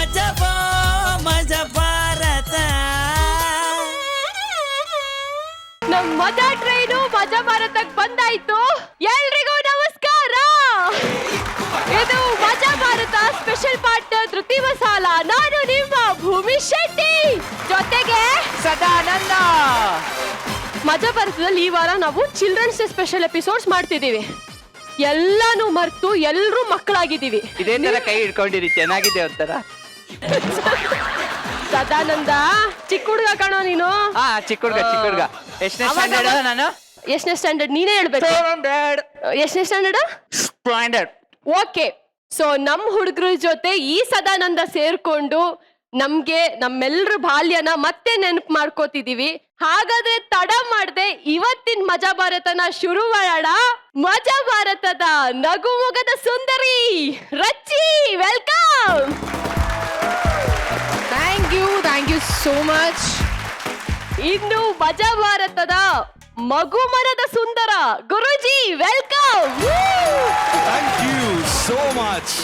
ಮಜಾ ಭಾರತ. ನಮ್ ಮಜಾ ಟ್ರೈನು ಮಜಾ ಭಾರತಕ್ಕೆ ಬಂದಾಯ್ತು. ಎಲ್ರಿಗೂ ನಮಸ್ಕಾರ. ಇದು ಮಜಾ ಭಾರತ ಸ್ಪೆಷಲ್ ಪಾರ್ಟ್ನರ್ ಧೃತಿ ಮಸಾಲ. ನಾನು ನಿಮ್ಮ ಭೂಮಿ ಶೆಟ್ಟಿ, ಜೊತೆಗೆ ಸದಾನಂದ. ಮಜಾ ಭಾರತದಲ್ಲಿ ಈ ವಾರ ನಾವು ಚಿಲ್ಡ್ರನ್ಸ್ ಡೇ ಸ್ಪೆಷಲ್ ಎಪಿಸೋಡ್ಸ್ ಮಾಡ್ತಿದೀವಿ. ಎಲ್ಲಾನು ಮರ್ತು ಎಲ್ರೂ ಮಕ್ಕಳಾಗಿದ್ದೀವಿ. ಇದೇ ತರ ಕೈ ಹಿಡ್ಕೊಂಡಿರಿ, ಚೆನ್ನಾಗಿದೆ ಒಂಥರ. ಸದಾನಂದ ಚಿಕ್ಕ ಹುಡುಗ ಕಾಣೋ ನೀನು. ಚಿಕ್ಕ ಹುಡುಗ. ಎಷ್ಟನೇ ಸ್ಟ್ಯಾಂಡರ್ಡ್? ನಾನು ಎಷ್ಟನೇ ಸ್ಟ್ಯಾಂಡರ್ಡ್ ನೀನೇ ಹೇಳ್ಬೇಕು. ಎಷ್ಟನೇ ಸ್ಟ್ಯಾಂಡರ್ಡ್? ಓಕೆ. ಸೊ ನಮ್ ಹುಡುಗರ ಜೊತೆ ಈ ಸದಾನಂದ ಸೇರ್ಕೊಂಡು ನಮ್ಗೆ ನಮ್ಮೆಲ್ಲರ ಬಾಲ್ಯನ ಮತ್ತೆ ನೆನಪು ಮಾಡ್ಕೋತಿದೀವಿ. ಹಾಗಾದ್ರೆ ತಡ ಮಾಡದೆ ಇವತ್ತಿನ ಮಜಾ ಭಾರತನ ಶುರು ಮಾಡೋಣ. ಮಜಾ ಭಾರತದ ನಗುಮೊಗದ ಸುಂದರಿ Rachi, welcome. Thank you so much. ಇನ್ನು ಮಜಾ ಭಾರತದ ಮಗುಮನದ ಸುಂದರ Guruji, welcome. Thank you so much.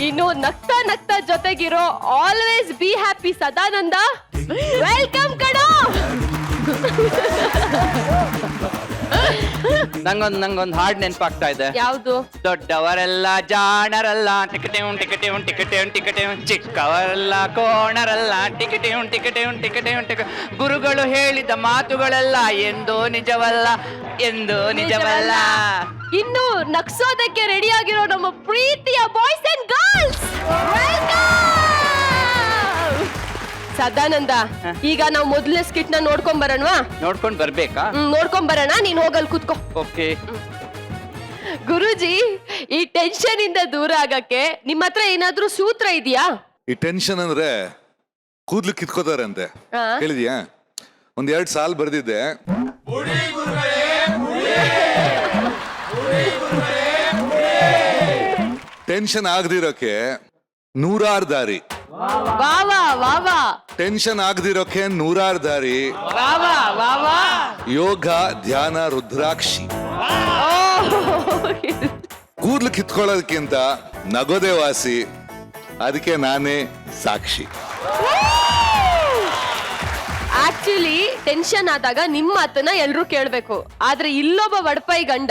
ಇನ್ನು ನಗ್ತಾ ನಗ್ತಾ ಜೊತೆಗಿರೋ always be happy Sadananda, welcome ಕಣೋ. ನಂಗೊಂದ್ ಹಾಡ್ ನೆನಪಾಗ್ತಾ ಇದೆ. ಯಾವ್ದು? ದೊಡ್ಡವರೆಲ್ಲ ಜಾಣರಲ್ಲ, ಟಿಕಟೆ ಚಿಕ್ಕವರೆಲ್ಲ ಕೋಣರಲ್ಲ, ಟಿಕಟೆ ಗುರುಗಳು ಹೇಳಿದ ಮಾತುಗಳೆಲ್ಲ ಎಂದೋ ನಿಜವಲ್ಲ. ಇನ್ನು ನಗ್ಸೋದಕ್ಕೆ ರೆಡಿ ಆಗಿರೋ ನಮ್ಮ ಪ್ರೀತಿಯ ಬಾಯ್ಸ್ ಅಂಡ್ ಗರ್ಲ್ಸ್, ಸದಾನಂದ. ಈಗ ನಾವು ಮೊದಲನೇ ಸ್ಕಿಟ್ ನ ನೋಡ್ಕೊಂಡ್ ಬರೋಣವಾ? ನೋಡ್ಕೊಂಡ್ ಬರ್ಬೇಕಾ? ನೋಡ್ಕೊಂಡ್ ಬರೋಣ. ನೀನ್ ಹೋಗಲ್ ಕೂತ್ಕೋ. ಓಕೆ. ಗುರುಜಿ, ಈ ಟೆನ್ಷನ್ ಇಂದ ದೂರ ಆಗಕ್ಕೆ ನಿಮ್ಮ ಹತ್ರ ಏನಾದ್ರೂ ಸೂತ್ರ ಇದೆಯಾ? ಈ ಟೆನ್ಷನ್ ಅಂದ್ರೆ ಕೂದ್ಲು ಕಿತ್ಕೋತಾರಂತೆ, ಕೇಳಿದ್ಯಾ? ಒಂದ್ 2 ಸಾಲ್ ಬರ್ದಿದ್ದೆ. ಟೆನ್ಷನ್ ಆಗದಿರೋಕೆ 100 ದಾರಿ. ಟೆನ್ಷನ್ ಆಗದಿರೋಕೆ 100 ದಾರಿ. ಯೋಗ, ಧ್ಯಾನ, ರುದ್ರಾಕ್ಷಿ. ಕೂದ್ಲು ಕಿತ್ಕೊಳ್ಳೋದಕ್ಕಿಂತ ನಗೋದೇ ವಾಸಿ. ಅದಕ್ಕೆ ನಾನೇ ಸಾಕ್ಷಿ. ಆಕ್ಚುಲಿ ಟೆನ್ಷನ್ ಆದಾಗ ನಿಮ್ಮ ಮಾತನ್ನ ಎಲ್ರೂ ಕೇಳ್ಬೇಕು. ಆದ್ರೆ ಇಲ್ಲೊಬ್ಬ ಬಡಪಾಯಿ ಗಂಡ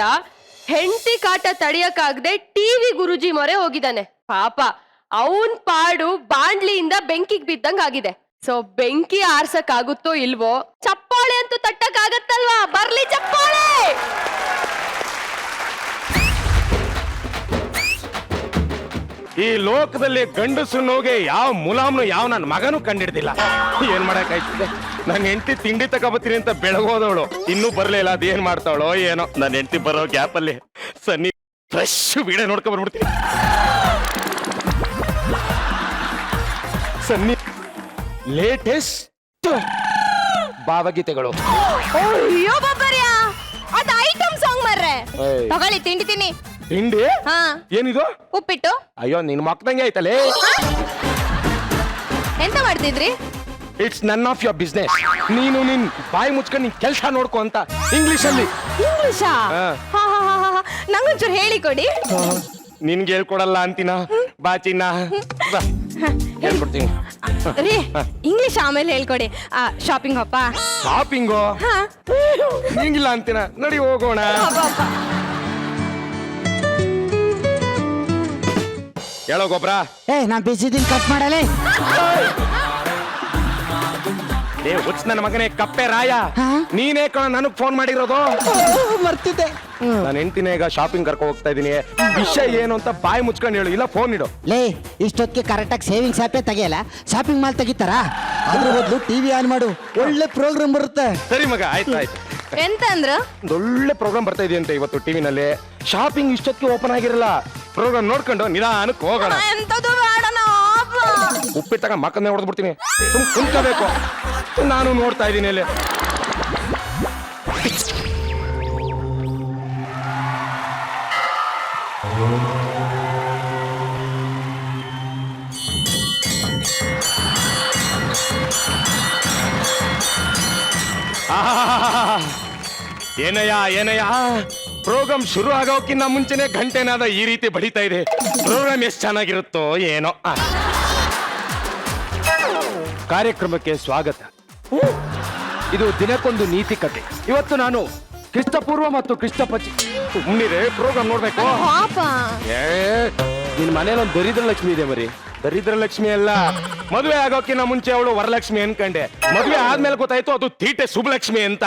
ಹೆಂಡತಿ ಕಾಟ ತಡೆಯಕ್ಕಾಗದೆ ಟಿವಿ ಗುರುಜಿ ಮೊರೆ ಹೋಗಿದ್ದಾನೆ. ಪಾಪ ಅವನ್ ಪಾಡು ಬಾಂಡ್ಲಿಯಿಂದ ಬೆಂಕಿಗೆ ಬಿದ್ದಂಗ ಆಗಿದೆ. ಸೊ ಬೆಂಕಿ ಆರ್ಸಕ್ ಆಗುತ್ತೋ ಇಲ್ವೋ? ಚಪ್ಪಾಳೆ ಅಂತೂ ತಟ್ಟಕ್ ಆಗತ್ತಲ್ವಾ? ಬರ್ಲಿ ಚಪ್ಪಾಳೆ. ಈ ಲೋಕದಲ್ಲಿ ಗಂಡಸು ನೋಗೆ ಯಾವ ಮುಲಾಮ್ನು ಯಾವ ನನ್ನ ಮಗನೂ ಕಂಡಿಡ್ದಿಲ್ಲ. ಏನ್ ಮಾಡಕ್ಕಾಯ್ತದೆ? ನನ್ನ ಹೆಂಡತಿ ತಿಂಡಿ ತಗೋಬತ್ತೀನಿ ಅಂತ ಬೆಳಗೋದವಳು ಇನ್ನೂ ಬರ್ಲಿಲ್ಲ. ಅದೇನ್ ಮಾಡ್ತಾವಳೋ ಏನೋ. ನನ್ನ ಹೆಂಡತಿ ಬರೋ ಗ್ಯಾಪ್ ಅಲ್ಲಿ ಸನ್ನಿ ಫ್ರೆಶ್ ವಿಡಿಯೋ ನೋಡ್ಕೊಂಡ್ ಬರ್ಬಿಡ್ತೀನಿ. ಸನ್ನಿ ಲೇಟೆಸ್ಟ್ ಭಾವಗೀತೆಗಳು. ಅಯ್ಯೋ ಬಾಬರ್ಯಾ, ಅದು ಐಟಮ್ ಸಾಂಗ್ ಮರ್ರೆ. ತಗೊಳ್ಳಿ ತಿಂಡಿ ತಿನ್ನಿ. ತಿಂಡಿ? ಏನಿದು? ಉಪ್ಪಿಟ್ಟು. ಅಯ್ಯೋ ನಿನ್ ಮಕ್ಕದಂಗೆ ಆಯ್ತಲ್ಲೇ. ಎಂತ ಮಾಡ್ತಿದ್ರಿ? It's none of your business. ನೀನು ನಿನ್ ಬಾಯಿ ಮುಚ್ಕೊಂಡು ನಿನ್ ಕೆಲಸ ನೋಡ್ಕೊ ಅಂತ ಇಂಗ್ಲಿಷ್ ಅಲ್ಲಿ. ಇಂಗ್ಲಿಷಾ? ನಂಗೊಂಚೂರು ಹೇಳಿ ಕೊಡಿ. ನಿನ್ಗೆ ಹೇಳ್ಕೊಡಲ್ಲ ಅಂತೀನ. ಬಾಚಿನ ಹೇಳ್ಕೊಡ್ತೀನಿ ರೀ. ಇಂಗ್ಲಿಷ್ ಆಮೇಲೆ ಹೇಳ್ಕೊಡಿ. ಶಾಪಿಂಗ್ ಅಪ್ಪ. ಶಾಪಿಂಗು ಹಿಂಗಿಲ್ಲ ಅಂತೀನ. ನಡಿ ಹೋಗೋಣ. ಹೇಳೋ ಗೊಬ್ರ. ನಾ ಬಿಸಿದಿನ ಕಟ್ ಮಾಡಲೇ. ಹುಚ್ಚ ನನ್ನ ಮಗನೇ ಕಪ್ಪೆ ರಾಯ, ನೀನೇ ಕಣ ನನಗ್ ಫೋನ್ ಮಾಡಿರೋದು. ಮರ್ತಿದ್ದೆ. ನಾನು ಹೆಂಡ್ತಿನ ಈಗ ಶಾಪಿಂಗ್ ಕರ್ಕೊ ಹೋಗ್ತಾ ಇದೀನಿ. ವಿಷಯ ಏನು ಅಂತ ಬಾಯಿ ಮುಚ್ಕೊಂಡು ಹೇಳು, ಇಲ್ಲ ಫೋನ್ ಇಡು. ಲೇ, ಇಷ್ಟೊತ್ತಿಗೆ ಕರೆಕ್ಟಾಗಿ ಸೇವಿಂಗ್ಸ್ ಆಪೇ ತೆಗಿಯಲ್ಲ, ಶಾಪಿಂಗ್ ಮಾಲ್ ತೆಗಿತಾರ? ಅದ್ರ ಬದಲು ಟಿವಿ ಆನ್ ಮಾಡು, ಒಳ್ಳೆ ಪ್ರೋಗ್ರಾಮ್ ಬರುತ್ತೆ. ಸರಿ ಮಗ, ಆಯ್ತು. ಎಂತ ಅಂದ್ರ? ಒಳ್ಳೆ ಪ್ರೋಗ್ರಾಮ್ ಬರ್ತಾ ಇದೆಯಂತೆ ಇವತ್ತು ಟಿವಿನಲ್ಲಿ. ಶಾಪಿಂಗ್ ಇಷ್ಟೊತ್ತಿಗೆ ಓಪನ್ ಆಗಿರಲ್ಲ. ಪ್ರೋಗ್ರಾಮ್ ನೋಡ್ಕೊಂಡು ನಿಧಾನಕ್ಕೆ ಹೋಗೋಣ. ಎಂತದು ಬೇಡನ. ಉಪ್ಪಿಟ್ಟಾಗ ಮಕ್ಕಳನ್ನೇ ಹೊಡೆದ್ಬಿಡ್ತೀನಿ. ಕುಂತ್ಕೋಬೇಕು. ನಾನು ನೋಡ್ತಾ ಇದ್ದೀನಿ ಅಲ್ಲಿ. ಏನಯ್ಯ ಪ್ರೋಗ್ರಾಮ್ ಶುರು ಆಗೋಕ್ಕಿಂತ ಮುಂಚೆನೆ ಗಂಟೆನಾದ ಈ ರೀತಿ ಬಡಿತಾ ಇದೆ. ಪ್ರೋಗ್ರಾಮ್ ಎಷ್ಟು ಚೆನ್ನಾಗಿರುತ್ತೋ ಏನೋ. ಕಾರ್ಯಕ್ರಮಕ್ಕೆ ಸ್ವಾಗತ. ಇದು ದಿನಕ್ಕೊಂದು ನೀತಿ ಕತೆ. ಇವತ್ತು ನಾನು ಕ್ರಿಸ್ತಪೂರ್ವ ಮತ್ತು ಕ್ರಿಸ್ತಪಚ್ಚಿ ಮುನ್ನಿರೆ ಪ್ರೋಗ್ರಾಮ್ ನೋಡ್ಬೇಕು. ಪಾಪ ಏ ನಿನ್ ಮನೇಲಿ ಒಂದು ದರಿದ್ರ ಲಕ್ಷ್ಮಿ ಇದೆ ಮರಿ. ದರಿದ್ರ ಲಕ್ಷ್ಮಿ ಅಲ್ಲ, ಮದುವೆ ಆಗೋಕಿನ್ನ ಮುಂಚೆ ಅವಳು ವರಲಕ್ಷ್ಮಿ ಅನ್ಕಂಡೆ. ಮದುವೆ ಆದ್ಮೇಲೆ ಗೊತ್ತಾಯ್ತು ಅದು ತೀಟೆ ಸುಬ್ಲಕ್ಷ್ಮಿ ಅಂತ.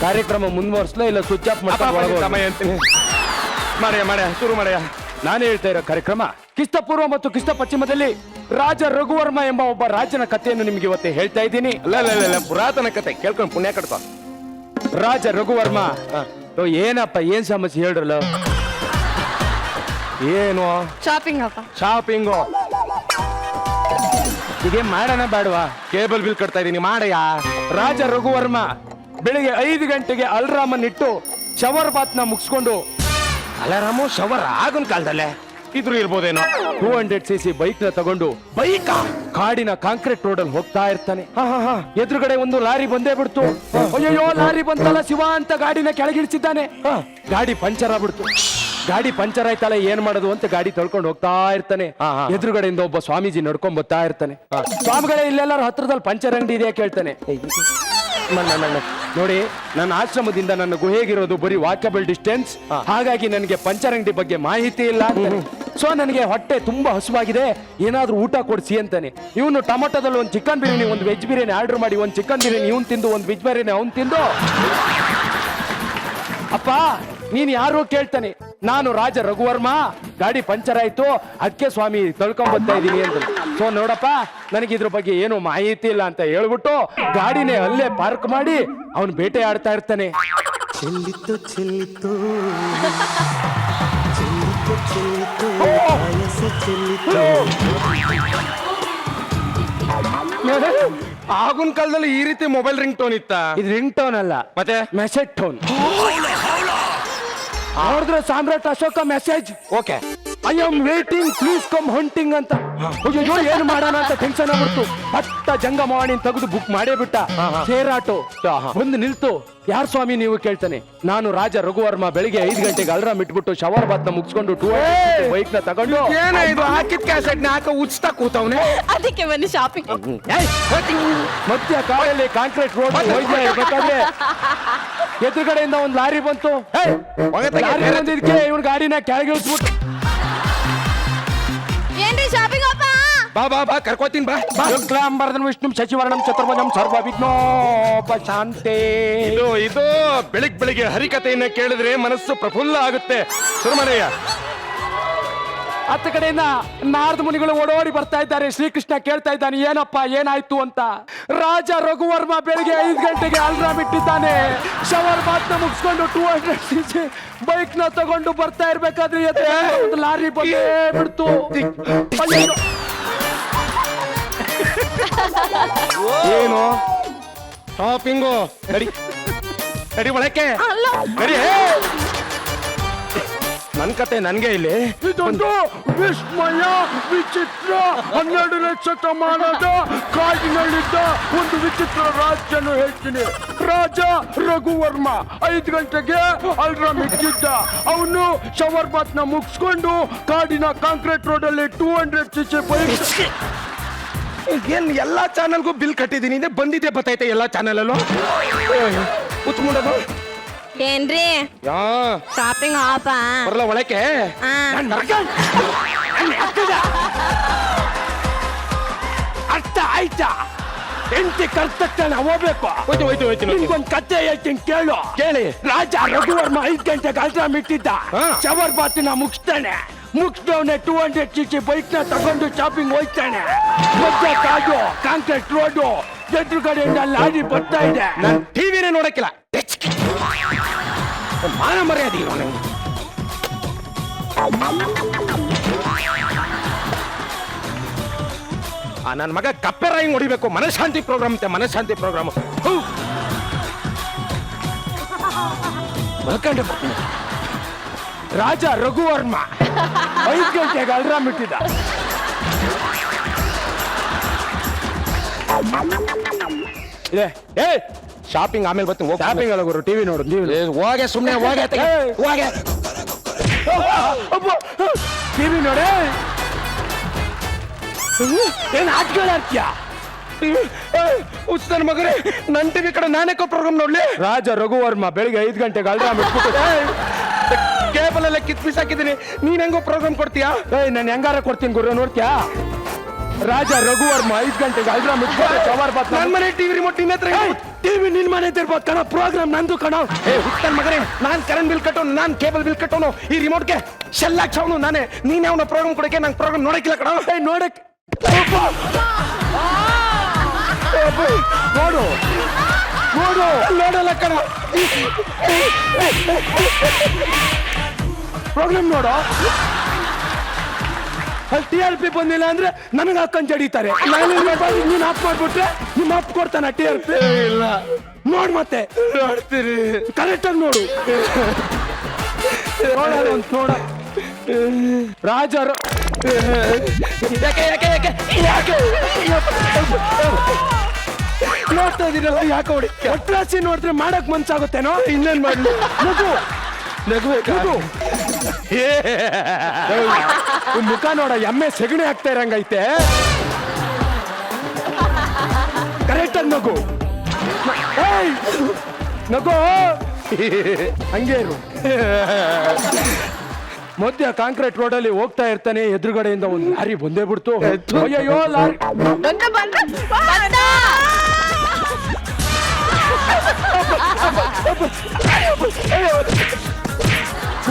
ಕಾರ್ಯಕ್ರಮ ಮುಂದುವರ್ಸ್ಲಾ ಇಲ್ಲ ಸ್ವಿಚ್ ಆಫ್ ಅಂತೀನಿ. ಮಾಡ್ಯ ಶುರು ಮಾಡ್ಯ. ನಾನು ಹೇಳ್ತಾ ಇರೋ ಕಾರ್ಯಕ್ರಮ ಕ್ರಿಸ್ತಪೂರ್ವ ಮತ್ತು ಕ್ರಿಸ್ತ ಪಶ್ಚಿಮದಲ್ಲಿ ರಾಜ ರಘುವರ್ಮ ಎಂಬ ಒಬ್ಬ ರಾಜನ ಕಥೆಯನ್ನು ನಿಮ್ಗೆ ಇವತ್ತೇ ಹೇಳ್ತಾ ಇದ್ದೀನಿ. ಅಲ್ಲ ಪುರಾತನ ಕತೆ ಕೇಳ್ಕೊಂಡು ಪುಣ್ಯ ಕಟ್ಕೊ. ರಾಜ ರಘುವರ್ಮ ಏನಪ್ಪ ಏನ್ ಸಮಸ್ಯೆ ಹೇಳ್ರಲ್ಲ. ಏನು ಶಾಪಿಂಗ್ ಅಪ್ಪ. ಶಾಪಿಂಗು ಹೀಗೆ ಮಾಡೋಣ ಬೇಡವಾ? ಕೇಬಲ್ ಬಿಲ್ ಕಟ್ತಾ ಇದೀನಿ ಮಾಡಯ್ಯ. ರಾಜ ರಘುವರ್ಮ ಬೆಳಿಗ್ಗೆ 5 ಗಂಟೆಗೆ ಅಲ್ರಾಮನ್ ಇಟ್ಟು ಶವರ್ ಬಾತ್ ನ ಮುಗಿಸ್ಕೊಂಡು, ಅಲಾರಾಮು ಶವರ್ ಆಗನ್ ಕಾಲದಲ್ಲೇ ಇದ್ರು ಇರ್ಬೋದೇನೋ, 200cc ಬೈಕ್ ನ ತಗೊಂಡು ಕಾಡಿನ ಕಾಂಕ್ರೀಟ್ ರೋಡ್ ಅಲ್ಲಿ ಹೋಗ್ತಾ ಇರ್ತಾನೆ. ಎದುರುಗಡೆ ಒಂದು ಲಾರಿ ಬಂದೇ ಬಿಡ್ತು. ಅಯ್ಯೋ ಲಾರಿ ಬಂತಲ್ಲ ಶಿವ ಅಂತ ಗಾಡಿನ ಕೆಳಗಿಳಿಸಿದ್ದಾನೆ. ಗಾಡಿ ಪಂಚರ್ ಆಗ್ಬಿಡ್ತು. ಗಾಡಿ ಪಂಚರ್ ಆಯ್ತಲ್ಲ ಏನ್ ಮಾಡೋದು ಅಂತ ಗಾಡಿ ತೊಳ್ಕೊಂಡು ಹೋಗ್ತಾ ಇರ್ತಾನೆ. ಎದುರುಗಡೆಯಿಂದ ಒಬ್ಬ ಸ್ವಾಮೀಜಿ ನಡ್ಕೊಂಡ್ ಬರ್ತಾ ಇರ್ತಾನೆ. ಸ್ವಾಮಿಗಳೇ ಇಲ್ಲೆಲ್ಲಾರು ಹತ್ರದಲ್ಲಿ ಪಂಚರ್ ಅಂಗಡಿ ಇದೆಯಾ ಕೇಳ್ತಾನೆ. ನೋಡಿ, ನನ್ನ ಆಶ್ರಮದಿಂದ ನನ್ನ ಗುಹೆಗಿರೋದು ಬರೀ ವಾಕಬಲ್ ಡಿಸ್ಟೆನ್ಸ್, ಹಾಗಾಗಿ ನನಗೆ ಪಂಚರ್ ಅಂಗಡಿ ಬಗ್ಗೆ ಮಾಹಿತಿ ಇಲ್ಲ ಅಂತಾನೆ. ಸೊ ನನಗೆ ಹೊಟ್ಟೆ ತುಂಬಾ ಹಸುವಾಗಿದೆ, ಏನಾದ್ರೂ ಊಟ ಕೊಡ್ಸಿ ಅಂತಾನೆ. ಇವನು ಟೊಮೊಟೊದಲ್ಲಿ ಒಂದು ಚಿಕನ್ ಬಿರಿಯಾನಿ ಒಂದು ವೆಜ್ ಬಿರಿಯಾನಿ ಆರ್ಡರ್ ಮಾಡಿ, ಒಂದು ಚಿಕನ್ ಬಿರಿಯಾನಿ ಇವನ್ ತಿಂದು, ಒಂದು ವೆಜ್ ಬಿರಿಯಾನಿ ಅವ್ನು ತಿಂದು, ಅಪ್ಪ ನೀನ್ ಯಾರು ಕೇಳ್ತಾನೆ. ನಾನು ರಾಜ ರಘುವರ್ಮ, ಗಾಡಿ ಪಂಚರ್ ಆಯ್ತು ಅದಕ್ಕೆ ಸ್ವಾಮಿ ತೊಳ್ಕೊಂಡ್ ಬರ್ತಾ ಇದೀನಿ ಅಂತ. ಸೊ ನೋಡಪ್ಪ ನನಗೆ ಇದ್ರ ಬಗ್ಗೆ ಏನು ಮಾಹಿತಿ ಇಲ್ಲ ಅಂತ ಹೇಳ್ಬಿಟ್ಟು ಗಾಡಿನೇ ಅಲ್ಲೇ ಪಾರ್ಕ್ ಮಾಡಿ ಅವನು ಬೇಟೆ ಆಡ್ತಾ ಇರ್ತಾನೆ. ಚೆಲ್ಲಿತ್ತು ಚೆಲ್ಲಿತ್ತು ಆಗಿನ ಕಾಲದಲ್ಲಿ ಈ ರೀತಿ ಮೊಬೈಲ್ ರಿಂಗ್ ಟೋನ್ ಇತ್ತ? ಇದು ರಿಂಗ್ ಟೋನ್ ಅಲ್ಲ, ಮತ್ತೆ ಮೆಸೇಜ್ ಟೋನ್. ನೋಡಿದ್ರೆ Samrat Ashoka message, okay I am waiting please come hunting ಅಂತ. ಅಯ್ಯೋ ಏನು ಮಾಡೋಣ ಅಂತ ಟೆನ್ಷನ್ ಆಗ್ಬಿಡ್ತು. ಪಟ್ಟ ಜಂಗಮವಾಣಿ ತೆಗೆದು ಬುಕ್ ಮಾಡೇ ಬಿಟ್ಟ. ಶೇರ್ ಆಟೋ ಒಂದು ನಿಲ್ತು. ಯಾರ್ ಸ್ವಾಮಿ ನೀವು ಕೇಳ್ತಾನೆ. ನಾನು ರಾಜ ರಘುವರ್ಮ, ಬೆಳಿಗ್ಗೆ 5 ಗಂಟೆಗೆ ಅಲ್ರಾಮ್ ಇಟ್ಬಿಟ್ಟು ಶವರ್ ಬಾತ್ ನ ಮುಗಿಸ್ಕೊಂಡು ಬೈಕ್ ನ ತಗೊಂಡು ಏನಾಯ್ತು ಹಾಕಿದ ಕ್ಯಾಸೆಟ್ ನ ಹಾಕ ಉಚ್ತಾ ಕೂತವನೆ. ಅದಕ್ಕೆ ಬನ್ನಿ ಶಾಪಿಂಗ್. ಮಧ್ಯ ಕಾಡಲ್ಲಿ ಕಾಂಕ್ರೀಟ್ ರೋಡ್ ಹೋಯ್ತಾ ಇರ್ಬೇಕಾದ್ರೆ ಎದುರುಗಡೆಯಿಂದ ಒಂದು ಲಾರಿ ಬಂತು. ಲಾರಿ ಬಂದಿದ್ಕೆ ಇವನ್ ಗಾಡಿನ ಕೆಳಗಿಳಿಸ್ಬಿಟ್ಟು, ಏನ್ರಿ ಶಾಪಿಂಗ್ ಅಪ್ಪ? ಬಾ ಕರ್ಕೋತೀನಿ ಬಾ. ಶುಕ್ಲಾಂಬರದಂ ವಿಷ್ಣು ಶಶಿವರ್ಣಂ ಚತುರ್ಭುಜಂ ಸರ್ವ ವಿಘ್ನೋಪಶಾಂತೆ. ಇದು ಬೆಳಿಗ್ಗೆ ಹರಿಕತೆಯನ್ನ ಕೇಳಿದ್ರೆ ಮನಸ್ಸು ಪ್ರಫುಲ್ಲ ಆಗುತ್ತೆ. ಸುರಮನೆಯ ಹತ್ತ ಕಡೆಯಿಂದ ನಾರದ ಮುನಿಗಳು ಓಡೋಡಿ ಬರ್ತಾ ಇದ್ದಾರೆ. ಶ್ರೀಕೃಷ್ಣ ಕೇಳ್ತಾ ಇದ್ದಾನೆ, ಏನಪ್ಪ ಏನಾಯ್ತು ಅಂತ. ರಾಜ ರಘುವರ್ಮ ಬೆಳಿಗ್ಗೆ 5 ಗಂಟೆಗೆ ಅಲ್ರಾಮ್ ಇಟ್ಟಿದ್ದಾನೆ. ಶವರ್ ಬಾತ್ ನ ಮುಗಿಸ್ಕೊಂಡು 200cc ಬೈಕ್ ನ ತಗೊಂಡು ಬರ್ತಾ ಇರ್ಬೇಕಾದ್ರೆ ಒಂದು ಲಾರಿ ಬಂದೇ ಬಿಡ್ತು. ಏನು ಶಾಪಿಂಗು? ನಡಿ ಒಳಕ್ಕೆ ನಡಿ. ನನ್ ಕತೆ ನನ್ಗೆ ಇಲ್ಲಿ. ಇದೊಂದು ವಿಸ್ಮಯ ವಿಚಿತ್ರ 12ನೇ ಶತಮಾನದ ಕಾಡಿನಲ್ಲಿದ್ದ ಒಂದು ವಿಚಿತ್ರ ರಾಜ್ಯನು ಹೇಳ್ತೀನಿ. ರಾಜ ರಘುವರ್ಮ 5 ಗಂಟೆಗೆ ಅಲ್ರಾಮ್ ಇಟ್ಟಿದ್ದ. ಅವನು ಶವರ್ ಬಾತ್ ನ ಮುಗಿಸ್ಕೊಂಡು ಕಾಡಿನ ಕಾಂಕ್ರೀಟ್ ರೋಡ್ ಅಲ್ಲಿ 200cc ಬೈಕ್. ಏನ್ ಎಲ್ಲಾ ಚಾನಲ್ಗೂ ಬಿಲ್ ಕಟ್ಟಿದೀನಿ, ಬಂದಿದೆ ಬತ್ತೈತೆ ಎಲ್ಲಾ ಚಾನಲ್ ಅಲ್ಲೂ. ಉತ್ಮುಂಡದು ಏನ್ರಿ ಶಾಪಿಂಗ್ ಅಪ್ಪ? ಬರಲ್ಲ ಒಳಕ್ಕೆ. ಅರ್ಥ ಆಯ್ತಾ? ಎಂಟಿ ಕರ್ತಕ್ಷಣ ಹೋಗ್ಬೇಕು. ನಿಮ್ಗೊಂದು ಕತೆ ಹೇಳ್ತೀನಿ ಕೇಳು. ಕೇಳಿ. ರಾಜ ರಘುವರ್ಮ 5 ಗಂಟೆಗೆ ಅಲ್ರಾಮ್ ಇಟ್ಟಿದ್ದ. ಶವರ್ ಬಾತಿನ ಮುಗಿಸ್ತಾನೆ. ಮುಗಿಸ್ದವನೆ 200cc ಬೈಕ್ ನ ತಗೊಂಡು ಶಾಪಿಂಗ್ ಹೋಗ್ತಾನೆ. ಮಧ್ಯ ಕಾಡು ಕಾಂಕ್ರೀಟ್ ರೋಡು, ಎದುರುಗಡೆಯಿಂದ ಲಾರಿ ಬರ್ತಾ ಇದೆ. ನಾನು ಟಿವಿನೇ ನೋಡಕ್ಕಿಲ್ಲ. ಮಾನ ಮರ್ಯಾದೆ ನನ್ನ ಮಗ ಕಪ್ಪೆ ರಾಯಿಂಗ್ ಹೊಡಿಬೇಕು. ಮನಃಶಾಂತಿ ಪ್ರೋಗ್ರಾಮ್ ಅಂತೆ, ಮನಃಶಾಂತಿ ಪ್ರೋಗ್ರಾಮ್. ರಾಜ ರಘುವರ್ಮ 5 ಗಂಟೆಗೆ ಅಲ್ರಾಮ್ ಇಟ್ಟಿದ್ದ. ಶಾಪಿಂಗ್ ಆಮೇಲೆ ಬರ್ತೀನಿ. ಶಾಪಿಂಗ್ ಅಲ್ಲ ಗುರು, ಟಿವಿ ನೋಡು. ಹೋಗೆ ಸುಮ್ಮನೆ ಹೋಗೆ. ಟಿವಿ ನೋಡೆ ಏನ್ ಆಟ್ಗಳಾಡ್ತೀಯ ನನ್ನ ಮಗನೇ ನನ್ ಟಿವಿ ಕಡೆ ನಾನೇ ಪ್ರೋಗ್ರಾಮ್ ನೋಡ್ಲಿ. ರಾಜ ರಘುವರ್ಮ ಬೆಳಿಗ್ಗೆ 5 ಗಂಟೆಗೆ ಅಲ್ರಾಮ್ ಇಟ್ಬಿಟ್ಟು ಕೇಬಲ್ ಎಲ್ಲ ಕಿತ್ ಬಿಸಾಕಿದ್ದೀನಿ, ನೀನ್ ಹೆಂಗೋ ಪ್ರೋಗ್ರಾಮ್ ಕೊಡ್ತೀಯಾ? ನಾನು ಹೆಂಗಾರ ಕೊಡ್ತೀನಿ ಗುರು, ನೋಡ್ತೀಯಾ? ರಾಜ ರಘುವರ್ಮ 5 ಗಂಟೆಗೆ ಅಲ್ರಾಮ್ ಇಟ್ಬಿಟ್ಟು ಶವರ್ ಬಾತ್. ನನ್ ಮನೆ ಟಿವಿ ರಿಮೋಟ್ ನಿನ್ನ ಹತ್ರ ಟಿವಿ ನಿನ್ ಮನೆ ಇರ್ಬೋದು ಕಣ, ಪ್ರೋಗ್ರಾಮ್ ನಂದು ಕಣ. ನನ್ನ ಮಗನೇ ನಾನ್ ಕರೆಂಟ್ ಬಿಲ್ ಕಟ್ಟೋನು, ನಾನ್ ಕೇಬಲ್ ಬಿಲ್ ಕಟ್ಟೋನು, ಈ ರಿಮೋಟ್ಗೆ ಶೆಲ್ ಹಾಕ್ಸೋನು ನಾನೇ. ನೀನ್ ಯಾವನ ಪ್ರೋಗ್ರಾಮ್ ಕೊಡಕ್ಕೆ ನಂಗೆ ಪ್ರೋಗ್ರಾಮ್ ನೋಡಕ್ಕಿಲ್ಲ ಕಣ. ನೋಡಕ್ ನೋಡು ನೋಡು ನೋಡಲ್ಲ ಕಣ, ಪ್ರೋಗ್ರಾಮ್ ನೋಡು. ಅಲ್ಲಿ TRP ಬಂದಿಲ್ಲ ಅಂದ್ರೆ ನನಗೆ ಹಾಕೊಂಡ್ ಜಡಿತಾರೆ. ನೀನ್ ಆಫ್ ಮಾಡ್ಬಿಟ್ರೆ ನಿಮ್ ಆಫ್ ಕೊಡ್ತಾನ TRP. ಇಲ್ಲ ನೋಡ್ ಮತ್ತೆ ನೋಡ್ತೀರಿ, ಕರೆಕ್ಟಾಗಿ ನೋಡು. ನೋಡ ರಾಜರು ನೋಡ್ತಾ ಇದೀರಲ್ಲ, ಯಾಕೆ ಹೊಡಿ ಒಟ್ರಾಸಿ ನೋಡಿದ್ರೆ ಮಾಡಕ್ ಮನ್ಸಾಗುತ್ತೇನೋ. ಇನ್ನೇನ್ ಮಾಡ್ಲಿ, ನಗು ನಗು. ಮುಖ ನೋಡ, ಎಮ್ಮೆ ಸೆಗಣಿ ಆಗ್ತಾ ಇರಂಗೈತೆ. ಕರೆಕ್ಟಾಗಿ ನಗು, ನಗು, ಹಂಗೆ ಇರು. ಮಧ್ಯ ಕಾಂಕ್ರೀಟ್ ರೋಡಲ್ಲಿ ಹೋಗ್ತಾ ಇರ್ತಾನೆ, ಎದುರುಗಡೆಯಿಂದ ಒಂದು ಲಾರಿ ಬಂದೇ ಬಿಡ್ತು. ಅಯ್ಯೋ ಲಾರಿ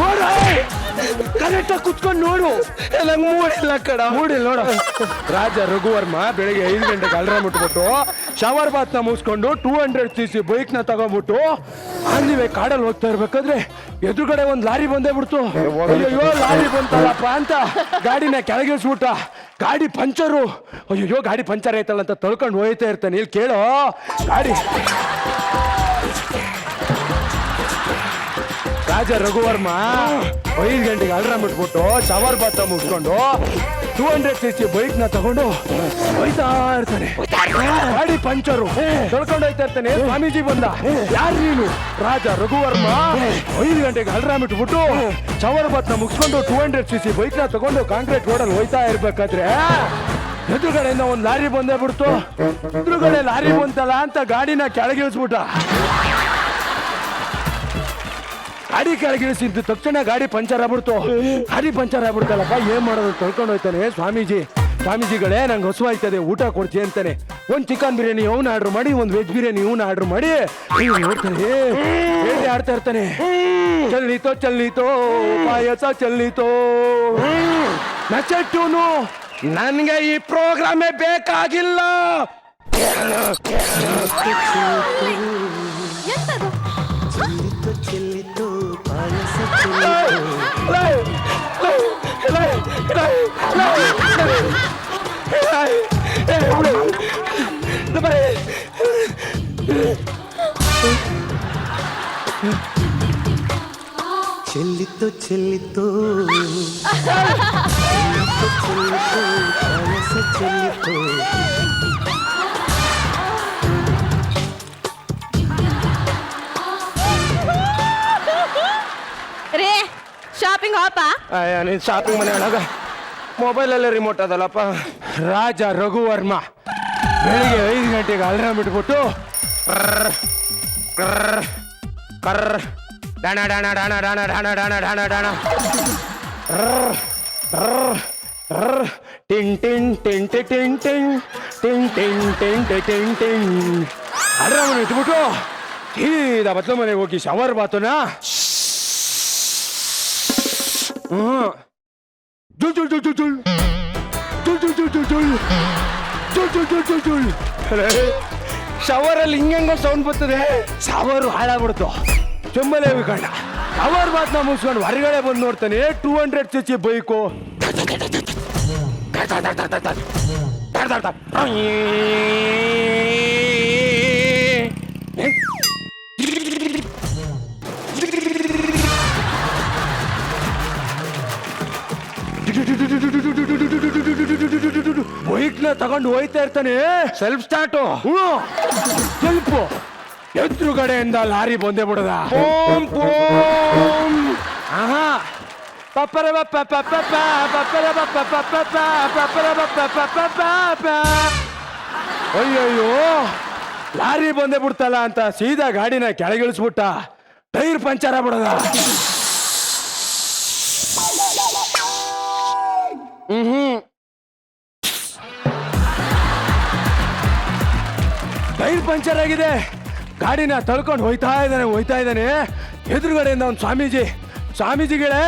ನೋಡ, ಕರೆಕ್ಟಾಗಿ ಕುತ್ಕೊಂಡು ನೋಡು. ಮೂಡಿಲ್ಲ ಕಡ, ಮೂಡಿಲ್ಲ ನೋಡ. ರಾಜ ರಘುವರ್ಮ ಬೆಳಿಗ್ಗೆ 5 ಗಂಟೆಗೆ ಅಲ್ರಾಮ್ ಇಟ್ಬಿಟ್ಟು ಶವರ್ ಬಾತ್ ನ ಮುಗಿಸ್ಕೊಂಡು 200cc ಬೈಕ್ ನ ತಗೊಂಡ್ಬಿಟ್ಟು ಆಂದಿವೆ ಕಾಡಲ್ಲಿ ಹೋಗ್ತಾ ಇರ್ಬೇಕಾದ್ರೆ ಎದುರುಗಡೆ ಒಂದ್ ಲಾರಿ ಬಂದೇ ಬಿಡ್ತು. ಅಯ್ಯೋ ಲಾರಿ ಬಂತಲ್ಲಪ್ಪ ಅಂತ ಗಾಡಿನ ಕೆಳಗಿಳಿಸ್ಬಿಟ್ಟ. ಗಾಡಿ ಪಂಚರು. ಅಯ್ಯೋ ಗಾಡಿ ಪಂಚರ್ ಆಯ್ತಲ್ಲ ಅಂತ ತಳ್ಕೊಂಡು ಹೋಯ್ತಾ ಇರ್ತಾನೆ. ಇಲ್ಲಿ ಕೇಳೋ, ಗಾಡಿ ರಾಜ ರಘುವರ್ಮ 5 ಗಂಟೆಗೆ ಅಲ್ರಾಮ್ ಇಟ್ಬಿಟ್ಟು ಶವರ್ ಬಾತ್ ಮುಗಿಸ್ಕೊಂಡು 200cc ಬೈಕ್ ನ ತಗೊಂಡು ಹೋಯ್ತಾ ಇರ್ತಾನೆ. ಗಾಡಿ ಪಂಚರು, ತೊಳ್ಕೊಂಡು ಹೋಯ್ತಾ ಇರ್ತಾನೆ. ಸ್ವಾಮೀಜಿ ಬಂದ. ಯಾರು ನೀನು? ರಾಜ ರಘುವರ್ಮ 5 ಗಂಟೆಗೆ ಅಲ್ರಾಮ್ ಇಟ್ಬಿಟ್ಟು ಶವರ್ ಬಾತ್ ನ ಮುಗಿಸ್ಕೊಂಡು 200cc ಬೈಕ್ ನ ತಗೊಂಡು ಕಾಂಕ್ರೀಟ್ ರೋಡಲ್ಲಿ ಹೋಯ್ತಾ ಇರ್ಬೇಕಾದ್ರೆ ಎದುರುಗಡೆಯಿಂದ ಒಂದ್ ಲಾರಿ ಬಂದೇ ಬಿಡ್ತು. ಎದುರುಗಡೆ ಲಾರಿ ಬಂತಲ್ಲ ಅಂತ ಗಾಡಿನ ಕೆಳಗಿಳಿಸ್ಬಿಟ್ಟ. ಗಾಡಿ ಕೆಳಗಿಳಿಸಿದ್ದು ತಕ್ಷಣ ಗಾಡಿ ಪಂಚರ್ ಆಗ್ಬಿಡ್ತು. ಗಾಡಿ ಪಂಚರ್ ಆಗ್ಬಿಡ್ತಲ್ಲಪ್ಪ, ಏನ್ ಮಾಡೋದು? ತೊಳ್ಕೊಂಡು ಹೋಯ್ತಾನೆ. ಸ್ವಾಮೀಜಿಗಳೇ ನಂಗೆ ಹಸು ಆಯ್ತದೆ, ಊಟ ಕೊಡ್ತೀನಿ ಅಂತಾನೆ. ಒಂದ್ ಚಿಕನ್ ಬಿರಿಯಾನಿ ಅವನು ಆರ್ಡರ್ ಮಾಡಿ, ಒಂದ್ ವೆಜ್ ಬಿರಿಯಾನಿ ಇವನು ಆರ್ಡರ್ ಮಾಡಿ ನೋಡ್ತಾನೆ, ಹೇಳಿ ಆಡ್ತಾ ಇರ್ತಾನೆ. ಚಲ್ಲಿತೋ ಪಾಯಸ ಚಲ್ಲಿತೋ ನಚ್ಚಟ್ಟೂನು, ನನ್ಗೆ ಈ ಪ್ರೋಗ್ರಾಮೇ ಬೇಕಾಗಿಲ್ಲ. చెల్లితో చెల్లితో చెల్లితో ರೇ ಶಾಪಿಂಗ್ ಹೋಪ. ನೀನ್ ಶಾಪಿಂಗ್ ಮನೆ ಒಳಗ ಮೊಬೈಲಲ್ಲೇ ರಿಮೋಟ್ ಅದಲ್ಲಪ್ಪ. ರಾಜ ರಘುವರ್ಮ ಬೆಳಿಗ್ಗೆ 5 ಗಂಟೆಗೆ ಅಲ್ರಾಮ್ ಇಟ್ಬಿಟ್ಟು ಕರ್ರ ಡಾಣ ಡಾಣ ಡಾಣ ಡಾಣ ಡಾಣ ಡಾಣ ಡಾಣ ಡಾಣ ಟಿಂಗ್ ಟಿಂಗ್ ಟಿಂಗ್ ಟಿಂಗ್ ಟಿಂಗ್ ಟಿಂಗ್ ಟಿಂಗ್ ಟಿಂಗ್ ಟಿಂಗ್ ಟಿಂಗ್ ಅಲ್ರಾಮ್ ಇಟ್ಬಿಟ್ಟು ಸೀದಾ ಬತ್ಲ ಮನೆಗೆ ಹೋಗಿ ಶವರ್ ಬಾತುನ ಜುಲ್ ಜುಲ್ ಜುಲ್ ಜುಲ್ ಜುಲ್ ಜುಲ್ ಜುಲ್ ಜುಲ್ ಜುಲ್ ಜುಲ್ ಜುಲ್ ಜುಲ್ ಜುಲ್ ಜುಲ್ ಶವರಲ್ಲಿ ಹಿಂಗೆಂಗೋ ಸೌಂಡ್ ಬರ್ತದೆ. ಶವರು ಹಾಳಾಗ್ಬಿಡ್ತು. ಚುಮ್ಮಲೆ ಕಂಡ ಶವರ್ ಬಾತ್ ನ ಮುಗಿಸ್ಕೊಂಡು ಹೊರಗಡೆ ಬಂದು ನೋಡ್ತಾನೆ, 200cc ಬೈಕು. ಬೈಕ್ ನ ತಗೊಂಡು ಹೋಯ್ತಾ ಇರ್ತಾನೆ. Self start. ಸ್ವಲ್ಪ ಎದುರುಗಡೆಯಿಂದ ಲಾರಿ ಬಂದೇ ಬಿಡದ. ಪೋಮ್ ಪೋಮ್. ಆಹಾ ಅಯ್ಯಯ್ಯೋ ಲಾರಿ ಬಂದೇ ಬಿಡ್ತಲ್ಲ ಅಂತ ಸೀದಾ ಗಾಡಿನ ಕೆಳಗಿಳಿಸ್ಬಿಟ್ಟ. ಟೈರ್ ಪಂಚರ್ ಆಗ್ಬಿಡದ. ಟೈರ್ ಪಂಚರ್ ಆಗಿದೆ. ಗಾಡಿನ ತಳ್ಕೊಂಡು ಹೋಯ್ತಾ ಇದ್ದಾನೆ. ಎದುರುಗಡೆಯಿಂದ ಒಂದು ಸ್ವಾಮೀಜಿಗಳೇ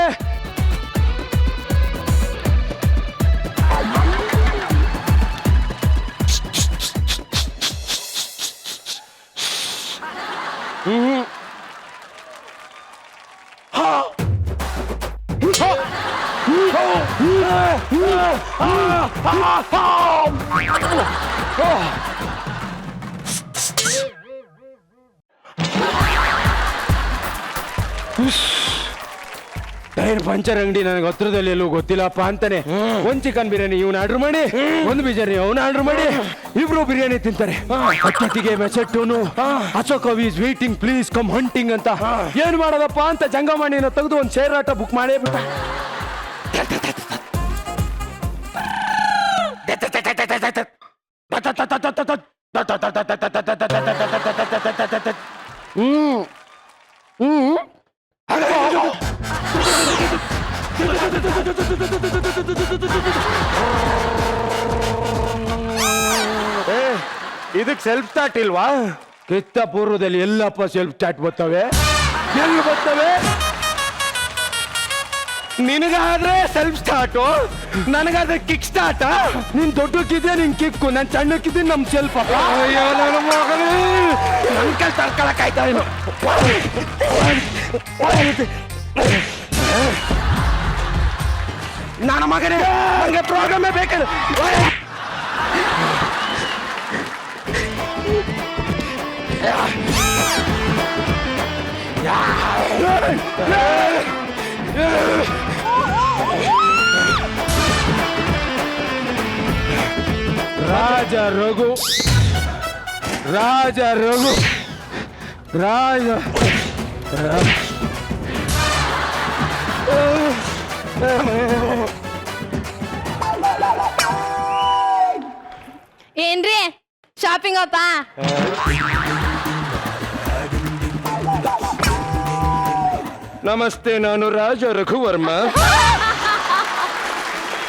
ಟೈರ್ ಪಂಚರ್ ಅಂಗಡಿ ನನಗೆ ಹತ್ರದಲ್ಲಿ ಎಲ್ಲೂ ಗೊತ್ತಿಲ್ಲಪ್ಪ ಅಂತಾನೆ ಒಂದ್ ಚಿಕನ್ ಬಿರಿಯಾನಿ ಇವನು ಆರ್ಡರ್ ಮಾಡಿ, ಒಂದು ಬಿರಿಯಾನಿ ಅವನು ಆರ್ಡರ್ ಮಾಡಿ, ಇಬ್ರು ಬಿರಿಯಾನಿ ತಿಂತಾರೆ. ಅತಿಥಿಗೆ ಮೆಸೆಟ್ಟುನು Ashok is waiting please come hunting ಅಂತ. ಏನ್ ಮಾಡೋದಪ್ಪ ಅಂತ ಜಂಗಮಣಿನ ತೆಗೆದು ಒಂದು ಶೇರ್ ಆಟ ಬುಕ್ ಮಾಡೇ ಬಿಟ್ಟ. ಇದಕ್ಕೆ ಸೆಲ್ಫ್ ಸ್ಟಾರ್ಟ್ ಇಲ್ವಾ? ಕಿತ್ತ ಪೂರ್ವದಲ್ಲಿ ಎಲ್ಲಪ್ಪ ಸೆಲ್ಫ್ ಸ್ಟಾರ್ಟ್ ಬರ್ತವೆ? ಎಲ್ಲಿ ಬರ್ತವೆ? ನಿನಗಾದ್ರೆ ಸೆಲ್ಫ್ ಸ್ಟಾರ್ಟು, ನನಗಾದ್ರೆ ಕಿಕ್ ಸ್ಟಾರ್ಟ್. ನೀನ್ ದೊಡ್ಡಕ್ಕಿದ್ಯಾ ನಿನ್ ಕಿಕ್ಕು, ನಾನು ಸಣ್ಣಕ್ಕಿದ್ದೀನಿ ನಮ್ ಸೆಲ್ಫ್. ನನ್ ಕೈ ತರ್ಕೊಳಕ್ಕಾಯ್ತಾ ಏನು? ನನ್ನ ಮಗನೇ ನನಗೆ ಪ್ರೋಗ್ರಾಮೇ ಬೇಕಲ್ಲ. ರಾಜ ರಘು ಏನ್ರಿ ಶಾಪಿಂಗ್ ಅಪ್ಪ? ನಮಸ್ತೆ, ನಾನು ರಾಜ ರಘುವರ್ಮ.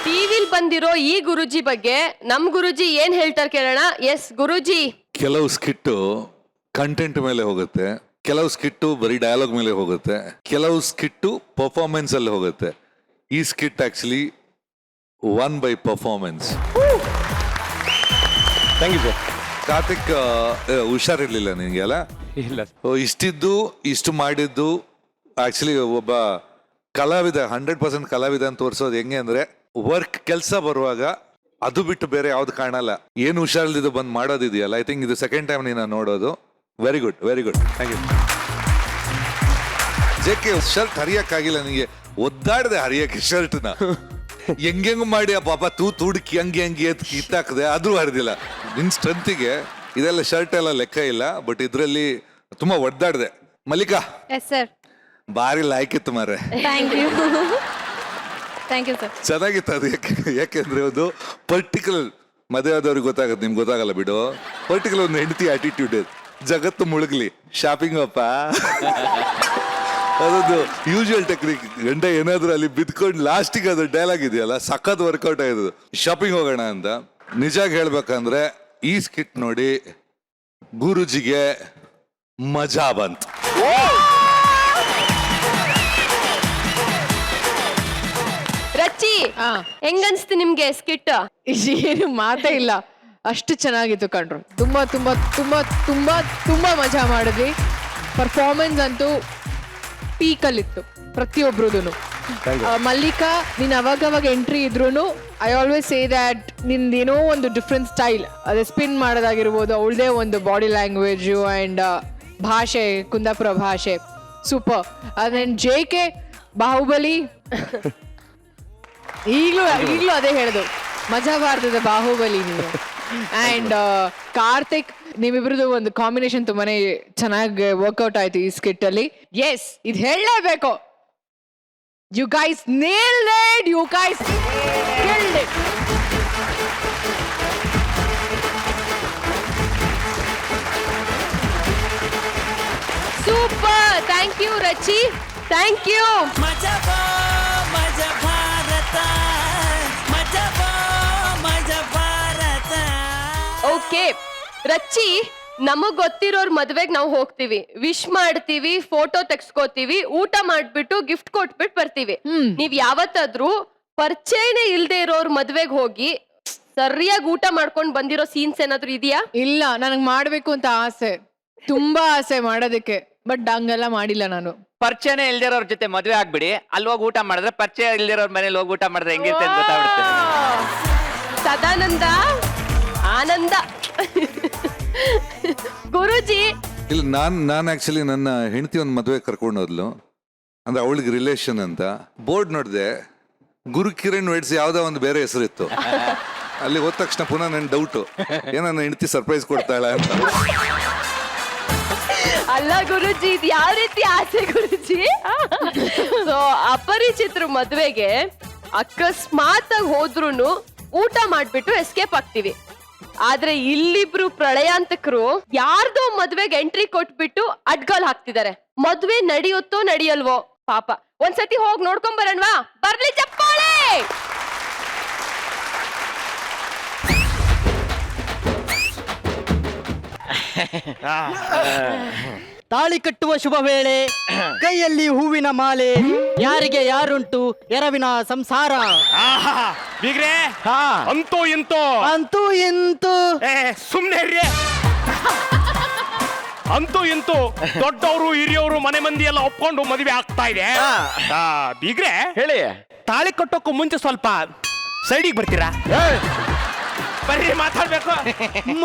ಟಿವಿಲ್ ಬಂದಿರೋ ಈ ಗುರುಜಿ ಬಗ್ಗೆ ನಮ್ ಗುರುಜಿ ಏನ್ ಹೇಳ್ತಾರೆ ಕೇಳೋಣ. ಎಸ್ ಗುರುಜಿ. ಕೆಲವು ಸ್ಕಿಟ್ಟು ಕಂಟೆಂಟ್ ಮೇಲೆ ಹೋಗುತ್ತೆ, ಕೆಲವು ಸ್ಕಿಟ್ಟು ಬರೀ ಡಯಲಾಗ್ ಮೇಲೆ ಹೋಗುತ್ತೆ, ಕೆಲವು ಸ್ಕಿಟ್ಟು ಪರ್ಫಾರ್ಮೆನ್ಸ್ ಅಲ್ಲಿ ಹೋಗುತ್ತೆ. ಈ skit actually one by performance. Thank you sir. Karthik ಹುಷಾರಿರ್ಲಿಲ್ಲ ನಿನಗೆಲ್ಲ? ಇಲ್ಲ ಇಷ್ಟಿದ್ದು ಇಷ್ಟು ಮಾಡಿದ್ದು ಆಕ್ಚುಲಿ ಒಬ್ಬ ಕಲಾವಿದ 100% ಕಲಾವಿದ ಅಂತ ತೋರಿಸೋದು ಹೆಂಗೆ ಅಂದ್ರೆ, ವರ್ಕ್ ಕೆಲಸ ಬರುವಾಗ ಅದು ಬಿಟ್ಟು ಬೇರೆ ಯಾವ್ದು ಕಾಣಲ್ಲ. ಏನು ಹುಷಾರಿಲ್ದಿದ್ದು ಬಂದು ಮಾಡೋದಿದೆಯಲ್ಲ, ಐ ಥಿಂಕ್ ಇದು ಸೆಕೆಂಡ್ ಟೈಮ್ ನೀನು ನೋಡೋದು. Very good thank you. JK shirt ಹರಿಯಕ್ಕಾಗಿಲ್ಲ ನಿನಗೆ, ಒದ್ದಾಡ್ದೆ ಹರಿಯಕ್ಕೆ ಶರ್ಟ್ನ. ಹೆಂಗೆಂಗ್ ಮಾಡಿ ಆ ಪಾಪ ತುಡುಕಿ ಹಂಗೆ ಎತ್ ಕಿತ್ತಾಕದೆ, ಆದ್ರೂ ಹರಿದಿಲ್ಲ. ನಿನ್ ಸ್ಟ್ರೆಂತಿಗೆ ಇದೆಲ್ಲ ಶರ್ಟ್ ಎಲ್ಲ ಲೆಕ್ಕ ಇಲ್ಲ, ಬಟ್ ಇದ್ರಲ್ಲಿ ತುಂಬಾ ಒದ್ದಾಡ್ದೆ. Mallika yes sir. ಭಾರಿ ಲಾಯ್ಕಿತ್ತು ಮಾರ್ರೆ. Thank you sir. ಚೆನ್ನಾಗಿತ್ತು ಅದು. ಯಾಕೆಂದ್ರೆ ಒಂದು ಪರ್ಟಿಕ್ಯುಲರ್ ಮದುವೆ ಆದವ್ರಿಗೆ ಗೊತ್ತಾಗತ್ತೆ, ನಿಮ್ಗೆ ಗೊತ್ತಾಗಲ್ಲ ಬಿಡು. ಪರ್ಟಿಕ್ಯುಲರ್ ಒಂದು ಹೆಂಡತಿ ಆಟಿಟ್ಯೂಡ್, ಜಗತ್ತು ಮುಳುಗ್ಲಿ ಶಾಪಿಂಗ್ ಅಪ್ಪ. ಅದೊಂದು ಯೂಶುವಲ್ ಟೆಕ್ನಿಕ್. ಗಂಡ ಏನಾದ್ರು ಅಲ್ಲಿ ಬಿದ್ಕೊಂಡು ಲಾಸ್ಟಿಗೆ ಅದು ಡೈಲಾಗ್ ಇದೆಯಲ್ಲ, ಸಖತ್ ವರ್ಕೌಟ್ ಆಯ್ತು. ಶಾಪಿಂಗ್ ಹೋಗೋಣ ಅಂತ. ನಿಜಾಗ ಹೇಳ್ಬೇಕಂದ್ರೆ ಈ ಸ್ಕಿಟ್ ನೋಡಿ ಗುರುಜಿಗೆ ಮಜಾ ಬಂತು. ರಚ್ಚಿ, ಹೆಂಗನ್ಸ್ತು ನಿಮ್ಗೆ ಸ್ಕಿಟ್? ಏನು ಮಾತೇ ಇಲ್ಲ, ಅಷ್ಟು ಚೆನ್ನಾಗಿತ್ತು ಕಣ್ರು. ತುಂಬಾ ತುಂಬಾ ತುಂಬಾ ತುಂಬಾ ತುಂಬಾ ಮಜಾ ಮಾಡಿದ್ವಿ. ಪರ್ಫಾರ್ಮೆನ್ಸ್ ಅಂತೂ ಪೀಕಲ್ಲಿತ್ತು ಪ್ರತಿಯೊಬ್ರದ್ದು. ಮಲ್ಲಿಕಾ, ನೀನ್ ಅವಾಗವಾಗ ಎಂಟ್ರಿ ಇದ್ರೂ ಐ ಆಲ್ವೇಸ್ ಸೇ ದ್ಯಾಟ್ ನಿಂದೇನೋ ಒಂದು ಡಿಫ್ರೆಂಟ್ ಸ್ಟೈಲ್, ಅದೇ ಸ್ಪಿನ್ ಮಾಡೋದಾಗಿರ್ಬೋದು, ಅವಳದೇ ಒಂದು ಬಾಡಿ ಲ್ಯಾಂಗ್ವೇಜು ಆ್ಯಂಡ್ ಭಾಷೆ, ಕುಂದಾಪುರ ಭಾಷೆ ಸೂಪರ್. ಅದನ್ನ JK ಬಾಹುಬಲಿ ಈಗಲೂ ಅದೇ ಹೇಳುದು, ಮಜಾ ಭಾರತದ ಬಾಹುಬಲಿ ನೀವು. ಅಂಡ್ ಕಾರ್ತಿಕ್, ನಿಮ್ಮಿಬ್ರದ್ದು ಒಂದು ಕಾಂಬಿನೇಷನ್ ತುಂಬಾನೇ ಚೆನ್ನಾಗಿ ವರ್ಕೌಟ್ ಆಯ್ತು ಈ ಸ್ಕಿಟ್ ಅಲ್ಲಿ. ಎಸ್, ಇದು ಹೇಳಲೇಬೇಕು, You guys nailed it. You guys killed it. Super. Thank you Rachi, thank you. Okay Rachchi, ನಮಗ್ ಗೊತ್ತಿರೋರ್ ಮದ್ವೆಗ್ ನಾವು ಹೋಗ್ತೀವಿ, ವಿಶ್ ಮಾಡ್ತೀವಿ, ಫೋಟೋ ತೆಗ್ಸ್ಕೋತೀವಿ, ಊಟ ಮಾಡ್ಬಿಟ್ಟು ಗಿಫ್ಟ್ ಕೊಟ್ಬಿಟ್ಟು ಬರ್ತೀವಿ. ನೀವ್ ಯಾವತ್ತಾದ್ರೂ ಪರಿಚಯನೇ ಇಲ್ದೇ ಇರೋರ್ ಮದ್ವೆಗ್ ಹೋಗಿ ಸರಿಯಾಗಿ ಊಟ ಮಾಡ್ಕೊಂಡ್ ಬಂದಿರೋ ಸೀನ್ಸ್ ಏನಾದ್ರು ಇದೆಯಾ? ಇಲ್ಲ, ನನಗ್ ಮಾಡ್ಬೇಕು ಅಂತ ಆಸೆ, ತುಂಬಾ ಆಸೆ ಮಾಡೋದಕ್ಕೆ, ಬಟ್ ಹಂಗೆಲ್ಲ ಮಾಡಿಲ್ಲ ನಾನು. ಪರಿಚಯನೇ ಇಲ್ದಿರೋರ್ ಜೊತೆ ಮದ್ವೆ ಆಗ್ಬಿಡಿ, ಅಲ್ಲಿ ಹೋಗಿ ಊಟ ಮಾಡಿದ್ರೆ ಪರಿಚಯ ಇಲ್ದಿರೋರ್ ಮನೇಲಿ ಹೋಗಿ ಊಟ ಮಾಡಿದ್ರೆ ಹೆಂಗಿರುತ್ತೆ ಅಂತ ಗೊತ್ತಾಗ್ಬಿಡುತ್ತೆ. ಸದಾನಂದ ಆನಂದ. ಗುರುಜಿ, ಇಲ್ಲ ನಾನು ಆಕ್ಚುಲಿ ನನ್ನ ಹೆಂಡತಿ ಒಂದು ಮದುವೆ ಕರ್ಕೊಂಡು ಹೋದ್ಲು, ಅಂದ್ರೆ ಅವಳಿಗೆ ರಿಲೇಷನ್ ಅಂತ ಬೋರ್ಡ್ ನೋಡಿದೆ, ಗುರು ಕಿರಣ್ ವೆಡ್ಸ್ ಯಾವ್ದೋ ಒಂದು ಬೇರೆ ಹೆಸರಿತ್ತು. ಅಲ್ಲಿ ಹೋದ ತಕ್ಷಣ ಪುನಃ ನನ್ನ ಡೌಟು, ಏನೋ ನನ್ನ ಹೆಂಡತಿ ಸರ್ಪ್ರೈಸ್ ಕೊಡ್ತಾಳ ಅಂತ. ಅಲ್ಲ ಗುರುಜಿ, ಇದು ಯಾವ ರೀತಿ ಆಸೆ ಗುರುಜಿ? ಸೊ ಅಪರಿಚಿತರ ಮದ್ವೆಗೆ ಅಕಸ್ಮಾತ್ ಆಗಿ ಹೋದ್ರುನು ಊಟ ಮಾಡ್ಬಿಟ್ಟು ಎಸ್ಕೇಪ್ ಆಗ್ತೀವಿ. ಆದ್ರೆ ಇಲ್ಲಿಬ್ರು ಪ್ರಳಯಾಂತಕರು ಯಾರ್ದೋ ಮದ್ವೆಗೆ ಎಂಟ್ರಿ ಕೊಟ್ಬಿಟ್ಟು ಅಡ್ಗಾಲ್ ಹಾಕ್ತಿದ್ದಾರೆ. ಮದ್ವೆ ನಡೆಯುತ್ತೋ ನಡೆಯಲ್ವೋ ಪಾಪ. ಒಂದ್ಸತಿ ಹೋಗಿ ನೋಡ್ಕೊಂಡ್ ಬರೋಣವಾ? ಬರ್ಲಿ ಚಪ್ಪಾಳೆ. ತಾಳಿ ಕಟ್ಟುವ ಶುಭ ವೇಳೆ, ಕೈಯಲ್ಲಿ ಹೂವಿನ ಮಾಲೆ, ಯಾರಿಗೆ ಯಾರುಂಟು ಎರವಿನ ಸಂಸಾರ. ಬೀಗ್ರೆ ಅಂತೂ ಇಂತೂ ಅಂತೂ ಇಂತೂ ಸುಮ್ನೆ ಅಂತೂ ಇಂತೂ ದೊಡ್ಡವರು ಹಿರಿಯವರು ಮನೆ ಮಂದಿ ಎಲ್ಲ ಒಪ್ಕೊಂಡು ಮದುವೆ ಆಗ್ತಾ ಇದೆ. ಬೀಗ್ರೆ ಹೇಳಿ, ತಾಳಿ ಕಟ್ಟೋಕ್ಕೂ ಮುಂಚೆ ಸ್ವಲ್ಪ ಸೈಡಿಗೆ ಬರ್ತೀರಾ? ಬರ್ರಿ, ಮಾತಾಡ್ಬೇಕು.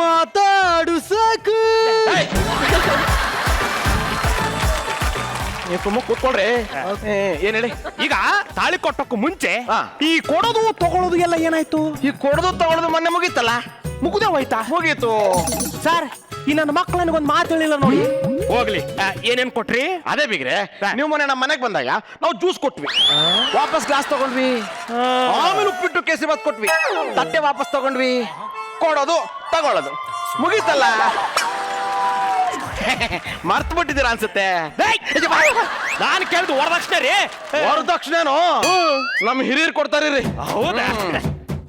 ಮಾತಾಡು ಸಾಕು. ಸುಮ್ಮ ಕೂತ್ಕೊಳ್ರಿ. ಏನ್ ಹೇಳಿ, ಈಗ ತಾಳಿ ಕೊಟ್ಟಕ್ಕೂ ಮುಂಚೆ ಈ ಕೊಡೋದು ತಗೊಳ್ಳೋದು ಎಲ್ಲ ಏನಾಯ್ತು? ಈ ಕೊಡೋದು ತಗೊಳ್ಳೋದು ಮೊನ್ನೆ ಮುಗೀತಲ್ಲ, ಮುಗ್ದೇ ಹೋಯ್ತಾ? ಮುಗೀತು ಸರ್. ಈ ನನ್ನ ಮಕ್ಳು ನನಗೊಂದು ಮಾತು ಹೇಳಿಲ್ಲ ನೋಡಿ. ಹೋಗ್ಲಿ, ಏನೇನ್ ಕೊಟ್ರಿ? ಅದೇ ಬಿಗ್ರೆ, ನೀವು ಮೊನ್ನೆ ನಮ್ಮ ಮನೆಗೆ ಬಂದಾಗ ನಾವು ಜ್ಯೂಸ್ ಕೊಟ್ವಿ, ವಾಪಸ್ ಗ್ಲಾಸ್ ತಗೊಂಡ್ವಿ, ಆಮೇಲೆ ಉಪ್ಪಿಟ್ಟು ಕೇಸರಿ ಬಾತ್ ಕೊಟ್ವಿ, ತಟ್ಟೆ ವಾಪಸ್ ತಗೊಂಡ್ವಿ. ಕೊಡೋದು ತಗೊಳ್ಳೋದು ಮುಗೀತಲ್ಲ. ಮರ್ತು ಬಿಟ್ಟಿದ್ದೀರಾ ಅನ್ಸುತ್ತೆ. ನಾನು ಕೇಳಿದ್ದು ವರದಕ್ಷಿಣೆ ರೀ. ವರದಕ್ಷಿಣೆನೋ ನಮ್ ಹಿರಿಯರು ಕೊಡ್ತಾರ್ರಿ. ಹೌದಾ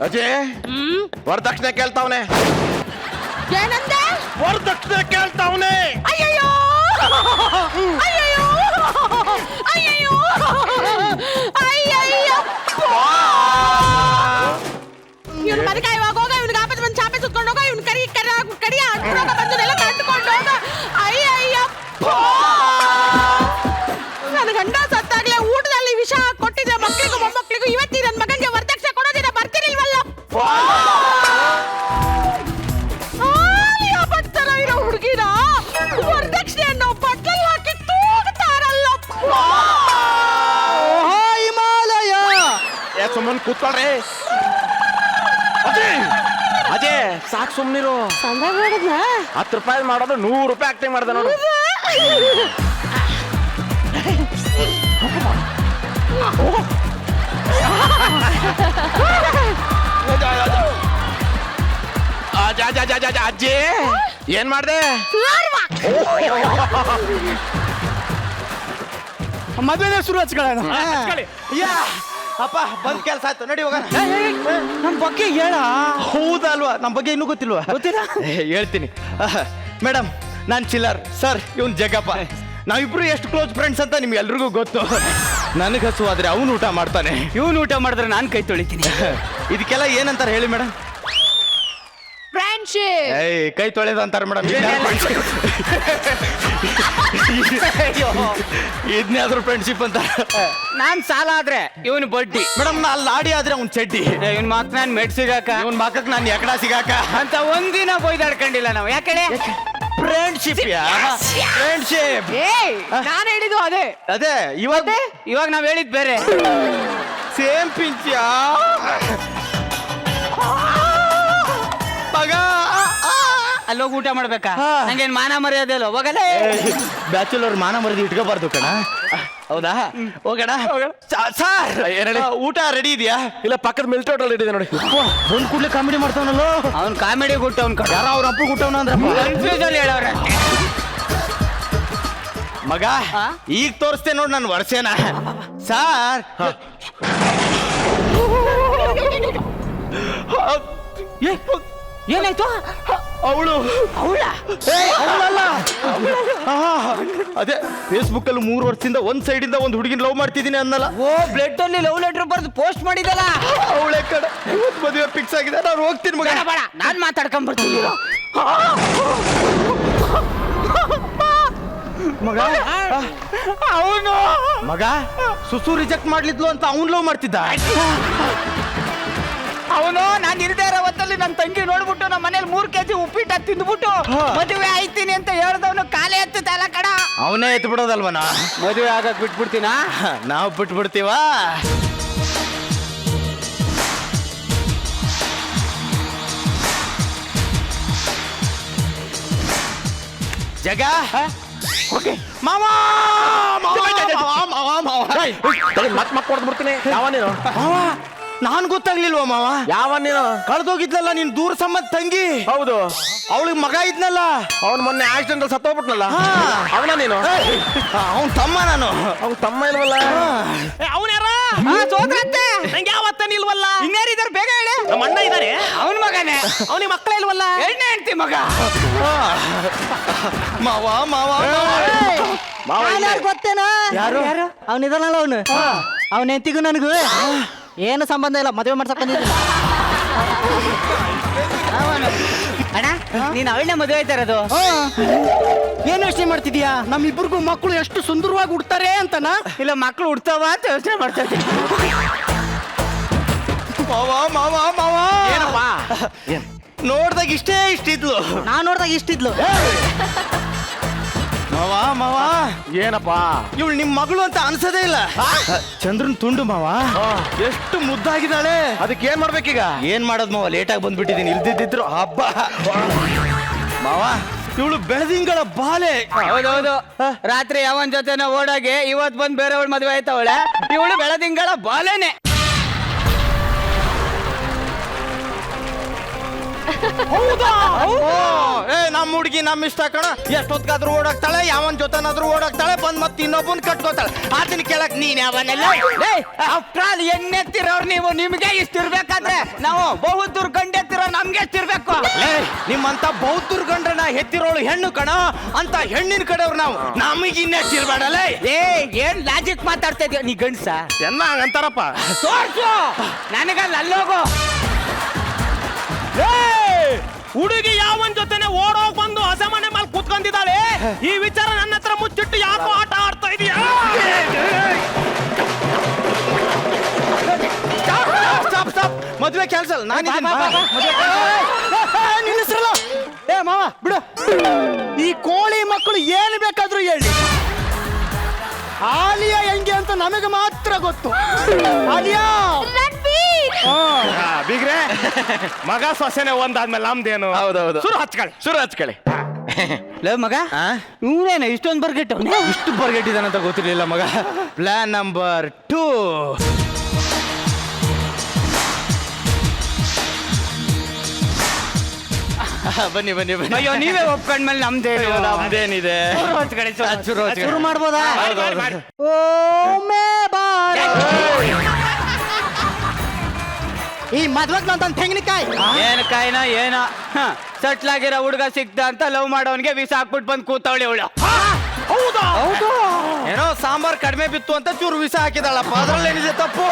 ಅಜಯ್? ವರದಕ್ಷಿಣೆ ಕೇಳ್ತಾವನೆ. ಏನಂದೆ? ವರದಕ್ಷಿಣೆ ಕೇಳ್ತಾವನೆ. ಅಯ್ಯಯ್ಯೋ ಅಯ್ಯಯ್ಯೋ ಅಯ್ಯಯ್ಯೋ ಅಯ್ಯಯ್ಯೋ. ಇವ್ನ ಮನೆಗೆ ಇವಾಗ ಹೋಗ, ಇವ್ನಿಗೆ ಆಪತ್ತು ಬಂದು ಚಾಪೆ ಸುತ್ಕೊಂಡು ಹೋಗ, ಇವ್ನ ಕಡಿ ಬಂದು ಕಟ್ಕೊಂಡು ಹೋಗ. ಅಯ್ಯಯ್ಯಪ್ಪ, ನನ್ನ ಗಂಡ ಸತ್ತಾಗ್ಲೇ ಊಟದಲ್ಲಿ ವಿಷ ಕೊಟ್ಟಿದ್ರೆ ಮಕ್ಕಳಿಗೂ ಮೊಮ್ಮಕ್ಕಳಿಗೂ, ಇವತ್ತಿ ನನ್ನ ಮಗನಿಗೆ ವರದಕ್ಷಿಣೆ ಕೊಡೋದಿಲ್ಲ, ಬರ್ತಿರ್ಲಿಲ್ವಲ್ಲ? ಬರ್ತಾರ ಇರೋ ಹುಡುಗಿನ ವರದಕ್ಷಿಣೆ ಅನ್ನೋ ಬಟ್ಟಲ್ ಹಾಕಿ ತೂಗ್ತಾರಲ್ಲಪ್ಪ. ಹಿಮಾಲಯ. ಸುಮ್ಮನೆ ಕೂತ್ಕೊಳ್ರಿ. ಅಜಯ್ ಸಾಕು, ಸುಮ್ನಿರು. 10 ರೂಪಾಯಿ ಮಾಡೋದು 100 ರೂಪಾಯಿ ಆಕ್ಟಿಂಗ್ ಮಾಡ್ದೆ ನೋಡು. ಅಜ್ಜಿ ಏನ್ ಮಾಡ್ದೆ? ಮದುವೆ ಶುರು ಹಚ್ಕೊಳ್ಳೋಣ. ಅಪ್ಪ ಬಂದ್ ಕೆಲ್ಸ ಆಯ್ತು, ನಡಿ ಹೋಗೋಣ. ನಮ್ ಬಗ್ಗೆ ಹೇಳ. ಹೌದಲ್ವಾ? ನಮ್ ಬಗ್ಗೆ ಇನ್ನೂ ಗೊತ್ತಿಲ್ವಾ? ಗೊತ್ತಿಲ್ಲ, ಹೇಳ್ತೀನಿ. ಮೇಡಮ್, ನಾನ್ ಚಿಲ್ಲರ್, ಸರ್ ಇವನ್ ಜಗ್ಗಪ್ಪ. ನಾವಿಬ್ರು ಎಷ್ಟು ಕ್ಲೋಸ್ ಫ್ರೆಂಡ್ಸ್ ಅಂತ ನಿಮ್ಗೆ ಎಲ್ರಿಗೂ ಗೊತ್ತು. ನನಗೆ ಹಸುವಾದ್ರೆ ಅವನು ಊಟ ಮಾಡ್ತಾನೆ, ಇವನು ಊಟ ಮಾಡಿದ್ರೆ ನಾನು ಕೈ ತೊಳಿತೀನಿ. ಇದಕ್ಕೆಲ್ಲ ಏನಂತಾರೆ ಹೇಳಿ ಮೇಡಮ್? ಫ್ರೆಂಡ್ಶಿಪ್. ಕೈ ತೊಳೆದ ಅಂತಾರೆ ಮೇಡಮ್. ಇದನ್ನಾದ್ರೂ ಫ್ರೆಂಡ್ಶಿಪ್ ಅಂತ. ನಾನ್ ಸಾಲ ಆದ್ರೆ ಇವನು ಬಡ್ಡಿ ಮೇಡಮ್, ನಾ ಲಾಡಿ ಆದ್ರೆ ಅವ್ನ್ ಚಡ್ಡಿ. ಇವನ್ ಮಾಕ್ ನಾನ್ ಮೆಡ್ ಸಿಗಾಕ, ಇವನ್ ಮಾಕಕ್ ನಾನು ಎಕಡ ಸಿಗಾಕ ಅಂತ ಒಂದಿನ ಬೈದಾಡ್ಕೊಂಡಿಲ್ಲ ನಾವು. ಯಾಕೆ? ಫ್ರೆಂಡ್ಶಿಪ್. ಫ್ರೆಂಡ್ಶಿಪ್. ನಾನು ಹೇಳಿದ್ದು ಅದೇ. ಅದೇ ಇವಾಗ ನಾವ್ ಹೇಳಿದ್ ಬೇರೆ. ಸೇಮ್ ಪಿಂಚ್ಯಾ ಮಗ. ಅಲ್ಲೋಗಿ ಊಟ ಮಾಡ್ಬೇಕಾ? ನಂಗೇನ್ ಮಾನ ಮರ್ಯಾದೆ ಅಲ್ಲ, ಹೋಗಲೇ. ಬ್ಯಾಚುಲರ್ ಮಾನ ಮರದಿ ಇಟ್ಕೋಬಾರ್ದು ಕಣ. ಹೌದಾ ಹೋಗೋಣ ಸರ್ ಊಟ ರೆಡಿ ಇದೆಯಾ? ಇಲ್ಲ ಪಕ್ಕದ ಮಿಲ್ಟ್ ಹೋಟೆಲ್ ಇಟ್ಟಿದೆ ನೋಡಿ. ಒಂದ್ ಕೂಡ್ಲೆ ಕಾಮಿಡಿ ಮಾಡ್ತಾವನಲ್ಲೋ ಅವ್ನ್ ಕಾಮಿಡಿ ಗುಟ್ಟ ಅವ್ನ್ ಯಾರ ಅವ್ರ ಅಪ್ಪ ಗುಟ್ಟವನ ಅಂದ್ರಪ್ಪ ಕನ್ಫ್ಯೂಸನ್ ಹೇಳವ್ರೆ. ಮಗ ಈಗ ತೋರಿಸ್ತೇ ನೋಡ್ ನನ್ ವರ್ಷೇನ ಸಾರ್. ಏನಾಯ್ತು? ಅವಳು ಅವಳಲ್ಲ ಅದೇ ಫೇಸ್ಬುಕ್ ಅಲ್ಲಿ 3 ವರ್ಷದಿಂದ ಒಂದ್ ಸೈಡ್ ಇಂದ ಒಂದ್ ಹುಡುಗಿನ ಲವ್ ಮಾಡ್ತಿದ್ದೀನಿ ಅನ್ನಲ್ಲ. ಓ ಬ್ಲಡ್ ಅಲ್ಲಿ ಲವ್ ಲೆಟರ್ ಬರ್ದು ಪೋಸ್ಟ್ ಮಾಡಿದಲ್ಲ. ಅವಳೆ ಕಡೆ ಇವತ್ತು ಮದುವೆ ಫಿಕ್ಸ್ ಆಗಿದೆ. ನಾನು ಹೋಗ್ತೀನಿ ಮಗ. ಬೇಡ ನಾನ್ ಮಾತಾಡ್ಕೊಂಡ್ ಬರ್ತೀನಿ. ಮಗ ಅವನು ಮಗ ಸುಸು ರಿಜೆಕ್ಟ್ ಮಾಡ್ಲಿದ್ಲು ಅಂತ ಅವ್ನ್ ಲವ್ ಮಾಡ್ತಿದ್ದ. ಅವನು ನಾನ್ ಇಲ್ದೇ ಇರೋ ಹೊತ್ತಲ್ಲಿ ನನ್ನ ತಂಗಿ ನೋಡ್ಬಿಟ್ಟು ನಮ್ಮ ಮನೇಲಿ 3 kg ಉಪ್ಪಿಟ್ಟ ತಿಂದ್ಬಿಟ್ಟು ಮದುವೆ ಆಯ್ತೀನಿ ಅಂತ ಹೇಳ್ದವನು ಕಾಲೇ ಎತ್ತಲ್ಲ ಕಡ. ಅವನೇ ಎತ್ತು ಬಿಡೋದಲ್ವನ? ಮದುವೆ ಆಗಕ್ ಬಿಟ್ಬಿಡ್ತೀನಾ? ನಾವು ಬಿಟ್ಬಿಡ್ತೀವ. ಜಗ ಓಕೆ ಮಾವ ಮತ್ ಕೊಡ್ದು ಬಿಡ್ತೀನಿ. ಯಾವ ನೀನು? ಮಾವ ನಾನ್ ಗೊತ್ತಾಗ್ಲಿಲ್ವ ಮಾವ? ಯಾವ ನೀನು? ಕಳ್ದೋಗಿದ್ಲಲ್ಲ ನೀನ್ ದೂರ ಸಂಬಂಧ ತಂಗಿ. ಹೌದು, ಅವಳಿಗೆ ಮಗ ಇದ್ನಲ್ಲ, ಅವ್ನು ಮೊನ್ನೆ ಆಕ್ಸಿಡೆಂಟ್ ಅಲ್ಲಿ ಸತ್ತೋಗ್ಬಿಟ್ನಲ್ಲ, ಅವನ ನೀನು? ಅವನ್ ತಮ್ಮ ನಾನು. ಅವ್ನ ತಮ್ಮ ಇಲ್ವಲ್ಲ? ಅವನ್ಯಾರ ಸೋದ್ರತ್ತೆ ನಂಗೆ ಯಾವತ್ತನ ಇಲ್ವಲ್ಲ. ಇನ್ಯಾರಿದಾರೆ ಬೇಗ ಹೇಳಿ. ನಮ್ಮ ಅಣ್ಣ ಇದಾರೆ. ಅವನ ಮಗನೇ. ಅವನಿಗೆ ಮಕ್ಕಳ ಇಲ್ವಲ್ಲ. ಎಣ್ಣೆ ಹೆಂಡ್ತಿ ಮಗ. ಮಾವ ಮಾವ ಗೊತ್ತೇನಾ? ಯಾರು? ಅವನಿದಾನಲ್ಲ ಅವನು. ಅವನ ಹೆಂಡತಿಗೂ ನನಗೂ ಏನು ಸಂಬಂಧ ಇಲ್ಲ. ಮದುವೆ ಮಾಡ್ಸಕ್ ಬಂದಿದ್ದೀನಿ. ಅಣ್ಣ ನೀನ್ ಅವಳನ್ನೇ ಮದುವೆ ಆಯ್ತಾ ಇರೋದು? ಏನ್ ಯೋಚನೆ ಮಾಡ್ತಿದ್ಯಾ? ನಮ್ಮಿಬ್ಬರಿಗೂ ಮಕ್ಕಳು ಎಷ್ಟು ಸುಂದರವಾಗಿ ಹುಡ್ತಾರೆ ಅಂತನಾ? ಇಲ್ಲ ಮಕ್ಕಳು ಹುಡ್ತಾವ ಅಂತ ಯೋಚನೆ ಮಾಡ್ತಾ ಇದ್ದೀನಿ. ಮಾವ ಮಾವ ಮಾವ ಏನಪ್ಪ? ನೋಡ್ದಾಗ ಇಷ್ಟಿದ್ಲು. ನಾನ್ ನೋಡ್ದಾಗ ಇಷ್ಟಿದ್ಲು. ಮಾವ ಮಾವ ಏನಪ್ಪ? ಇವಳು ನಿಮ್ ಮಗಳು ಅಂತ ಅನ್ಸದೇ ಇಲ್ಲ. ಚಂದ್ರನ್ ತುಂಡು ಮಾವ, ಎಷ್ಟು ಮುದ್ದಾಗಿದ್ದಾಳೆ. ಅದಕ್ಕೆ ಏನ್ ಮಾಡ್ಬೇಕೀಗ? ಏನ್ ಮಾಡೋದ್ ಮಾವ, ಲೇಟಾಗಿ ಬಂದ್ಬಿಟ್ಟಿದ್ದೀನಿ. ಇಲ್ದಿದ್ರು ಹಬ್ಬ. ಮಾವ ಇವಳು ಬೆಳದಿಂಗಳ ಬಾಲೆ. ಹೌದೌದು, ರಾತ್ರಿ ಯಾವನ್ ಜೊತೆನ ಓಡಾಗೆ ಇವತ್ ಬಂದ್ ಬೇರೆಯವಳ ಮದುವೆ ಆಯ್ತವಳೆ. ಇವಳು ಬೆಳದಿಂಗಳ ಬಾಲೇನೆ. ನಮ್ಮ ಹುಡುಗಿ ನಮ್ ಇಷ್ಟ ಕಣ. ಎಷ್ಟೊತ್ಗಾದ್ರೂ ಓಡಾಕ್ತಾಳೆ, ಯಾವನ್ ಜೊತೆನಾದ್ರೂ ಓಡಾಕ್ತಾಳೆ, ಬಂದ್ ಮತ್ತೆ ಇನ್ನೊಬ್ಬನ್ ಕಟ್ಕೋತಾಳೆ. ಅದನ್ನ ಕೇಳಕ್ ನೀನ್ ಯಾವನೆಲ್ಲ ಆಫ್ಟ್ರಾಲ್ ಎಣ್ಣೆತ್ತಿರೋರು ನೀವು. ನಿಮ್ಗೆ ಇಷ್ಟಿರ್ಬೇಕಾದ್ರೆ ನಾವು ಬಹುದೂರ್ ಗಂಡೆತ್ತಿರೋ ನಮ್ಗೆ ಎಷ್ಟಿರ್ಬೇಕು? ನಿಮ್ಮಂತ ಬೌದ್ಧರ್ ಗಂಡ್ರನ ಹೆತ್ತಿರೋಳು ಹೆಣ್ಣು ಕಣ. ಅಂತ ಹೆಣ್ಣಿನ ಕಡೆಯವ್ರು ನಾವು. ನಮಗ್ ಇನ್ನೆಷ್ಟಿರ್ಬೇಡಲ್ಲ. ಏನ್ ಲಾಜಿಕ್ ಮಾತಾಡ್ತಾ ಇದೀಯ ನೀ ಗಂಡ್ಸ? ಎಲ್ಲ ಹಂಗಂತಾರಪ್ಪ. ತೋರ್ಸು ನನಗಲ್ಲ, ಅಲ್ಲೋಗು. ಹುಡುಗಿ ಯಾವನ್ ಜೊತೆನೆ ಓಡೋಗ್ ಬಂದು ಹಸಮನೆ ಮೇಲೆ ಕೂತ್ಕೊಂಡಿದ್ದಾಳೆ. ಈ ವಿಚಾರ ನನ್ನ ಹತ್ರ ಮುಚ್ಚಿಟ್ಟು ಯಾಕೋ ಆಟ ಆಡ್ತಾ ಇದೀಯಾ? ಮದ್ವೆ ಕ್ಯಾನ್ಸಲ್. ನಿಲ್ಲಿಸ್ರಲ್ಲ. ಏ ಮಾವ ಬಿಡು. ಈ ಕೋಳಿ ಮಕ್ಕಳು ಏನ್ ಬೇಕಾದ್ರೂ ಹೇಳಿ, ಆಲಿಯಾ ಹೆಂಗೆ ಅಂತ ನಮಗೆ ಮಾತ್ರ ಗೊತ್ತು. ಆಲಿಯಾ ಬೀಗ್ರೆ, ಮಗ ಸೊಸೆನೆ ಒಂದಾದ್ಮೇಲೆ ನಮ್ದೇನು? ಹೌದೌದು. ಶುರು ಹಚ್ಕೊಳ್ಳಿ. ಲೇ ಮಗ, ಇವನೇನು ಇಷ್ಟೊಂದು ಬರ್ಗೆಟ್ಟು? ಇಷ್ಟು ಬರ್ಗೆಟ್ಟಿದಾನಂತ ಗೊತ್ತಿರ್ಲಿಲ್ಲ ಮಗ. Plan number 2. ಬನ್ನಿ ಬನ್ನಿ ಬನ್ನಿ. ಅಯ್ಯೋ ನೀವೇ ಒಪ್ಕೊಂಡ್ಮೇಲೆ ನಮ್ದೇನು? ನಮ್ದೇನಿದೆ? ಶುರು ಮಾಡ್ಬೋದಾ? ಈ ಮದ್ವೆಗ್ ನಂತ ತೆಂಗಿನಕಾಯಿ. ಏನ್ ಕಾಯಿನ ಏನ ಸೆಟ್ಲ್ ಆಗಿರೋ ಹುಡುಗ ಸಿಕ್ತ ಅಂತ ಲವ್ ಮಾಡೋನ್ಗೆ ವೀಸಾ ಹಾಕ್ಬಿಟ್ಟು ಬಂದು ಕೂತವಳೆ ಅವಳು. ಹೌದು ಏನೋ ಸಾಂಬಾರ್ ಕಡಿಮೆ ಬಿತ್ತು ಅಂತ ಚೂರು ವಿಷ ಹಾಕಿದಾಳಪ್ಪ. ಅದ್ರಲ್ಲೇನಿದೆ ತಪ್ಪು?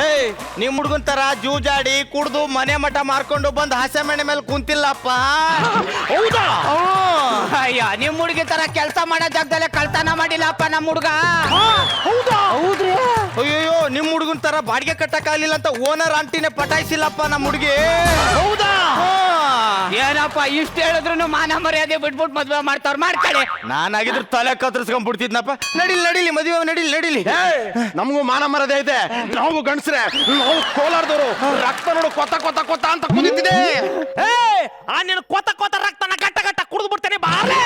ಏಯ್ ನಿಮ್ ಹುಡುಗನ್ ತರ ಜೂಜಾಡಿ ಕುಡ್ದು ಮನೆ ಮಠ ಮಾರ್ಕೊಂಡು ಬಂದು ಹಸೆ ಮನೆ ಮೇಲೆ ಕುಂತಿಲ್ಲಪ್ಪ. ಹೌದಾ? ಅಯ್ಯ ನಿಮ್ ಹುಡುಗಿ ತರ ಕೆಲಸ ಮಾಡೋ ಜಾಗದಲ್ಲೇ ಕಳ್ತನ ಮಾಡಿಲ್ಲಪ್ಪ ನಮ್ಮ ಹುಡುಗ. ಹೌದ್ರಿ? ಅಯ್ಯೋ ನಿಮ್ ಹುಡುಗನ್ ತರ ಬಾಡಿಗೆ ಕಟ್ಟಕ್ ಆಗ್ಲಿಲ್ಲ ಅಂತ ಓನರ್ ಆಂಟಿನೇ ಪಟಾಯಿಸಿಲ್ಲಪ್ಪ ನಮ್ಮ ಹುಡುಗಿ. ಹೌದಾ? ಏನಪ್ಪ ಇಷ್ಟ ಹೇಳಿದ್ರು ಮಾನ ಮರ್ಯಾದೆ ಬಿಟ್ಬಿಟ್ಟು ಮದ್ವೆ ಮಾಡ್ತಾವ್ರ. ಮಾಡ್ಕೊಳ್ಳಿ. ನಾನಾಗಿದ್ರು ತಲೆ ಕತ್ತರಿಸ್ಕೊಂಡ್ಬಿಡ್ತಿದ್ನಪ್ಪ. ನಡಿಲಿ ಮದುವೆ ನಡಿಲಿ. ನಮಗೂ ಮಾನ ಮರದೇ ಐತೆ. ನಾವು ಗಂಡಸ್ರೆ, ನಾವು ಕೋಲಾರದವರು. ರಕ್ತ ನೋಡು ಕೊತ್ತ ಕೊತ್ತ ಕೊತ್ತ ಅಂತ ಕುದಿತಿದೆ. ಆ ನಿನ್ನ ಕೊತ್ತ ಕೊತ್ತ ರಕ್ತನ ಗಟ್ಟ ಗಟ್ಟ ಕುಡಿದು ಬಿಡ್ತೇನೆ. ಬಾರ್ಲೆ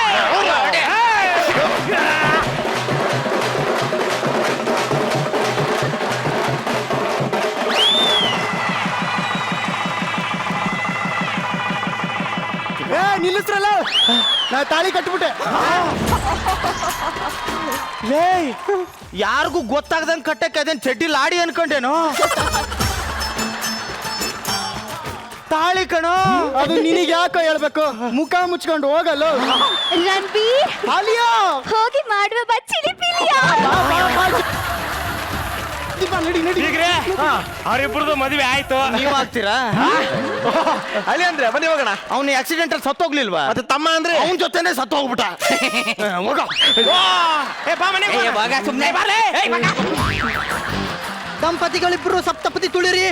ನಾ ತಾಳಿ ಕಟ್ಬಿಟ್ಟೆ ಲೇ ಯಾರಿಗೂ ಗೊತ್ತಾಗದಂಗ್ ಕಟ್ಟಕ್ಕೆ ಅದೇನ್ ಚಡ್ಡಿ ಲಾಡಿ ಅನ್ಕೊಂಡೇನು ತಾಳಿ ಕಣೋ ಅದು ನಿನಗೆ ಯಾಕೋ ಹೇಳ್ಬೇಕು ಮುಖ ಮುಚ್ಕೊಂಡು ಹೋಗಲ್ಲ ರಣಬೀರ್ ಅಲಿಯೋ ಹೋಗಿ ಮಾಡುವ ಬಚ್ಚಿಲಿ ಪಿಲಿಯಾ ನಡಿ ನಡಿ ಅವ್ರಿಬ್ರದ್ದು ಮದುವೆ ಆಯ್ತು. ನೀವ್ ಆಗ್ತೀರಾ ಅಲ್ಲಿ ಅಂದ್ರೆ ಬನ್ನಿ ಹೋಗೋಣ. ಅವ್ನು ಆಕ್ಸಿಡೆಂಟ್ ಅಲ್ಲಿ ಸತ್ತೋಗ್ಲಿಲ್ವಾ ಮತ್ತೆ ತಮ್ಮ ಅಂದ್ರೆ ಅವನ ಜೊತೆನೆ ಸತ್ತೋಗ್ಬಿಟ್ಟ ಹೋಗ ಏ ಬಾ ಮನೆಗೆ ಸುಮ್ಮನೆ ಬಾರೇ. ದಂಪತಿಗಳಿಬ್ರು ಸಪ್ತಪತಿ ತುಳಿರಿ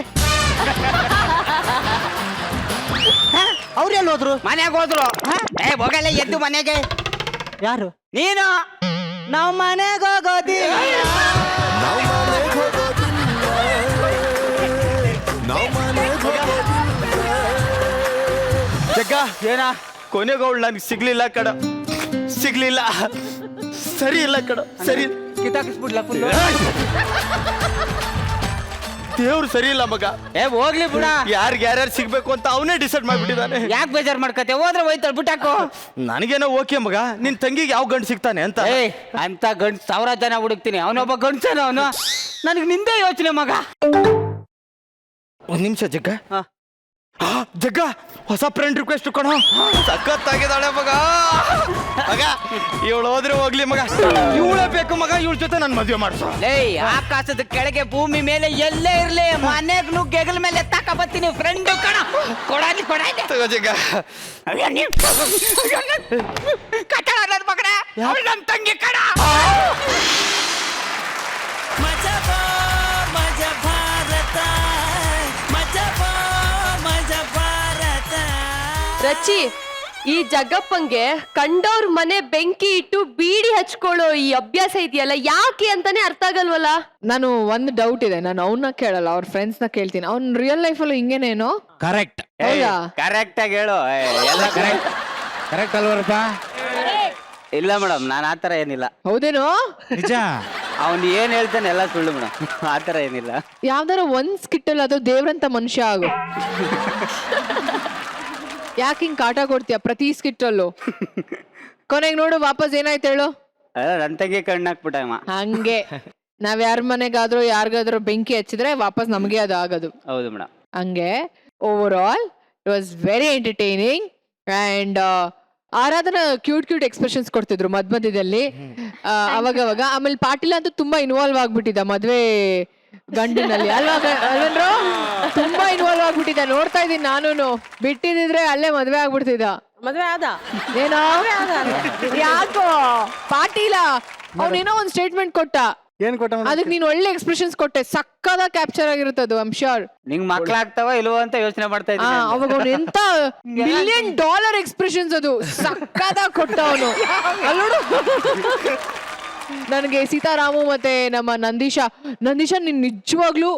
ಅವ್ರು ಎಲ್ಲಿ ಹೋದ್ರು ಮನೆಗೆ ಹೋದ್ರು. ಏ ಹೋಗಲ್ಲ ಎದ್ದು ಮನೆಗೆ. ಯಾರು ನೀನು ನಾವ್ ಮನೆಗೆ ಹೋಗೋದಿಲ್ಲ ಜಗ್ಗ ಏನ ಕೊನೆಗೋಳು ನನ್ಗೆ ಸಿಗ್ಲಿಲ್ಲ ಕಡ ಸಿಗ್ಲಿಲ್ಲ ಸರಿ ಇಲ್ಲ ಕಡ ಸರಿ ಕಿತ್ತಾಕಿಸ್ಬಿಡ್ಲ ಫುಲ್. ದೇವ್ರು ಸರಿ ಇಲ್ಲ ಮಗ ಏ ಹೋಗ್ಲಿ ಬಿಡ. ಯಾರ್ಯಾರು ಸಿಗ್ಬೇಕು ಅಂತ ಅವನೇ ಡಿಸೈಡ್ ಮಾಡ್ಬಿಟ್ಟಿದ್ದಾನೆ ಯಾಕೆ ಬೇಜಾರ್ ಮಾಡ್ಕತೆ? ಹೋದ್ರೆ ಹೋಯ್ತಲ್ ಬಿಟ್ಟಾಕು. ನನಗೇನೋ ಓಕೆ ಮಗ ನಿನ್ ತಂಗಿಗೆ ಯಾವ ಗಂಡು ಸಿಗ್ತಾನೆ ಅಂತ ಏ ಅಂತ ಗಂಡ್ 1000 ಜನ ಹುಡುಕ್ತೀನಿ. ಅವನೊಬ್ಬ ಗಂಡ್ಸನ ಅವನು. ನನಗೆ ನಿಂದೇ ಯೋಚನೆ ಮಗ. ಒಂದ್ ನಿಮಿಷ ಜಗ್ಗ ಜಗ್ಗ ಹೊಸ ಫ್ರೆಂಡ್ ರಿಕ್ವೆಸ್ಟ್ ಕೊಡೋ ಸಖತ್ತಾಗಿದ್ದಾಳೆ ಮಗ ಮಗ ಇವಳು ಹೋದ್ರೆ ಹೋಗ್ಲಿ ಮಗ ಇವಳೇ ಬೇಕು ಮಗ ಇವಳ ಜೊತೆ ನನ್ ಮದ್ವೆ ಮಾಡ್ಸೋ ಲೇ ಆಕಾಶದ ಕೆಳಗೆ ಭೂಮಿ ಮೇಲೆ ಎಲ್ಲೇ ಇರ್ಲಿ ಮನೆಗ್ ನುಗ್ಗಿ ಹೆಗಲ ಮೇಲೆ ತಕ ಬರ್ತೀನಿ ಫ್ರೆಂಡ್ ಕಣ. ಕೊಡಲಿ ತಗೋ ಜಗ್ಗ ಕಟ್ಟಡ ನನ್ ಮಗನ ನನ್ ತಂಗಿ ಕಣ. ರಚಿ, ಈ ಜಗ್ಗಪ್ಪಂಗೆ ಕಂಡವ್ರ ಮನೆ ಬೆಂಕಿ ಇಟ್ಟು ಬೀಡಿ ಹಚ್ಕೊಳ್ಳೋ ಈ ಅಭ್ಯಾಸ ಇದೆಯಲ್ಲ, ಯಾಕೆ ಅಂತಾನೆ ಅರ್ಥ ಆಗಲ್ವಲ್ಲ. ನಾನು ಒಂದು ಡೌಟ್ ಇದೆ, ನಾನು ಅವನ್ನ ಕೇಳಲ್ಲ, ಅವ್ರ ಫ್ರೆಂಡ್ಸ್ ನ ಕೇಳ್ತೀನಿ. ಅವ್ನ್ ರಿಯಲ್ ಲೈಫ್ ಅಲ್ಲೂ ಹಿಂಗೇನೇನೋ? ಕರೆಕ್ಟ್ ಹೌದಾ? ಕರೆಕ್ಟ್ ಆಗಿ ಹೇಳು. ಎಲ್ಲ ಕರೆಕ್ಟ್ ಕರೆಕ್ಟ್ ಅಲ್ವರಪ್ಪ? ಇಲ್ಲ ಮೇಡಮ್, ನಾನು ಆತರ ಏನಿಲ್ಲ. ಹೌದೇನೋ? ನಿಜ. ಅವ್ನು ಏನ್ ಹೇಳ್ತಾನೆ ಎಲ್ಲ ಸುಳ್ಳು ಮೇಡಮ್. ಆತರ ಏನಿಲ್ಲ. ಯಾವ್ದಾರ ಒಂದ್ ಸ್ಕಿಟ್ಟಲ್ ಅದು ದೇವ್ರಂತ ಮನುಷ್ಯ ಆಗು. ಯಾಕೆ ಹಿಂಗ್ ಕಾಟ ಕೊಡ್ತೀಯ ಪ್ರತಿ ಸ್ಕಿಟ್ಟಲ್ಲೂ? ಕೊನೆಗೆ ನೋಡು ವಾಪಸ್ ಏನಾಯ್ತು ಹೇಳು? ನನ್ ತಂಗಿ ಕಣ್ಣಾಕ್ಬಿಟ್ಟ ಅಮ್ಮ. ಹಂಗೆ ನಾವ್ ಯಾರ ಮನೆಗಾದ್ರೂ ಯಾರಿಗಾದ್ರೂ ಬೆಂಕಿ ಹಚ್ಚಿದ್ರೆ ವಾಪಸ್ ನಮ್ಗೆ ಅದು ಆಗೋದು. ಹೌದು ಮೇಡಮ್. ಹಂಗೆ over all it was very entertaining and Aradhana cute expressions ಕೊಡ್ತಿದ್ರು ಮಧ್ಯದಲ್ಲಿ ಅವಾಗವಾಗ. ಆಮೇಲೆ ಪಾಟೀಲ ಅಂತೂ ತುಂಬಾ ಇನ್ವಾಲ್ವ್ ಆಗ್ಬಿಟ್ಟಿದ್ದ ಮದ್ವೆ ಗಂಡಿನಲ್ಲಿ ಅಲ್ವೇನ್ರು? ತುಂಬಾ ಇನ್ವಾಲ್ವ್ ಆಗ್ಬಿಟ್ಟಿದ್ದ. ನೋಡ್ತಾ ಇದೀನಿ ನಾನು. ಬಿಟ್ಟಿದ್ರೆ ಅಲ್ಲೇ ಮದ್ವೆ ಆಗ್ಬಿಡ್ತಿದ್ದ. ಮದ್ವೆ ಆದ ಏನೋ ಯಾಕೋ ಪಾಟೀಲ ಅವನೇನೋ ಒಂದ್ ಸ್ಟೇಟ್ಮೆಂಟ್ ಕೊಟ್ಟ. ಏನ್ ಕೊಟ್ಟ ಅದಕ್ಕೆ ನೀನ್ ಒಳ್ಳೆ ಎಕ್ಸ್ಪ್ರೆಷನ್ಸ್ ಕೊಟ್ಟೆ. ಸಕ್ಕದ ಕ್ಯಾಪ್ಚರ್ ಆಗಿರುತ್ತದು. ಐ ಆಮ್ ಶ್ಯೂರ್ ನಿಂಗ್ ಮಕ್ಳಾಗ್ತಾವ ಇಲ್ವೋ ಅಂತ ಯೋಚನೆ ಮಾಡ್ತಾ ಇದ್ದೀನಿ. ಅವಾಗ ಅವ್ನು ಎಂತ $1 million ಎಕ್ಸ್ಪ್ರೆಷನ್ಸ್ ಅದು ಸಕ್ಕದ ಕೊಟ್ಟ ಅವನು. ಅಲ್ಲೋಡು, ನನಗೆ ಸೀತಾರಾಮು ಮತ್ತೆ ನಮ್ಮ ನಂದೀಶ ನೀನ್ ನಿಜವಾಗ್ಲೂ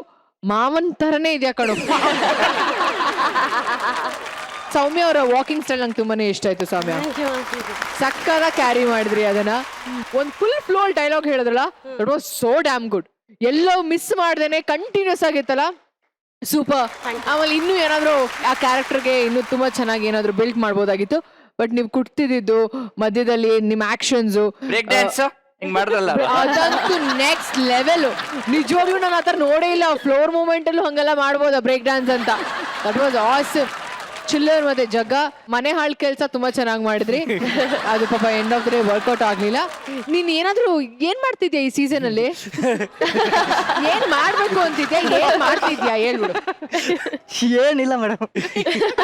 ಮಾವನ್ ತರನೇ ಇದೆಯಾ ಕಣು. ಸೌಮ್ಯ ಅವರ ವಾಕಿಂಗ್ ಸ್ಟೈಲ್ ನಂಗೆ ತುಂಬಾನೇ ಇಷ್ಟ ಆಯ್ತು. ಸೌಮ್ಯ ಸಕ್ಕದ ಕ್ಯಾರಿ ಮಾಡಿದ್ರಿ ಅದನ್ನ. ಒಂದ್ ಫುಲ್ ಫ್ಲೋ ಡೈಲಾಗ್ ಹೇಳಿದ್ರಲ್ಲ, it was so damn good. ಎಲ್ಲೋ ಮಿಸ್ ಮಾಡ್ದೇನೆ ಕಂಟಿನ್ಯೂಸ್ ಆಗಿತ್ತಲ್ಲ, ಸೂಪರ್. ಆಮೇಲೆ ಇನ್ನೂ ಏನಾದ್ರು ಆ ಕ್ಯಾರೆಕ್ಟರ್ಗೆ ಇನ್ನೂ ತುಂಬಾ ಚೆನ್ನಾಗಿ ಏನಾದ್ರು ಬಿಲ್ಡ್ ಮಾಡ್ಬೋದಾಗಿತ್ತು. ಬಟ್ ನೀವು ಕುಟ್ತಿದ್ದು ಮಧ್ಯದಲ್ಲಿ ನಿಮ್ ಆಕ್ಷನ್ಸ್ ಬ್ರೇಕ್ ಡ್ಯಾನ್ಸ್ ಹಿಂಗ್ ಮಾಡಿದ್ರಲ್ಲ, ಅದಂತೂ ನೆಕ್ಸ್ಟ್ ಲೆವೆಲ್. ನಿಜವಾಗ್ಲೂ ನಾನು ಆತರ ನೋಡೇ ಇಲ್ಲ. ಫ್ಲೋರ್ ಮೂಮೆಂಟ್ ಅಲ್ಲೂ ಹಂಗೆಲ್ಲ ಮಾಡ್ಬೋದಾ ಬ್ರೇಕ್ ಡ್ಯಾನ್ಸ್ ಅಂತ? That was awesome. ಚಿಲ್ಲರ್ ಮತ್ತೆ ಜಗ್ಗ ಮನೆ ಹಾಳ್ ಕೆಲ್ಸ ತುಂಬಾ ಚೆನ್ನಾಗಿ ಮಾಡಿದ್ರಿ. ಅದು ಪಾಪ end of the day work out ಆಗ್ಲಿಲ್ಲ. ನೀನ್ ಏನಾದ್ರು ಏನ್ ಮಾಡ್ತಿದ್ಯಾ ಈ ಸೀಸನ್ ಅಲ್ಲಿ? ಏನ್ ಮಾಡ್ಬೇಕು ಅಂತಿದ್ಯಾ? ಏನ್ ಮಾಡ್ತಿದ್ಯಾ ಹೇಳ್ಬಿಡು. ಏನಿಲ್ಲ ಮೇಡಮ್,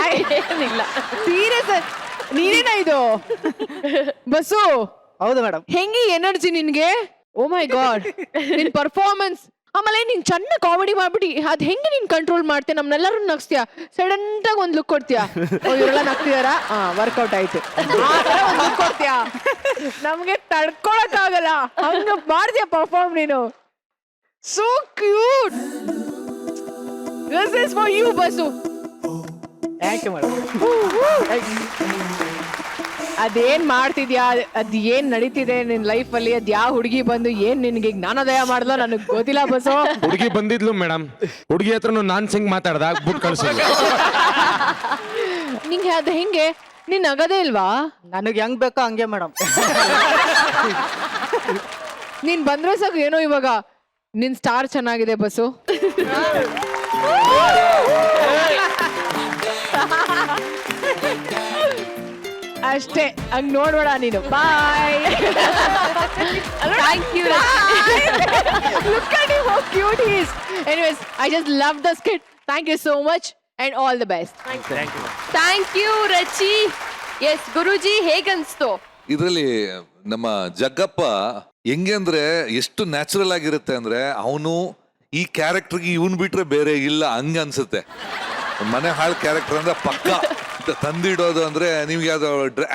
ಏನಿಲ್ಲ. ಸೀರಿಯಸ್ ನೀನೇನ ಇದು ಬಸ್ಸು? ಹೌದು ಮೇಡಮ್. ಹೆಂಗಿ ಎನರ್ಜಿ ನಿನ್ಗೆ? ಓ ಮೈ ಗಾಡ್, ನಿನ್ ಪರ್ಫಾರ್ಮೆನ್ಸ್. ಆಮೇಲೆ ನೀನ್ ಚೆನ್ನಾಗಿ ಕಾಮಿಡಿ ಮಾಡ್ಬಿಟ್ಟು ಅದ್ ಹೆಂಗೆ ನೀನ್ ಕಂಟ್ರೋಲ್ ಮಾಡ್ತೀಯ? ನಮ್ನೆಲ್ಲರೂ ನಗ್ಸ್ತೀಯ, ಸಡನ್ ಆಗಿ ಒಂದ್ ಲುಕ್ ಕೊಡ್ತೀಯ. ಇವರೆಲ್ಲ ನಗ್ತಿದಾರ, ವರ್ಕೌಟ್ ಆಯ್ತು. ಒಂದ್ ಲುಕ್ ಕೊಡ್ತೀಯ, ನಮ್ಗೆ ತಡ್ಕೊಳಕ್ ಆಗಲ್ಲ. ಹಂಗ ಮಾಡ್ತೀಯ ಪರ್ಫಾರ್ಮ್ ನೀನು. So cute. This is for you Bassu. Thank you madam. ಅದೇನ್ ಮಾಡ್ತಿದ್ಯಾ, ಅದ್ ಏನ್ ನಡೀತಿದೆ ನಿನ್ ಲೈಫ್ ಅಲ್ಲಿ? ಅದ್ ಯಾವ ಹುಡುಗಿ ಬಂದು ಏನ್ ನಿನ್ಗೆ ಜ್ಞಾನೋದಯ ಮಾಡ್ಲೋ ನನಗ್ ಗೊತ್ತಿಲ್ಲ ಬಸ್ಸು. ಹುಡುಗಿ ಬಂದಿದ್ಲು ಮೇಡಮ್, ಹುಡುಗಿ ಹತ್ರ ನಾನ್ ಸಿಂಗ್ ಮಾತಾಡ್ದ ಬಿಟ್ಟು ಕಳ್ಸಿದ್ಲು. ನಿಂಗೆ ಅದ್ ಹೆಂಗೆ ನೀನ್ ನಗದೇ ಇಲ್ವಾ? ನನಗೆ ಹೆಂಗ್ ಬೇಕೋ ಹಂಗೆ ಮೇಡಮ್. ನೀನ್ ಬಂದ್ರೆ ಸಾಕು ಏನೋ ಇವಾಗ ನಿನ್ ಸ್ಟಾರ್ ಚೆನ್ನಾಗಿದೆ ಬಸ್ಸು. ಅಷ್ಟೇ, ಹಂಗ್ ನೋಡ್ಬೇಡ ನೀನು. Bye. Thank you. Look at him, how cute he is. Anyways, I just love the skit. Thank you so much and all the best. Thank you Rachi. Yes Guruji, ಹೇಗನ್ಸ್ತು? ಇದರಲ್ಲಿ ನಮ್ಮ ಜಗ್ಗಪ್ಪ ಹೆಂಗೆ ಅಂದ್ರೆ ಎಷ್ಟು ನ್ಯಾಚುರಲ್ ಆಗಿರುತ್ತೆ ಅಂದ್ರೆ ಅವನು ಈ ಕ್ಯಾರೆಕ್ಟರ್ಗೆ ಇವನ್ ಬಿಟ್ರೆ ಬೇರೆ ಇಲ್ಲ ಹಂಗ ಅನ್ಸುತ್ತೆ. ಮನೆ ಹಾಳು ಕ್ಯಾರೆಕ್ಟರ್ ಅಂದ್ರೆ ಪಕ್ಕ ತಂದಿಡೋದು ಅಂದ್ರೆ ನಿಮ್ಗೆ ಯಾವ್ದೋ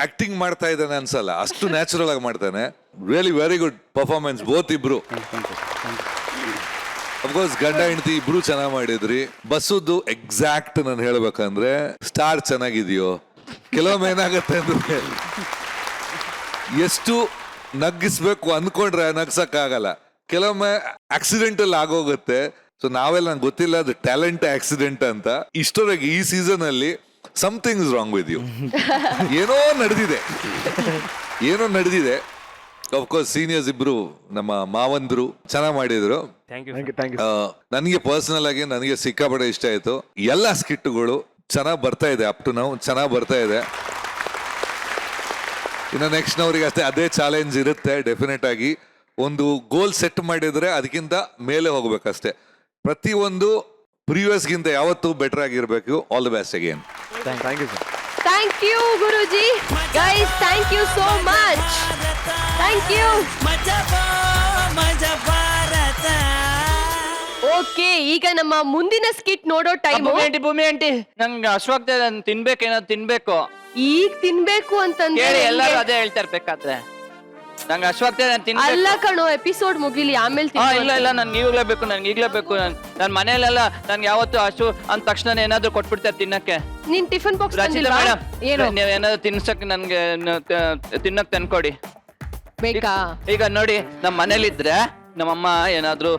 ಆಕ್ಟಿಂಗ್ ಮಾಡ್ತಾ ಇದ್ದಾನೆ ಅನ್ಸಲ್ಲ, ಅಷ್ಟು ನ್ಯಾಚುರಲ್ ಆಗಿ ಮಾಡ್ತಾನೆ. Really very good performance both ಇಬ್ರು. ಅಫ್ಕೋರ್ಸ್ ಗಂಡ ಹೆಂಡತಿ ಇಬ್ರು ಚೆನ್ನಾಗಿ ಮಾಡಿದ್ರಿ. ಬಸ್ಸುದ್ದು ಎಕ್ಸಾಕ್ಟ್ ನಾನು ಹೇಳ್ಬೇಕಂದ್ರೆ ಸ್ಟಾರ್ ಚೆನ್ನಾಗಿದೆಯೋ, ಕೆಲವೊಮ್ಮೆ ಏನಾಗತ್ತೆ ಅಂದ್ರೆ ಎಷ್ಟು ನಗ್ಗಿಸ್ಬೇಕು ಅನ್ಕೊಂಡ್ರೆ ನಗ್ಸಕ್ ಆಗಲ್ಲ, ಕೆಲವೊಮ್ಮೆ ಆಕ್ಸಿಡೆಂಟಲ್ ಆಗೋಗುತ್ತೆ. ಸೊ ನಾವೆಲ್ಲ ನಂಗೆ ಗೊತ್ತಿಲ್ಲ ಅದು ಟ್ಯಾಲೆಂಟ್ ಆಕ್ಸಿಡೆಂಟ್ ಅಂತ. ಇಷ್ಟೊರೆಗೆ ಈ ಸೀಸನ್ ಅಲ್ಲಿ something is wrong with you. ಏನೋ ನಡೆದಿದೆ. ಅಫ್ಕೋರ್ಸ್ ಸೀನಿಯರ್ಸ್ ಇಬ್ರು ನಮ್ಮ ಮಾವಂದ್ರು ಚೆನ್ನಾಗಿ ಮಾಡಿದ್ರು. ನನಗೆ ಪರ್ಸನಲ್ ಆಗಿ ನನಗೆ ಸಿಕ್ಕಾಪಟ್ಟೆ ಇಷ್ಟ ಆಯ್ತು. ಎಲ್ಲ ಸ್ಕಿಟ್ಗಳು ಚೆನ್ನಾಗಿ ಬರ್ತಾ ಇದೆ, ಅಪ್ ಟು ನಾವು ಚೆನ್ನಾಗಿ ಬರ್ತಾ ಇದೆ. ಇನ್ನು ನೆಕ್ಸ್ಟ್ನವ್ರಿಗೆ ಅಷ್ಟೇ ಅದೇ ಚಾಲೆಂಜ್ ಇರುತ್ತೆ. ಡೆಫಿನೆಟ್ ಆಗಿ ಒಂದು ಗೋಲ್ ಸೆಟ್ ಮಾಡಿದ್ರೆ ಅದಕ್ಕಿಂತ ಮೇಲೆ ಹೋಗ್ಬೇಕಷ್ಟೇ. ಪ್ರತಿಯೊಂದು ಪ್ರೀವಿಯಸ್ಗಿಂತ ಯಾವತ್ತೂ ಬೆಟರ್ ಆಗಿರ್ಬೇಕು. All the best again. Thank you Guruji. Guys, thank you so much. Thank you. Okay, ಈಗ ನಮ್ಮ ಮುಂದಿನ ಸ್ಕಿಟ್ ನೋಡೋ ಟೈಮ್. ಭೂಮಿ ಆಂಟಿ, ನಂಗೆ ಹಶ್ವಾಗ್ತಾ ಇದೆ, ತಿನ್ಬೇಕೇನೋ ತಿನ್ಬೇಕು. ಈಗ ತಿನ್ಬೇಕು ಅಂತಂದ್ರೆ ಎಲ್ಲರೂ ಅದೇ ಹೇಳ್ತಾ ಇರ್ಬೇಕಾದ್ರೆ ನಂಗೆ ಹಶ್ವಾಗ್ತಾ ಇದೆ, ನಾನು ಅಲ್ಲ ಕಣೋ, ಎಪಿಸೋಡ್ ಮುಗಿಲಿ ಆಮೇಲೆ ಇಲ್ಲ ನನ್ಗೆ ಈಗಲೇ ಬೇಕು, ನನ್ಗೆ ಈಗಲೇ ಬೇಕು. ನನ್ನ ಮನೆಯಲ್ಲೆಲ್ಲ ನನ್ಗೆ ಯಾವತ್ತು ಹಸು ಅಂದ ತಕ್ಷಣ ಏನಾದ್ರು ಕೊಟ್ಬಿಡ್ತಾರೆ ತಿನ್ನಕ್ಕೆ. ನೀನ್ ಟಿಫನ್ ಬಾಕ್ಸ್ ರಚಿತಾ ಮೇಡಮ್, ಏನು? ನೀವ್ ಏನಾದ್ರು ತಿನ್ಸಕ್ ನನ್ಗೆ ತಿನ್ನಕ್ ತಂದ್ಕೊಡಿ. ಬೇಕಾ? ಈಗ ನೋಡಿ, ನಮ್ಮ ಮನೇಲಿದ್ರೆ ನಮ್ಮಮ್ಮ ಏನಾದ್ರು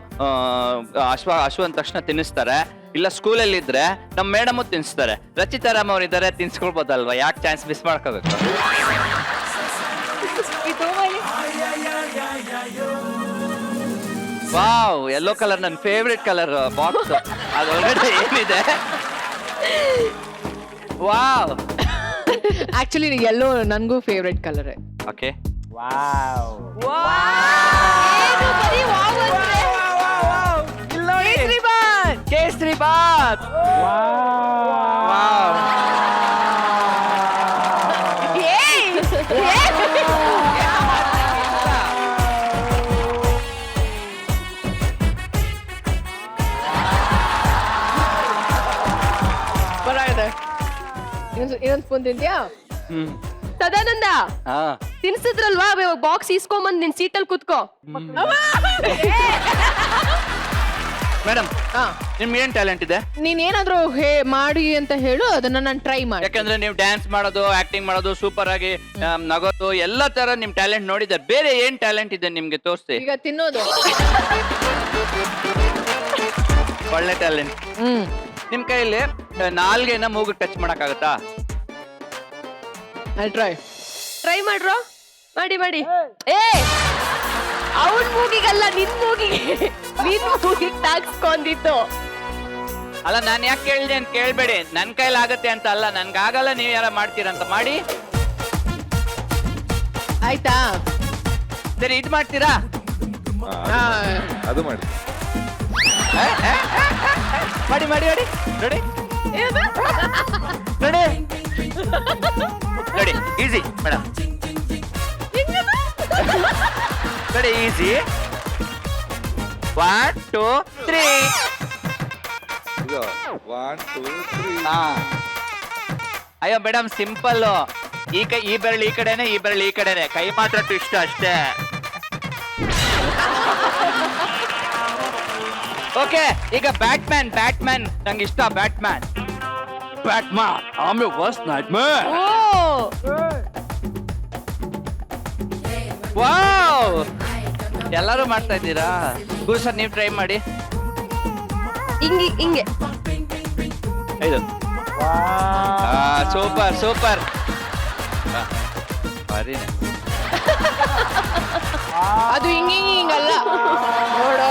ಹಸು ಅಂದ ತಕ್ಷಣ ತಿನ್ನಿಸ್ತಾರೆ. ಇಲ್ಲ ಸ್ಕೂಲಲ್ಲಿ ಇದ್ರೆ ನಮ್ಮ ಮೇಡಮ್ ತಿನ್ನಿಸ್ತಾರೆ. ರಚಿತಾರಾಮ್ ಅವ್ರು ಇದಾರೆ, ತಿನ್ಸ್ಕೊಳ್ಬೋದಲ್ವಾ? ಯಾಕೆ ಚಾನ್ಸ್ ಮಿಸ್ ಮಾಡ್ಕೋಬೇಕು? ವಾವ್, ಯೆಲ್ಲೋ ಕಲರ್ ನನ್ನ ಫೇವ್ರೆಟ್ ಕಲರ್ ಬಾಕ್ಸ್. ಅದ್ರೊಳಗಡೆ ಏನಿದೆ? ವಾವ್, ಆಕ್ಚುಲಿ ಎಲ್ಲೋ ನನ್ಗೂ favourite colour. Okay. Kesari bath. ಇನ್ನೊಂದು ಸ್ಪೂನ್ ತಿಂತ್ಯಾ? ಸದಾನಂದ, ತಿನ್ಸಿದ್ರಲ್ವಾ, ಬಾಕ್ಸ್ ಇಸ್ಕೊಂಬಂದ್ ನಿನ್ ಸೀಟಲ್ಲಿ ಕುತ್ಕೋ. ಮೇಡಮ್, ನಿಮ್ಗೆ ಏನ್ ಟ್ಯಾಲೆಂಟ್ ಇದೆ? ನೀನ್ ಏನಾದ್ರೂ ಮಾಡಿ ಅಂತ ಹೇಳು, ಅದನ್ನ ನಾನು ಟ್ರೈ ಮಾಡಿ. ಯಾಕಂದ್ರೆ ನೀವು ಡ್ಯಾನ್ಸ್ ಮಾಡೋದು, ಆಕ್ಟಿಂಗ್ ಮಾಡೋದು, ಸೂಪರ್ ಆಗಿ ನಗೋದು, ಎಲ್ಲ ತರ ನಿಮ್ ಟ್ಯಾಲೆಂಟ್ ನೋಡಿದ್ರೆ ಬೇರೆ ಏನ್ ಟ್ಯಾಲೆಂಟ್ ಇದೆ ನಿಮ್ಗೆ ತೋರಿಸಿ. ಈಗ ತಿನ್ನೋದು ಒಳ್ಳೆ ಟ್ಯಾಲೆಂಟ್. ನಿಮ್ ಕೈಯಲ್ಲಿ ನಾಲ್ಗೆನ ಮೂಗು ಟಚ್ ಮಾಡಕ್ಕಾಗತ್ತಾ? ಟ್ರೈ ಮಾಡ್ರೋ, ಮಾಡಿ. ಅವನ್ ಮೂಗಿಗಲ್ಲ, ನಿನ್ ಮೂಗಿಗೆ ತಾಕ್ಸ್ಕೊಂಡಿತ್ತು. ಅಲ್ಲ, ನಾನ್ ಯಾಕೆ ಕೇಳಿದೆ ಅಂತ ಕೇಳ್ಬೇಡಿ. ನನ್ ಕೈಲಿ ಆಗತ್ತೆ ಅಂತ ಅಲ್ಲ, ನನ್ಗಾಗಲ್ಲ, ನೀವ್ ಯಾರ ಮಾಡ್ತೀರಂತ ಮಾಡಿ. ಆಯ್ತಾ? ಸರಿ, ಇದ್ ಮಾಡ್ತೀರಾ? ಅದು ಮಾಡಿ. ಮಾಡಿ ನೋಡಿ ಈಸಿ ಮೇಡಮ್, ನೋಡಿ ಈಸಿ. 1 2 3. 1 2 3. ಅಯ್ಯೋ ಮೇಡಮ್, ಸಿಂಪಲ್. ಈ ಬೆರಳು ಈ ಕಡೆನೆ, ಈ ಬೆರಳು ಈ ಕಡೆನೆ, ಕೈ ಮಾತ್ರ ಟ್ವಿಸ್ಟ್ ಅಷ್ಟೇ. ಓಕೆ, ಈಗ ಬ್ಯಾಟ್ಮ್ಯಾನ್ ನಂಗೆ ಇಷ್ಟ. Batman I'm your worst nightmare. Wow, ಎಲ್ಲರೂ ಮಾಡ್ತಾ ಇದ್ದೀರಾ? ಗುರು ಸರ್, ನೀವು ಟ್ರೈ ಮಾಡಿ. ಹಿಂಗೆ ಸೂಪರ್. ಭಾರಿನೇ. ಅದು ಹಿಂಗಲ್ಲ ನೋಡೋ.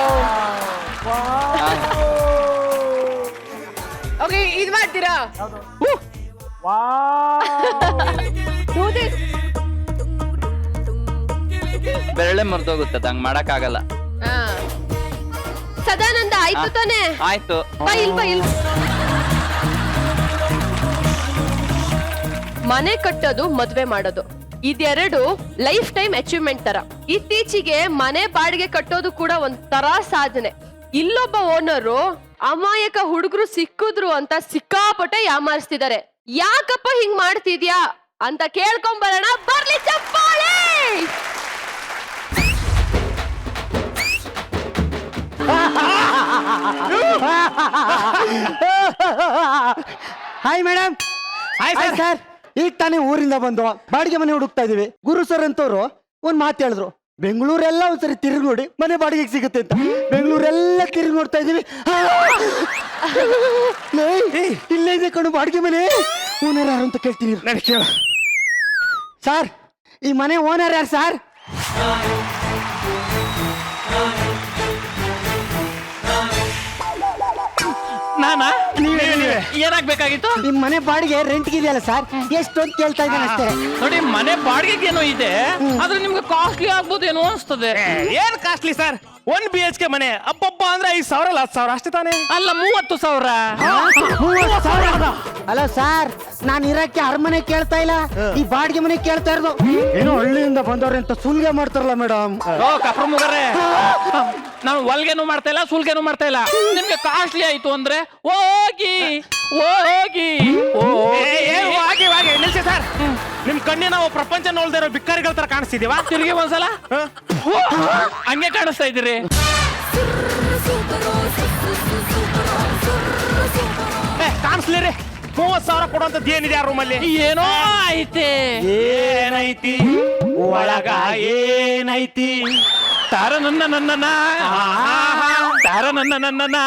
ಓಕೆ ಇದು ಮಾಡ್ತೀರಾ? Do this. ಬೆರಳೆ ಮುರಿದೋಗುತ್ತೆ, ಹಂಗ್ ಮಾಡಕ್ಕಾಗಲ್ಲ. ಹಾ. ಸದಾನಂದ ಆಯ್ತು ತಾನೆ? ಆಯ್ತು. ಬಾ ಇಲ್. ಮನೆ ಕಟ್ಟೋದು ಮದ್ವೆ ಮಾಡೋದು ಇದೆರಡು ಲೈಫ್ ಟೈಮ್ ಅಚೀವ್ಮೆಂಟ್ ತರ. ಇತ್ತೀಚೆಗೆ ಮನೆ ಬಾಡಿಗೆ ಕಟ್ಟೋದು ಕೂಡ ಒಂಥರ ಸಾಧನೆ. ಇಲ್ಲೊಬ್ಬ ಓನರು ಅಮಾಯಕ ಹುಡುಗರು ಸಿಕ್ಕಿದ್ರು ಅಂತ ಸಿಕ್ಕಾಪಟ್ಟೆ ಯಾಮಾರಿಸ್ತಿದ್ದಾರೆ. ಯಾಕಪ್ಪ ಹಿಂಗ್ ಮಾಡ್ತಿದ್ಯಾ ಅಂತ ಕೇಳ್ಕೊಂಬರೋಣ. ಬರ್ಲಿ ಚಪ್ಪಾಳೆ. Hi madam. Hi sir. ಈಗ ತಾನೇ ಊರಿಂದ ಬಂದು ಬಾಡಿಗೆ ಮನೆ ಹುಡುಕ್ತಾ ಇದೀವಿ. ಗುರು ಸರ್ ಅಂತವ್ರು ಒಂದ್ ಮಾತು ಹೇಳಿದ್ರು, ಬೆಂಗಳೂರೆಲ್ಲ ಒಂದ್ಸರಿ ತಿರುಗಿ ನೋಡಿ ಮನೆ ಬಾಡಿಗೆಗೆ ಸಿಗುತ್ತೆ ಅಂತ. ಬೆಂಗಳೂರೆಲ್ಲ ತಿರುಗಿ ನೋಡ್ತಾ ಇದೀವಿ. ಇಲ್ಲೇ ಇದೆ ಕಣು ಬಾಡಿಗೆ ಮನೆ. ಓನರ್ ಯಾರು ಅಂತ ಕೇಳ್ತೀನಿ. ಸರ್, ಈ ಮನೆ ಓನರ್ ಯಾರು ಸರ್? ನಾನಾ? ಏನಾಗ್ಬೇಕಾಗಿತ್ತು? ನಿಮ್ ಮನೆ ಬಾಡಿಗೆ ರೆಂಟ್ಗೆ ಇದೆಯಲ್ಲ ಸರ್, ಎಷ್ಟು ಅಂತ ಕೇಳ್ತಾ ಇದ್ದಾನೆ ಅಷ್ಟೇ. ನೋಡಿ, ಮನೆ ಬಾಡಿಗೆಗೇನೋ ಇದೆ, ಆದ್ರೆ ನಿಮ್ಗೆ ಕಾಸ್ಟ್ಲಿ ಆಗ್ಬೋದೇನೋ ಅನ್ಸ್ತದೆ. ಏನ್ ಕಾಸ್ಟ್ಲಿ ಸರ್? 1 BHK ಮನೆ ಅಬ್ಬಬ್ಬ ಅಂದ್ರೆ 5,000 ಅಲ್ಲ 10,000 ಅಷ್ಟೇ ತಾನೇ? ಅಲ್ಲ 30,000. ಅಲ್ಲ ಸರ್, ನಾನು ಇರಕ್ಕೆ ಅರಮನೆ ಕೇಳ್ತಾ ಇಲ್ಲ, ಈ ಬಾಡಿಗೆ ಮನೆ ಕೇಳ್ತಾ ಇರೋದು. ಏನೋ ಹಳ್ಳಿಯಿಂದ ಬಂದವ್ರೆ ಅಂತ ಸುಲ್ಗೆ ಮಾಡ್ತಾರಲ್ಲ ಮೇಡಮ್. ಓ ಕಪ್ರ ಮುಗರೆ, ನಾನು ಒಲ್ಗೇನು ಮಾಡ್ತಾ ಇಲ್ಲ, ಸುಲ್ಗೇನು ಮಾಡ್ತಾ ಇಲ್ಲ. ನಿಮ್ಗೆ ಕಾಸ್ಟ್ಲಿ ಆಯ್ತು ಅಂದ್ರೆ ಹೋಗಿ ನಿಲ್ಸಿ ಸರ್. ನಿಮ್ ಕಣ್ಣಿ ನಾವು ಪ್ರಪಂಚ ನೋಡ್ದೇ ಇರೋ ಬಿಕ್ಕಾರಿಗಳ ತರ ಕಾಣಿಸ್ತಿದೀವಾ? ತಿರುಗಿ ಒಂದ್ಸಲ ಹಂಗೆ ಕಾಣಿಸ್ತಾ ಇದ್ದೀರಿ. ಕಾಣಿಸ್ಲಿರಿ. 30,000 ಕೊಡುವಂತದ್ದು ಏನಿದೆ ಆ ರೂಮಲ್ಲಿ? ಏನೋ ಐತೆ. ಏನೈತಿ ಒಳಗ? ಏನೈತಿ? ತಾರ ನನ್ನ ತಾರ ನನ್ನ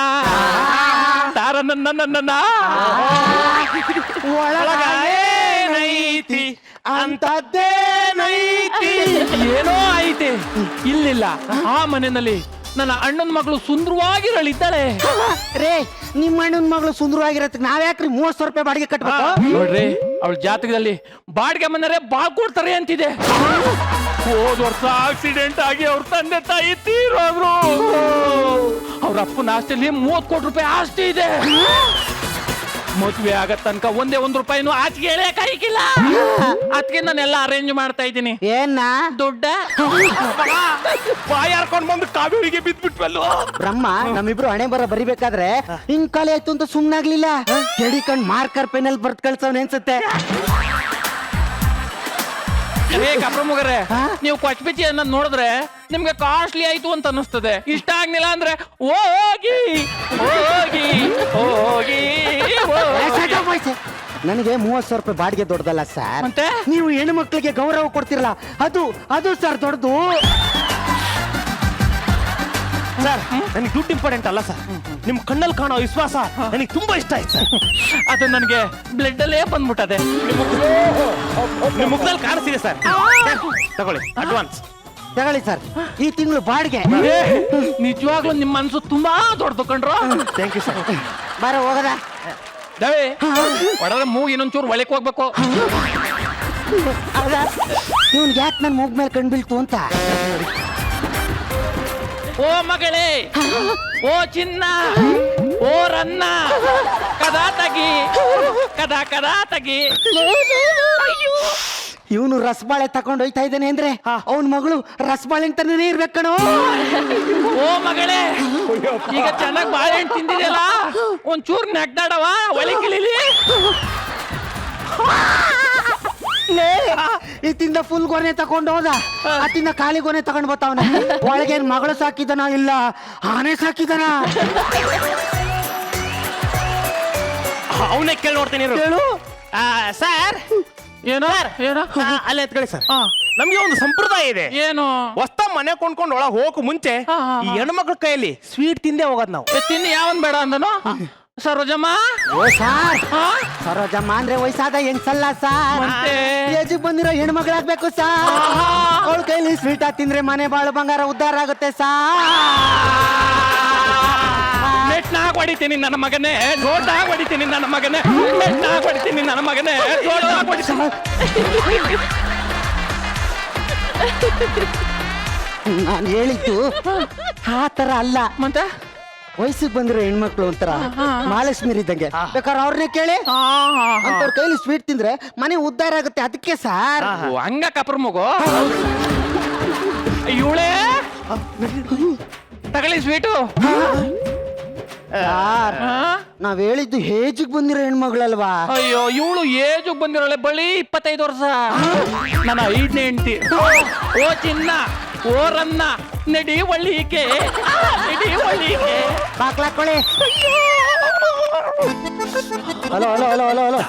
ತಾರ ನನ್ನ ಒಳಗ ಏನೈತಿ ಅಂತದ್ದೇನೈತಿ? ಏನೋ ಐತೆ. ಇಲ್ಲಿಲ್ಲ, ಆ ಮನೆಯಲ್ಲಿ ನನ್ನ ಅಣ್ಣನ ಮಗಳು ಸುಂದರವಾಗಿರಳಿದ್ದಾಳೆ. ರೇ, ನಿಮ್ಮ ಅಣ್ಣನ ಮಗಳು ಸುಂದರವಾಗಿರತ್ತೆ, ನಾವ್ಯಾಕ್ರಿ 30,000 ರೂಪಾಯಿ ಬಾಡಿಗೆ ಕಟ್ಬೇಕು? ನೋಡ್ರಿ, ಅವಳ ಜಾತಕದಲ್ಲಿ ಬಾಡಿಗೆ ಮನೆಯೇ ಬಾಳ್ ಕೊಡ್ತಾರೆ ಅಂತಿದೆ. ಹೋದ ವರ್ಷ ಆಕ್ಸಿಡೆಂಟ್ ಆಗಿ ಅವ್ರ ತಂದೆ ತಾಯಿ ತೀರೋದ್ರು. ಅವ್ರ ಅಪ್ಪನ ಆಸ್ತಿಯಲ್ಲಿ 30 ಕೋಟಿ ರೂಪಾಯಿ ಆಸ್ತಿ ಇದೆ. ಮದುವೆ ಆಗತ್ ತನಕ ಒಂದೇ 1 ರೂಪಾಯಿನೂ ಆಚೆಗೆ ಎಳೆಯಕ್ಕಾಗಿಲ್ಲ. ಅದಕ್ಕೆ ನಾನೆಲ್ಲ ಅರೇಂಜ್ ಮಾಡ್ತಾ ಇದ್ದೀನಿ. ಏನ ದುಡ್ಡ ಬಾಯಿ ಹಾರ್ಕೊಂಡ್ ಬಂದು ಕಾವೇರಿಗೆ ಬಿದ್ಬಿಟ್ವಲ್ವ. ಬ್ರಹ್ಮ ನಮ್ಮಿಬ್ರು ಹಣೆ ಬರ ಬರಿಬೇಕಾದ್ರೆ ಹಿಂಗ್ ಖಾಲಿ ಆಯ್ತು ಅಂತ ಸುಮ್ನಾಗ್ಲಿಲ್ಲ. ಕೆಡಿಕಂಡ್ ಮಾರ್ಕರ್ ಪೆನ್ನಲ್ಲಿ ಬರ್ತ್ ಕಳ್ಸವ್ನ ಅನ್ಸುತ್ತೆ. ಕಪ್ರಮುಗರೆ, ನೀವು ಕೊಚ್ಬಿಚ್ಚಿ ಅನ್ನೋದು ನೋಡಿದ್ರೆ ನಿಮ್ಗೆ ಕಾಸ್ಟ್ಲಿ ಆಯ್ತು ಅಂತ ಅನಿಸ್ತದೆ. ಇಷ್ಟ ಆಗ್ಲಿಲ್ಲ ಅಂದ್ರೆ ಹೋಗಿ ನನಗೆ 30,000 ರೂಪಾಯಿ ಬಾಡಿಗೆ ದೊಡ್ಡದಲ್ಲ ಸರ್. ಮತ್ತೆ ನೀವು ಹೆಣ್ಣು ಮಕ್ಕಳಿಗೆ ಗೌರವ ಕೊಡ್ತಿರಲ್ಲ, ಅದು ಸರ್ ದೊಡ್ಡದು. ಸರ್, ನನಗೆ ದುಡ್ಡು ಇಂಪಾರ್ಟೆಂಟ್ ಅಲ್ಲ ಸರ್, ನಿಮ್ ಕಣ್ಣಲ್ಲಿ ಕಾಣೋ ವಿಶ್ವಾಸ ನನಗೆ ತುಂಬಾ ಇಷ್ಟ ಆಯ್ತು ಸರ್. ಅದು ನನಗೆ ಬ್ಲಡ್ ಅಲ್ಲೇ ಬಂದ್ಬಿಟ್ಟದೆ. ನಿಮ್ ಮುಖದಲ್ಲಿ ಕಾಣಿಸ್ತಿದೆ ಸರ್. ತಗೊಳ್ಳಿ ಅಡ್ವಾನ್ಸ್. ತಗೊಳ್ಳಿ ಸರ್, ಈ ತಿಂಗಳು ಬಾಡಿಗೆ. ನಿಜವಾಗ್ಲೂ ನಿಮ್ಮ ಮನ್ಸು ತುಂಬಾ ದೊಡ್ಡದು ಕಂಡ್ರು. Thank you sir. ಬಾರ ಹೋಗದ ದವೆ ಹೊಡೆದ್ರೆ ಮೂಗ್ ಇನ್ನೊಂಚೂರು ಒಳಕ್ ಹೋಗ್ಬೇಕು. ಇವ್ನ್ಗೆ ಯಾಕೆ ನನ್ ಮೂಗ್ ಮೇಲೆ ಕಣ್ ಬೀಳ್ತು ಅಂತ. ಓ ಮಗಳೇ, ಓ ಚಿನ್ನ, ಓ ರನ್ನ, ಕದಾ ತಗಿ, ಕದಾ ತಗಿ. ಇವನು ರಸಬಾಳೆ ತಗೊಂಡು ಹೋಯ್ತಾ ಇದ್ದಾನೆ ಅಂದ್ರೆ ಅವನ ಮಗಳು ರಸಬಾಳೆ ಅಂತಾನೆ ಇರ್ಬೇಕು ಕಣೋ. ಓ ಮಗಳೇ, ಈಗ ಚೆನ್ನಾಗಿ ಬಾಳೆಹಣ್ಣು ತಿಂದಿದೆಯಲ್ಲ, ಒಂಚೂರು ನೆಗ್ದಾಡವ ಒಳಗಿಳಿಲಿ. ಇತ್ತಿಂದ ಫುಲ್ ಗೊನೆ ತಗೊಂಡು ಹೋದ, ಅತ್ತಿಂದ ಖಾಲಿ ಗೊನೆ ತಗೊಂಡ್ ಬರ್ತಾವನ. ಒಳಗೇನ್ ಮಗಳು ಸಾಕಿದನ ಇಲ್ಲ ಆನೆ ಸಾಕಿದನ? ಅವನೇ ಕೇಳಿ ನೋಡ್ತೀನಿ ಹೇಳು ಸರ್. ಏನೋ ಏನೋ ಅಲ್ಲೇ ಎತ್ಕೊಳ್ಳಿ ಸರ್. ನಮ್ಗೆ ಒಂದು ಸಂಪ್ರದಾಯ ಇದೆ. ಏನು? ಹೊಸ ಮನೆ ಕೊಂಡ್ಕೊಂಡು ಒಳಗೆ ಹೋಗಕ್ ಮುಂಚೆ ಈ ಹೆಣ್ಮಕ್ಳ ಕೈಯಲ್ಲಿ ಸ್ವೀಟ್ ತಿಂದೇ ಹೋಗೋದ್ ನಾವು. ತಿಂದು ಯಾವನ್ ಬೇಡ ಅಂದನು? ಸರೋಜಮ್ಮ ಓ ಸಾರ್ ಸರೋಜಮ್ಮ ಅಂದ್ರೆ ವಯಸ್ಸಾದ ಹೆಣ್ಸಲ್ಲ ಸಾರ್, ಮತ್ತೆ? ಏಜಿಗೆ ಬಂದಿರೋ ಹೆಣ್ಮಗಳಾಗ್ಬೇಕು ಸಾರ್. ಅವಳ ಕೈಲಿ ಸ್ವೀಟ ತಿಂದ್ರೆ ಮನೆ ಬಾಳು ಬಂಗಾರ ಉದ್ಧಾರ ಆಗುತ್ತೆ ಸಾರ್. ಮೆಟ್ನಾಗ ಹೊಡಿತೀನಿ ನನ್ನ ಮಗನೇ, ಜೋರ್ದಾಗ ಹೊಡಿತೀನಿ ನನ್ನ ಮಗನೇ, ಮೆಟ್ನಾಗ ಹೊಡಿತೀನಿ ನನ್ನ ಮಗನೇ, ಜೋರ್ದಾಗ ಹೊಡಿತೀನಿ. ನಾನು ಹೇಳಿದ್ದು ಆ ತರ ಅಲ್ಲ, ಮತ್ತೆ ವಯಸ್ಸಿಗೆ ಬಂದಿರೋ ಹೆಣ್ಮಕ್ಳು ಒಂಥರ ಮಹಾಲಕ್ಷ್ಮಿ ಇದ್ದಂಗೆ, ಬೇಕಾದ್ರೆ ಅವ್ರನ್ನೇ ಕೇಳಿ. ಅಂತವ್ರ ಕೈಲಿ ಸ್ವೀಟ್ ತಿಂದ್ರೆ ಮನೆ ಉದ್ಧಾರ ಆಗುತ್ತೆ, ಅದಕ್ಕೆ ಸಾರ್. ಓ, ಹಂಗ ಕಪ್ರ ಮಗು ಇವಳೇ ತಗೊಳ್ಳಿ ಸ್ವೀಟು. ಸಾರ್ ನಾವ್ ಹೇಳಿದ್ದು ಹೇಜಿಗೆ ಬಂದಿರೋ ಹೆಣ್ಮಗಳಲ್ವಾ? ಅಯ್ಯೋ ಇವಳು ಏಜುಗ್ ಬಂದಿರೋಳೆ, ಬಳಿ 25 ವರ್ಷ. ನನ್ನ 5ನೇ ಹೆಂಡತಿ. ಓ ಚಿನ್ನ, ಓ ರನ್ನ, ನಡಿ ಒಳ್ಳಿಗೆ, ನಡಿ ಒಳ್ಳಿಗೆ. ಬಾಕ್ಲಾಕೊಳ್ಳಿ. Hello hello hello hello hello,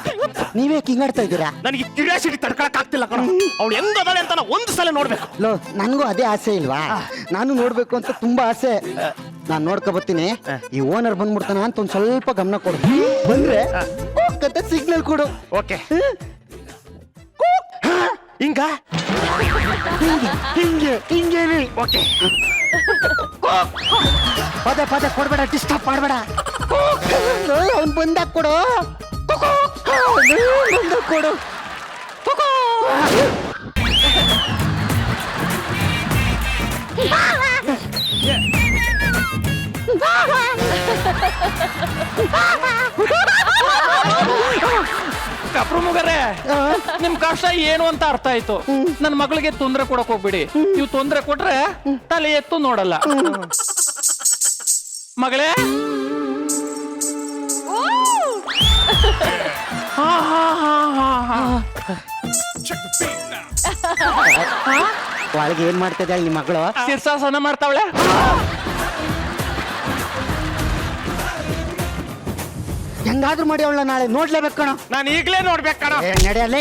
ನೀವೇ ಕಿಂಗಾಡ್ತಾ ಇದ್ದೀರಾ? ನನಗೆ ಕ್ಯೂರಿಯಾಸಿಟಿ ತಡ್ಕೊಳಕ್ ಆಗ್ತಿಲ್ಲ ಕಣ. ಅವ್ಳು ಹೆಂಗದಾಳೆ ಅಂತ ಒಂದು ಸಲ ನೋಡ್ಬೇಕು. ಲೋ, ನನ್ಗೂ ಅದೇ ಆಸೆ ಇಲ್ವಾ? ನಾನು ನೋಡ್ಬೇಕು ಅಂತ ತುಂಬಾ ಆಸೆ. ನಾನ್ ನೋಡ್ಕೊ ಬರ್ತೀನಿ. ಈ ಓನರ್ ಬಂದ್ಬಿಡ್ತಾನ ಅಂತ ಒಂದ್ ಸ್ವಲ್ಪ ಗಮನ ಕೊಡು. ಬಂದ್ರೆ ಕತೆ ಸಿಗ್ನಲ್ ಕೊಡು. ಓಕೆ. ಹಿಂಗ ಹಿಂಗೆ ಹಿಂಗೇನಿ. ಓಕೆ. ಪದೇ ಪದೇ ಕೊಡ್ಬೇಡ, ಡಿಸ್ಟರ್ಬ್ ಮಾಡ್ಬೇಡ. ಅವ್ನ್ ಬಂದಾಗ ಕೊಡು, ಬಂದಾಗ ಕೊಡು. ಕಪ್ರು ಮುಗರೆ, ನಿಮ್ ಕಷ್ಟ ಏನು ಅಂತ ಅರ್ಥ ಆಯ್ತು. ನನ್ನ ಮಗಳಿಗೆ ತೊಂದ್ರೆ ಕೊಡಕ್ ಹೋಗ್ಬಿಡಿ. ನೀವು ತೊಂದ್ರೆ ಕೊಟ್ರೆ ತಲೆ ಎತ್ತು ನೋಡಲ್ಲ. ಮಗಳೇ, ಹಾ ಹಾ ಹಾ ಹಾ ಹಾ ಒಳಗೆ ಏನ್ ಮಾಡ್ತಿದ್ದ ಈ ಮಗಳು? ಶೀರ್ಷಾಸನ ಮಾಡ್ತಾವಳೆ. ಹೆಂಗಾದ್ರೂ ಮಾಡಿ ಅವಳ ನಾಳೆ ನೋಡ್ಲೇಬೇಕು ಕಣ. ನಾನು ಈಗಲೇ ನೋಡ್ಬೇಕು ಕಣ. ನಡೆಯಲ್ಲ.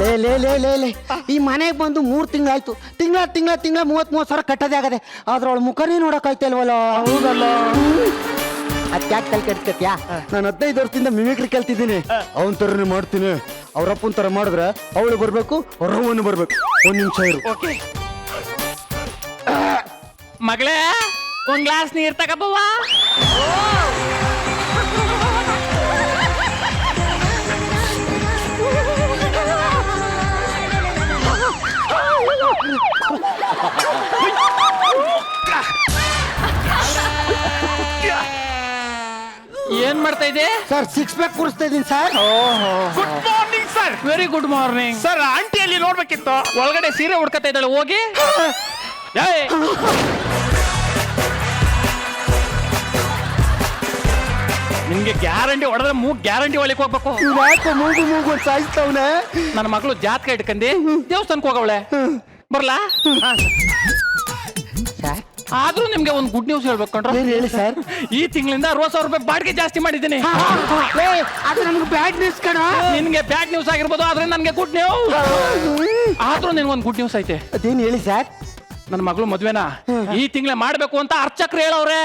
ಲೇ ಲೇ ಲೇ ಲೇ ಲೇ, ಈ ಮನೆಗೆ ಬಂದು 3 ತಿಂಗಳಾಯ್ತು. ತಿಂಗಳ 30 ಸಾವಿರ ಕಟ್ಟೋದೇ ಆಗದೆ. ಆದ್ರೆ ಅವಳ ಮುಖನೇ ನೋಡಕ್ ಆಯ್ತಲ್ವಲ್ಲ? ಹೌದಲ್ಲ. ಅದ್ಯಾಕೆ ಕಲ್ ಕೆಡ್ಕತ್ಯಾ? ನಾನು 15 ವರ್ಷದಿಂದ ಮಿಮಿಕ್ರಿ ಕಲ್ತಿದ್ದೀನಿ. ಅವನ್ ತರನೇ ಮಾಡ್ತೀನಿ. ಅವ್ರಪ್ಪನ ತರ ಮಾಡಿದ್ರೆ ಅವಳು ಬರ್ಬೇಕು, ಅವ್ರವ್ವನು ಬರ್ಬೇಕು. 1 ನಿಮಿಷ ಇರು. ಮಗಳೇ, ಒಂದ್ ಗ್ಲಾಸ್ ನೀರ್ ತಗೋಬವ್ವ. ಏನ್ ಮಾಡ್ತಾ ಇದೆ ಸರ್? 6 ಪ್ಯಾಕ್ ಕೂರಿಸ್ತಾ ಇದ್ದೀನಿ sir. Good morning sir. Very good morning sir, ಆಂಟಿಯಲ್ಲಿ ನೋಡ್ಬೇಕಿತ್ತು. ಒಳಗಡೆ ಸೀರೆ ಉಡ್ಕತಾ ಇದ್ದಾಳೆ, ಹೋಗಿ. ಏಯ್! ನಿಮ್ಗೆ ಗ್ಯಾರಂಟಿ ಹೊಡೆದ್ರೆ ಗ್ಯಾರಂಟಿ ಒಳಗೆ ಹೋಗ್ಬೇಕು. ಯಾಕೆ ಮೂಗು ಮೂಗು ಸಾಯಿಸ್ತವನೆ? ನನ್ನ ಮಗಳು ಜಾತಕ ಇಟ್ಕಂಡಿ ದೇವಸ್ಥಾನಕ್ಕೆ ಹೋಗವಳೆ. ಬರ್ಲಾ? ಸರ್ ಆದ್ರೂ ನಿಮ್ಗೆ ಒಂದು ಗುಡ್ ನ್ಯೂಸ್ ಹೇಳ್ಬೇಕು ಕಣ್ರ. ಏನ್ ಹೇಳಿ ಸರ್? ಈ ತಿಂಗಳಿಂದ 60,000 ರೂಪಾಯಿ ಬಾಡಿಗೆ ಜಾಸ್ತಿ ಮಾಡಿದ್ದೀನಿ. ಅದು ನಮ್ಗೆ ಬ್ಯಾಡ್ ನ್ಯೂಸ್ ಕಣ. ನಿನ್ಗೆ ಬ್ಯಾಡ್ ನ್ಯೂಸ್ ಆಗಿರ್ಬೋದು, ಆದ್ರೆ ನನ್ಗೆ ಗುಡ್ ನ್ಯೂಸ್. ಆದ್ರೂ ನಿನ್ಗೊಂದು ಗುಡ್ ನ್ಯೂಸ್ ಐತೆ. ಅದೇನ್ ಹೇಳಿ ಸರ್? ನನ್ನ ಮಗಳು ಮದ್ವೆನ ಈ ತಿಂಗಳೇ ಮಾಡ್ಬೇಕು ಅಂತ ಅರ್ಚಕ್ರು ಹೇಳವ್ರೆ.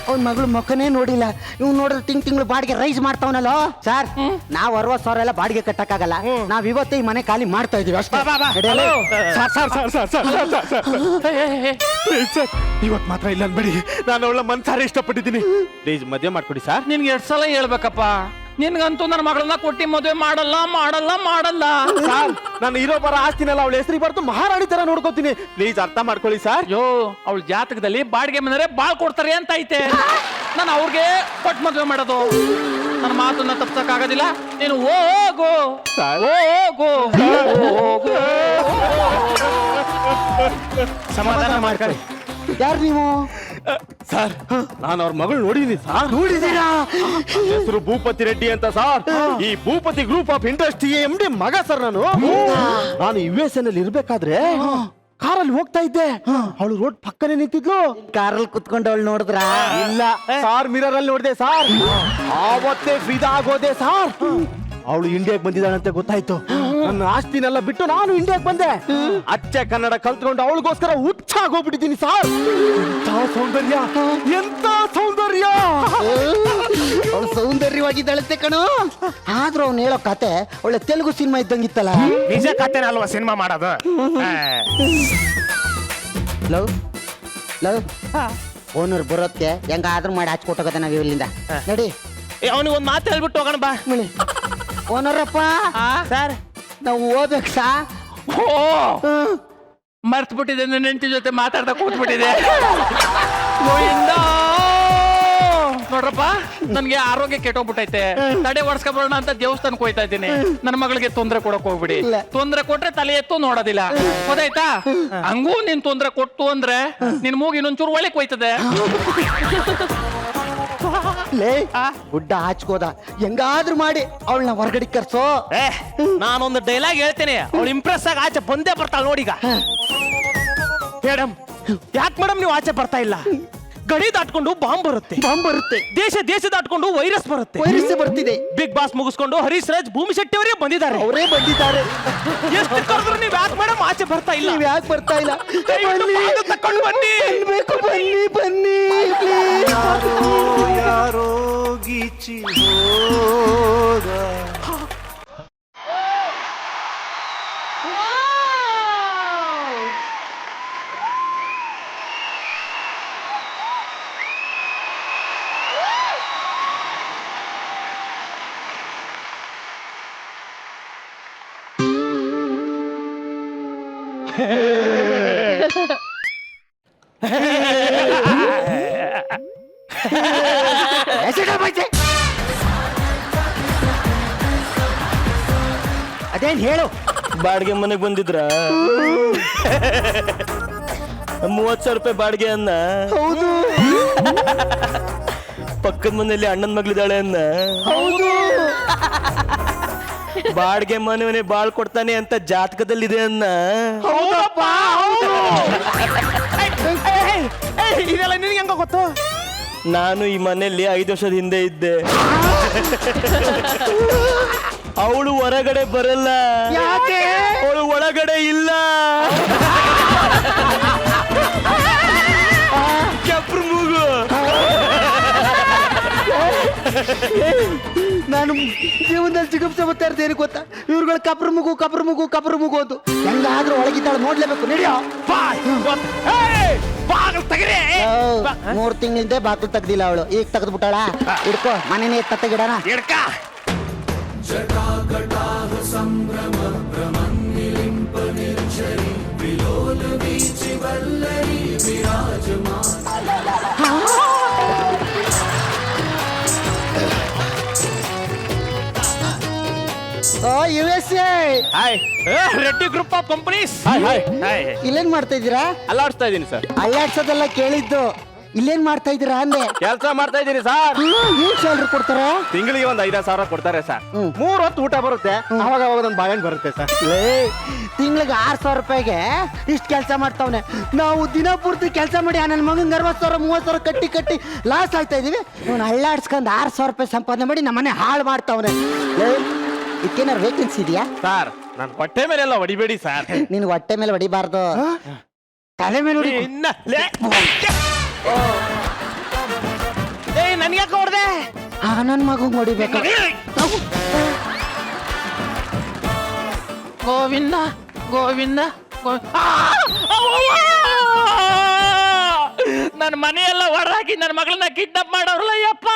ಅವ್ನ ಮಗಳು ಮುಖನೇ ನೋಡಿಲ್ಲ. ಇವ್ ನೋಡಿದ್ರೆ ತಿಂಗಳು ಬಾಡಿಗೆ ರೈಸ್ ಮಾಡ್ತಾವನಲ್ಲ ಸರ್. ನಾವ್ 60,000 ಎಲ್ಲ ಬಾಡಿಗೆ ಕಟ್ಟಕ್ಕಾಗಲ್ಲ. ನಾವ್ ಇವತ್ತೇ ಈ ಮನೆ ಖಾಲಿ ಮಾಡ್ತಾ ಇದೀವಿ ಅಷ್ಟೇ. ನಡೆಯಲ್ಲ? ಇವತ್ ಮಾತ್ರ ಇಲ್ಲ ಅನ್ಬೇಡಿ. ನಾನು ಅವಳ ಮನ್ಸಾರೆ ಇಷ್ಟಪಟ್ಟಿದ್ದೀನಿ. ಪ್ಲೀಸ್ ಮದುವೆ ಮಾಡ್ಕೊಡಿ ಸರ್. ನಿನ್ಗೆ 2 ಸಲ ಹೇಳ್ಬೇಕಪ್ಪ. ನಿನ್ಗಂತೂ ನನ್ನ ಮಗಳನ್ನ ಕೊಟ್ಟಿ ಮದುವೆ ಮಾಡಲ್ಲ ಮಾಡಲ್ಲ ಮಾಡಲ್ಲ. ಸರ್, ನಾನು ಇರೋ ಬರೋ ಆಸ್ತಿನೆಲ್ಲ ಅವಳ ಹೆಸರಿಗೆ ಬರ್ತು ಮಹಾರಾಣಿ ತರ ನೋಡ್ಕೋತೀನಿ. ಪ್ಲೀಸ್ ಅರ್ಥ ಮಾಡ್ಕೊಳ್ಳಿ ಸರ್. ಅಯ್ಯೋ, ಅವಳ ಜಾತಕದಲ್ಲಿ ಬಾಡಿಗೆ ಮನೆಯವ್ರೆ ಬಾಳ್ ಕೊಡ್ತಾರೆ ಅಂತ ಐತೆ. ನಾನು ಅವ್ರಿಗೆ ಕೊಟ್ಟು ಮದುವೆ ಮಾಡೋದು. ನನ್ನ ಮಾತನ್ನ ತಪ್ಸಕ್ಕಾಗೋದಿಲ್ಲ. ನೀನು ಹೋಗು ಹೋಗು ಹೋಗು. ಸಮಾಧಾನ ಮಾಡ್ಕೊಳ್ಳಿ. ಯಾರು ನೀವು? ಸರ್, ನಾನು ಅವ್ರ ಮಗಳು ನೋಡಿದೀನಿ ಸರ್. ನೋಡಿದೀರಾ? ಹೆಸರು ಭೂಪತಿ ರೆಡ್ಡಿ ಅಂತ ಸರ್. ಈ ಭೂಪತಿ ಗ್ರೂಪ್ ಆಫ್ ಇಂಡಸ್ಟ್ರಿ MD ಮಗ ಸರ್. ನಾನು USA ನಲ್ಲಿ ಇರ್ಬೇಕಾದ್ರೆ ಕಾರಲ್ಲಿ ಹೋಗ್ತಾ ಇದ್ದೆ. ಅವಳು ರೋಡ್ ಪಕ್ಕನೆ ನಿಂತಿದ್ಲು. ಕಾರಲ್ಲಿ ಕುತ್ಕೊಂಡು ಅವಳು ನೋಡಿದ್ರ? ಇಲ್ಲ ಸಾರ್, ಮಿರರ್ ಅಲ್ಲಿ ನೋಡಿದೆ ಸಾರ್. ಆವತ್ತೇ ಫಿದಾ ಆಗೋದೆ ಸಾರ್. ಅವಳು ಇಂಡಿಯಾಕ್ ಬಂದಿದ್ದಾಳಂತೆ ಗೊತ್ತಾಯ್ತು. ನನ್ನ ಆಸ್ತಿನೆಲ್ಲ ಬಿಟ್ಟು ನಾನು ಇಂಡಿಯಾಕ್ ಬಂದೆ. ಅಚ್ಚೆ ಕನ್ನಡ ಕಲ್ತ್ಕೊಂಡು ಅವಳಿಗೋಸ್ಕರ ಹುಚ್ಚಾಗೋಗ್ಬಿಟ್ಟಿದ್ದೀನಿ ಸಾರ್. ಎಂತ ಸೌಂದರ್ಯ, ಎಂತ ಸೌಂದರ್ಯ. ಅವಳು ಸೌಂದರ್ಯವಾಗಿದ್ದಾಳಂತೆ ಕಣೋ. ಆದ್ರೂ ಅವ್ನು ಹೇಳೋ ಕತೆ ಒಳ್ಳೆ ತೆಲುಗು ಸಿನಿಮಾ ಇದ್ದಂಗಿತ್ತಲ್ಲ. ನಿಜ ಕತೆನ ಅಲ್ವಾ ಸಿನಿಮಾ ಮಾಡೋದು. ಲವ್ ಲವ್ ಓನರ್ ಬರೋದಕ್ಕೆ ಹೆಂಗಾದ್ರೂ ಮಾಡಿ ಹಚ್ಕೊಟ್ಟೋಗತ್ತೆ ನಾವ್ ಇಲ್ಲಿಂದ. ನಡಿ ಅವನಿಗೆ ಒಂದ್ ಮಾತು ಹೇಳ್ಬಿಟ್ಟು ಹೋಗೋಣ ಬಾ. ಓನರಪ್ಪ ಸರ್ ನಾವು ಹೋಗ್ಬೇಕು ಸಾ. ಮರ್ತ್ ಬಿಟ್ಟಿದೆ, ನನ್ನ ಹೆಂಡತಿ ಜೊತೆ ಮಾತಾಡ್ತಾ ಕೂತ್ಬಿಟ್ಟಿದೆ. ನೋಡ್ರಪ್ಪ, ನನ್ಗೆ ಆರೋಗ್ಯ ಕೆಟ್ಟೋಗ್ಬಿಟ್ಟೈತೆ. ತಡೆ ಒಡ್ಸ್ಕೊಬರೋಣ ಅಂತ ದೇವಸ್ಥಾನಕ್ಕೆ ಹೋಯ್ತಾ ಇದ್ದೀನಿ. ನನ್ನ ಮಗಳಿಗೆ ತೊಂದ್ರೆ ಕೊಡಕ್ ಹೋಗ್ಬಿಡಿ. ತೊಂದ್ರೆ ಕೊಟ್ರೆ ತಲೆ ಎತ್ತು ನೋಡೋದಿಲ್ಲ, ಗೊತ್ತಾಯ್ತಾ? ಹಂಗೂ ನೀನ್ ತೊಂದ್ರೆ ಕೊಟ್ಟು ಅಂದ್ರೆ ನಿನ್ ಮೂಗಿ ಇನ್ನೊಂಚೂರು ಒಳಕ್ ಹೋಯ್ತದೆ. ಲೇ ಗುಡ್ಡ ಹಾಚ್ಕೋದ ಹೆಂಗಾದ್ರೂ ಮಾಡಿ ಅವಳನ್ನ ಹೊರಗಡೆ ಕರ್ಸೋ. ನಾನೊಂದು ಡೈಲಾಗ್ ಹೇಳ್ತೇನೆ, ಅವಳು ಇಂಪ್ರೆಸ್ ಆಗಿ ಆಚೆ ಬಂದೇ ಬರ್ತಾಳೆ ನೋಡೀಗ. ಮೇಡಮ್, ಯಾಕೆ ಮೇಡಮ್ ನೀವು ಆಚೆ ಬರ್ತಾ ಇಲ್ಲ? ಗಡಿ ದಾಟ್ಕೊಂಡು ಬಾಂಬ್ ಬರುತ್ತೆ, ದೇಶ ದಾಟ್ಕೊಂಡು ವೈರಸ್ ಬರುತ್ತೆ. ವೈರಸ್ ಬರ್ತಿದೆ. ಬಿಗ್ ಬಾಸ್ ಮುಗಿಸ್ಕೊಂಡು ಹರೀಶ್ ರಾಜ್, ಭೂಮಿ ಶೆಟ್ಟಿ ಅವರೇ ಬಂದಿದ್ದಾರೆ. ಅವರೇ ಬಂದಿದ್ದಾರೆ. ಎಷ್ಟು ಕರೆದ್ರು ನೀವ್ ಯಾಕೆ ಮೇಡಮ್ ಆಚೆ ಬರ್ತಾ ಇಲ್ಲ? ನೀವ್ ಯಾಕೆ ಬರ್ತಾ ಇಲ್ಲ? ತಕೊಂಡು ಬನ್ನಿ. ಬೇಕು, ಬನ್ನಿ ಬನ್ನಿ. ಯಾರೋ ಗೀಚಿ ಹೋದ. ಅದೇನ್ ಹೇಳು. ಬಾಡಿಗೆ ಮನೆಗೆ ಬಂದಿದ್ರ 30,000 ರೂಪಾಯಿ ಬಾಡಿಗೆ ಅನ್ನ. ಹೌದು ಪಕ್ಕದ ಮನೆಯಲ್ಲಿ ಅಣ್ಣನ ಮಗಳಿದ್ದಾಳೆ ಅನ್ನ. ಹೌದು. ಬಾಡಿಗೆ ಮನೆ ಬಾಳ್ ಕೊಡ್ತಾನೆ ಅಂತ ಜಾತಕದಲ್ಲಿದೆ ಅನ್ನ. ಹೌದಪ್ಪ. ಇದೆಲ್ಲ ನಿನಗೆ ಹೆಂಗ ಗೊತ್ತು? ನಾನು ಈ ಮನೆಯಲ್ಲಿ 5 ವರ್ಷದ ಹಿಂದೆ ಇದ್ದೆ. ಅವಳು ಹೊರಗಡೆ ಬರಲ್ಲ. ಯಾಕೆ? ಅವಳು ಒಳಗಡೆ ಇಲ್ಲ. ಕೆಪ್ರು ಮೂಗು. ನಾನು ಜೀವನದಲ್ಲಿ ಚಿಕಿತ್ಸೆ ಬರ್ತಾ ಇರ್ತೇನೆ ಗೊತ್ತಾ? ಇವ್ರುಗಳು ಕಪ್ರ ಮುಗು ಅಂತ ಹೆಂಗಾದ್ರೂ ಒಳಗಿದ್ದಾಳೆ ನೋಡ್ಲೇಬೇಕು. ನಡೆಯೋ. ತೆಗಿರಿ. 3 ತಿಂಗಳಿಂದ ಬಾಕ್ಲು ತೆಗ್ದಿಲ್ಲ ಅವಳು, ಈಗ ತೆಗೆದ್ಬಿಟ್ಟಾಳ. ಹಿಡ್ಕೋ, ಮನೇನೆ ತತ್ತಗಿಡಣ. ಎಡ್ಕ USA. Reddy group of companies. ಇಲ್ಲೇನ್ ಮಾಡ್ತಾ ಇದ್ದೀರಾ? ಅಲ್ಲಾಡ್ಸ್ತಾ ಇದೀನಿ ಸರ್. ಅಲ್ಲಾಡ್ಸೋದೆಲ್ಲ ಕೇಳಿದ್ದು, ಇಲ್ಲೇನ್ ಮಾಡ್ತಾ ಇದ್ದೀರಾ ಅಂದೆ. ಕೆಲಸ ಮಾಡ್ತಾ ಇದೀನಿ ಸರ್. ಏನ್ ಸ್ಯಾಲ್ರಿ ಕೊಡ್ತಾರೆ? ತಿಂಗಳಿಗೆ 5,000 ಸಾವಿರ ಕೊಡ್ತಾರೆ ಸರ್. 3 ಹೊತ್ತು ಊಟ ಬರುತ್ತೆ, ಅವಾಗ ನನ್ನ ಬಾಳೆಹಣ್ಣು ಬರುತ್ತೆ ಸರ್. ತಿಂಗಳಿಗೆ 6,000 ರೂಪಾಯಿಗೆ ಇಷ್ಟು ಕೆಲಸ ಮಾಡ್ತಾವನೆ. ನಾವು ದಿನ ಪೂರ್ತಿ ಕೆಲಸ ಮಾಡಿ ನನ್ನ ಮಗಂಗೆ 60,000 30,000 ಕಟ್ಟಿ ಲಾಸ್ ಆಗ್ತಾ ಇದೀವಿ. ಇವ್ನು ಅಳ್ಳಾಡ್ಸ್ಕೊಂಡು 6,000 ರೂಪಾಯಿ ಸಂಪಾದನೆ ಮಾಡಿ ನಮ್ಮನೆ ಹಾಳು ಮಾಡ್ತಾವನೆ. ಇದಕ್ಕೇನಾರು ವೇಕೆನ್ಸಿ ಇದೆಯಾ ಸರ್? ನನ್ನ ಹೊಟ್ಟೆ ಮೇಲೆಲ್ಲ ಹೊಡಿಬೇಡಿ ಸರ್. ನಿನ್ ಹೊಟ್ಟೆ ಮೇಲೆ ಹೊಡಿಬಾರ್ದು, ತಲೆ ಮೇಲೆ ಹೊಡಿ. ನನ್ಗೆ ಯಾಕೆ ಹೊಡೆದೆ? ನನ್ ಮಗಂಗ್ ಹೊಡಿಬೇಕು. ಗೋವಿಂದ ಗೋವಿಂದ ನನ್ನ ಮನೆಯೆಲ್ಲ ಹೊರಹಾಕಿ ನನ್ನ ಮಗಳನ್ನ ಕಿಡ್ನಾಪ್ ಮಾಡೋರ್ಲ ಯಪ್ಪ.